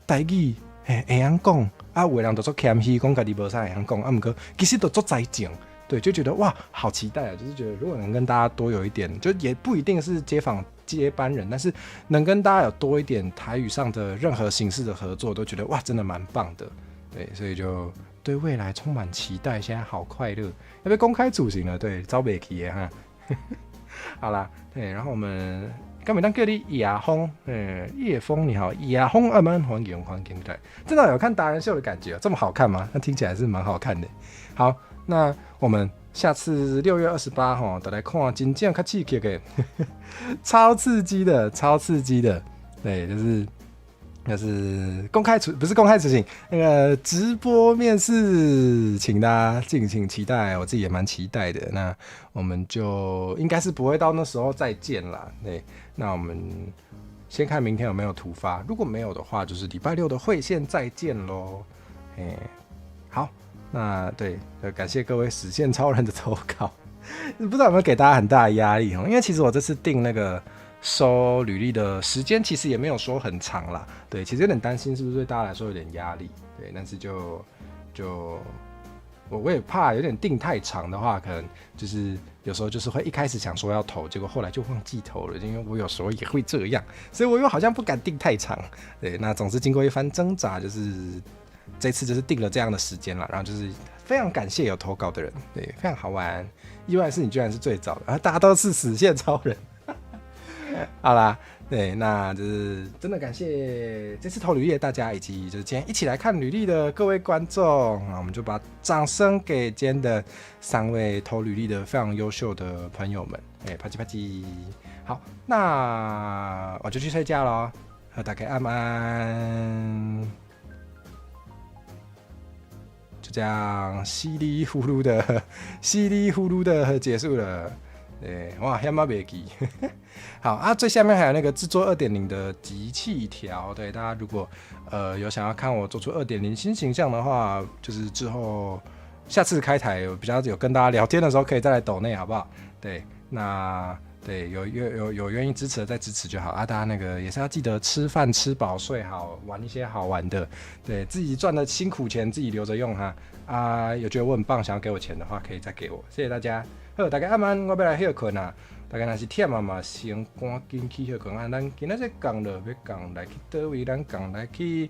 台语会晓讲啊，有的人都做谦虚，讲家己无啥会晓讲啊，不过其实都做在讲。对，就觉得哇，好期待啊！就是觉得如果能跟大家多有一点，就也不一定是接班人，但是能跟大家有多一点台语上的任何形式的合作，都觉得哇，真的蛮棒的。对，所以就对未来充满期待，现在好快乐，要被公开处刑了，对，招北奇耶哈。好啦，对，然后我们刚每当各地亚风，叶风你好，亚风阿曼欢迎，对，真的有看达人秀的感觉，这么好看吗？那听起来是蛮好看的。好，那我们下次6月28号再来看真正较刺激的，超刺激的，对，就是不是公开执行，那个直播面试，请大家敬请期待，我自己也蛮期待的。那我们就应该是不会到那时候再见啦。对，那我们先看明天有没有突发，如果没有的话，就是礼拜6的会线再见咯。好，那对，感谢各位实现超人的投稿，不知道有没有给大家很大的压力，因为其实我这次定那个收履历的时间其实也没有说很长啦，对，其实有点担心是不是对大家来说有点压力，对，但是就我也怕有点定太长的话，可能就是有时候就是会一开始想说要投，结果后来就忘记投了，因为我有时候也会这样，所以我又好像不敢定太长，对，那总之经过一番挣扎，就是这次就是定了这样的时间了，然后就是非常感谢有投稿的人，对，非常好玩，意外的是你居然是最早的，大家都是死线超人。好啦，对，那就是真的感谢这次投履历的大家，以及就是今天一起来看履历的各位观众，那我们就把掌声给今天的3位投履历的非常优秀的朋友们，啪叽啪叽。好，那我就去睡觉咯，和大家安安。就这样稀里呼噜的结束了。对，哇，还蛮别记。好啊，最下面还有那个制作 2.0 的集气条，对，大家如果有想要看我做出 2.0 新形象的话，就是之后下次开台比较有跟大家聊天的时候，可以再来抖内，好不好？对，那对有愿意支持的再支持就好啊，大家那个也是要记得吃饭吃饱睡好，玩一些好玩的，对自己赚的辛苦钱自己留着用哈啊，有觉得我很棒，想要给我钱的话，可以再给我，谢谢大家。好，大家晚安，我要来休困啊。大家若是忝啊嘛，先赶紧去休困啊。咱今仔日讲了，要讲来去倒位？咱讲来去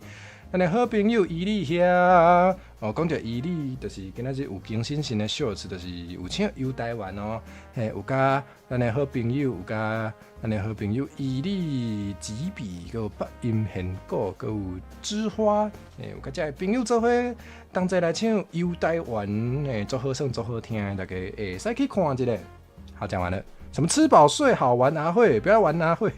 咱的好朋友伊利遐。讲着伊利，就是今仔日有更新新的 shorts， 就是有请游台湾哦。有甲咱的好朋友，有甲咱的好朋友伊利纸笔，佮有八音弦鼓，佮有枝花。有甲这朋友做伙。同齐来唱《游台湾》，做好耍，做好听，大家会使去看一下。好，讲完了。什么吃饱睡好玩拿会，不要玩拿会。